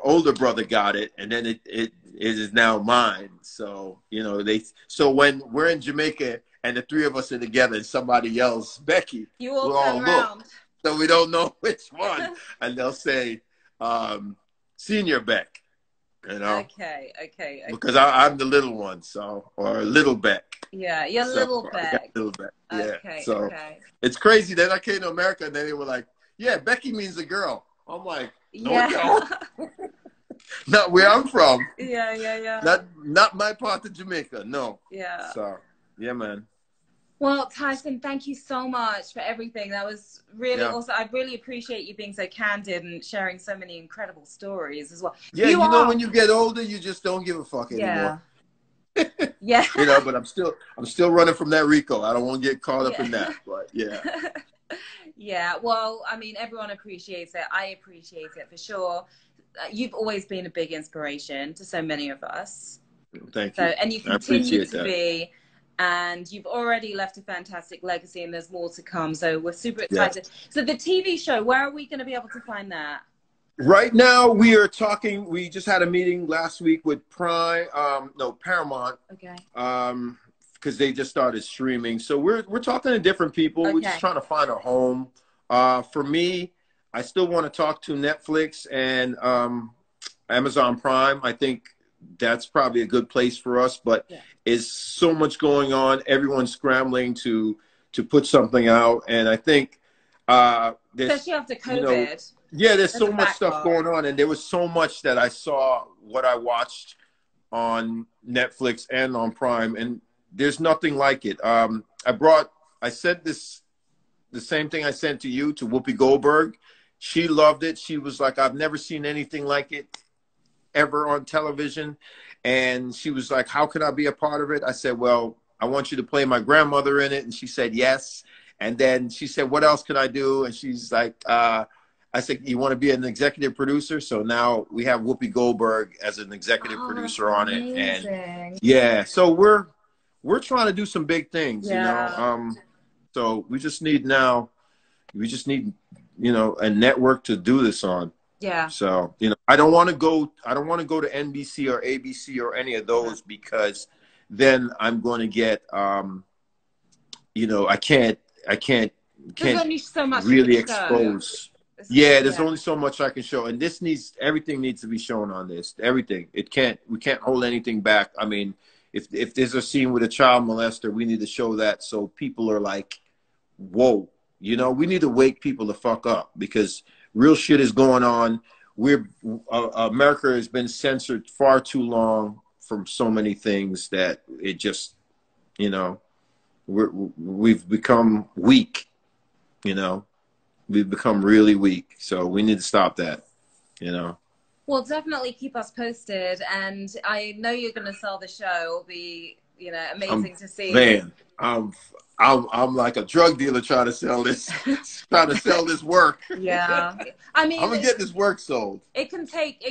older brother got it, and then it is now mine. So, you know, so when we're in Jamaica and the three of us are together and somebody yells, Becky, you all turn around. So we don't know which one. And they'll say, Senior Beck, you know. Okay. Because I'm the little one, so, or Little Beck. Yeah, you're Little Beck. Little Beck, yeah. Okay, so okay. It's crazy. Then I came to America and then they were like, yeah, Becky means a girl. I'm like, no. Not where I'm from. Yeah. Not my part of Jamaica. No. Yeah. So, yeah, man. Well, Tyson, thank you so much for everything. That was really Yeah. awesome. I really appreciate you being so candid and sharing so many incredible stories as well. Yeah, You you know, are, when you get older, you just don't give a fuck anymore. yeah, yeah, You know, but I'm still running from that Rico. I don't want to get caught up yeah. in that. But yeah. Yeah, well, I mean, everyone appreciates it. I appreciate it for sure. You've always been a big inspiration to so many of us. Thank So, you. and you I continue appreciate to that. be, and you've already left a fantastic legacy, and there's more to come. So we're super Yeah. excited. So the TV show, where are we going to be able to find that? Right now, we are talking. We just had a meeting last week with Paramount, Okay. because they just started streaming. So we're talking to different people. Okay. We're just trying to find a home. For me, I still want to talk to Netflix and Amazon Prime. I think that's probably a good place for us. But Yeah. there's so much going on. Everyone's scrambling to put something out, and I think Especially after COVID. You know, yeah, there's so much stuff backlog. going on, and there was so much that I saw what I watched on Netflix and on Prime, and there's nothing like it. I sent the same thing I sent to you, to Whoopi Goldberg. She loved it. She was like, I've never seen anything like it ever on television. And she was like, how can I be a part of it? I said, well, I want you to play my grandmother in it. And she said, yes. And then she said, what else can I do? And she's like, I said, you want to be an executive producer? So now we have Whoopi Goldberg as an executive producer on it. And yeah, so we're trying to do some big things, you know. So we just need, you know, a network to do this on. Yeah. So, you know, I don't want to go to NBC or ABC or any of those, because then I'm going to get, you know, I can't There's only so much really you can expose. show. Yeah, there's only so much I can show, and everything needs to be shown on this. Everything. We can't hold anything back. I mean, if there's a scene with a child molester, we need to show that, so people are like, whoa, you know, we need to wake people the fuck up, because real shit is going on. America has been censored far too long from so many things that it just, you know, we've become weak, you know. We've become really weak, so we need to stop that, you know. Well, definitely keep us posted, and I know you're going to sell the show. It'll be, you know, amazing to see. Man, I'm like a drug dealer trying to sell this work. Yeah, I mean, I'm gonna get this work sold. It can take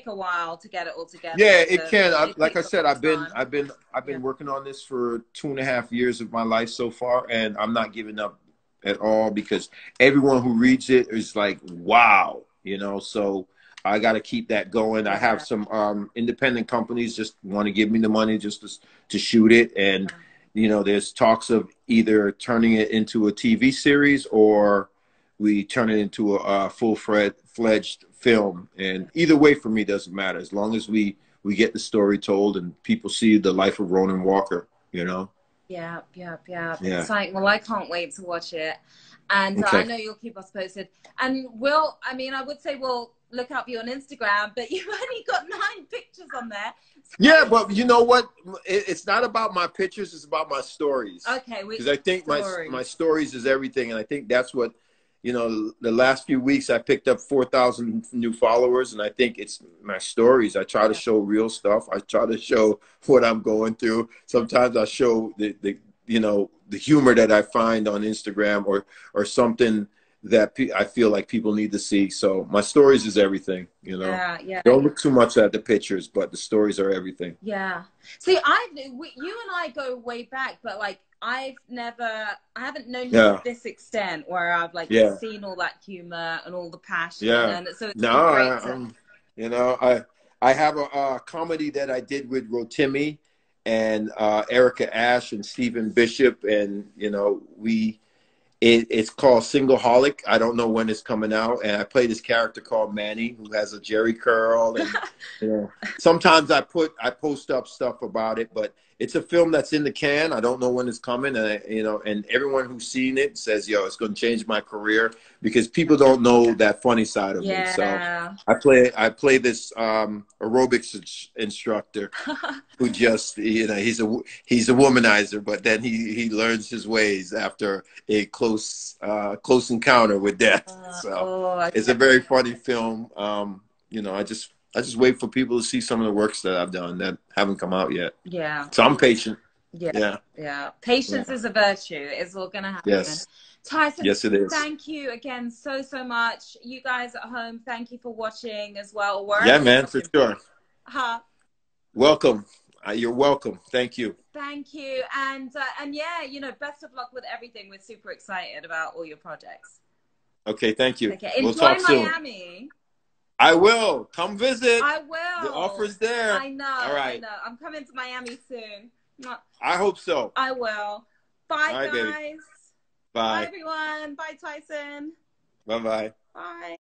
a while to get it all together. Yeah, it can. Like I said, I've been Yeah. working on this for 2.5 years of my life so far, and I'm not giving up at all, because everyone who reads it is like, wow, you know. So I got to keep that going. I have some independent companies just want to give me the money just to shoot it, and you know, there's talks of either turning it into a TV series or we turn it into a full-fledged film. And either way for me doesn't matter, as long as we get the story told and people see the life of Ronan Walker, you know. Yeah. Exciting. Well, I can't wait to watch it. And I know you'll keep us posted. And I would say we'll look up you on Instagram, but you've only got 9 pictures on there. So yeah, but you know what? It's not about my pictures. It's about my stories. Okay. Because I think my stories is everything. And I think that's what, you know, the last few weeks I picked up 4,000 new followers, and I think it's my stories. I try to show real stuff. I try to show what I'm going through. Sometimes I show the you know, the humor that I find on Instagram or something that I feel like people need to see. So my stories is everything, you know. Yeah. Don't look too much at the pictures, but the stories are everything. Yeah. See, you and I go way back, but like I haven't known you to this extent where I've like seen all that humor and all the passion. Yeah. And so it's great you know, I have a comedy that I did with Rotimi and Erica Ash and Stephen Bishop, and you know, It's called Singleholic. I don't know when it's coming out, and I play this character called Manny who has a Jerry curl, and you know, sometimes I post up stuff about it, but it's a film that's in the can. I don't know when it's coming, and you know, and everyone who's seen it says, "Yo, it's going to change my career," because people don't know that funny side of me. So I play this aerobics instructor who just, you know, he's a womanizer, but then he learns his ways after a close encounter with death. So it's a very funny film. You know, I just wait for people to see some of the works that I've done that haven't come out yet. Yeah. So I'm patient. Yeah. Patience is a virtue. It's all gonna happen. Yes. Tyson, yes, it is. Thank you again so much. You guys at home, thank you for watching as well. Yeah, man, for sure. Welcome. You're welcome. Thank you. Thank you. And yeah, you know, best of luck with everything. We're super excited about all your projects. Okay, thank you. Okay. We'll Enjoy talk soon. Miami. I will. Come visit. I will. The offer's there. I know. All right. I know. I'm coming to Miami soon. I hope so. I will. Bye, right, guys. baby. Bye. Bye, everyone. Bye, Tyson. Bye-bye. Bye.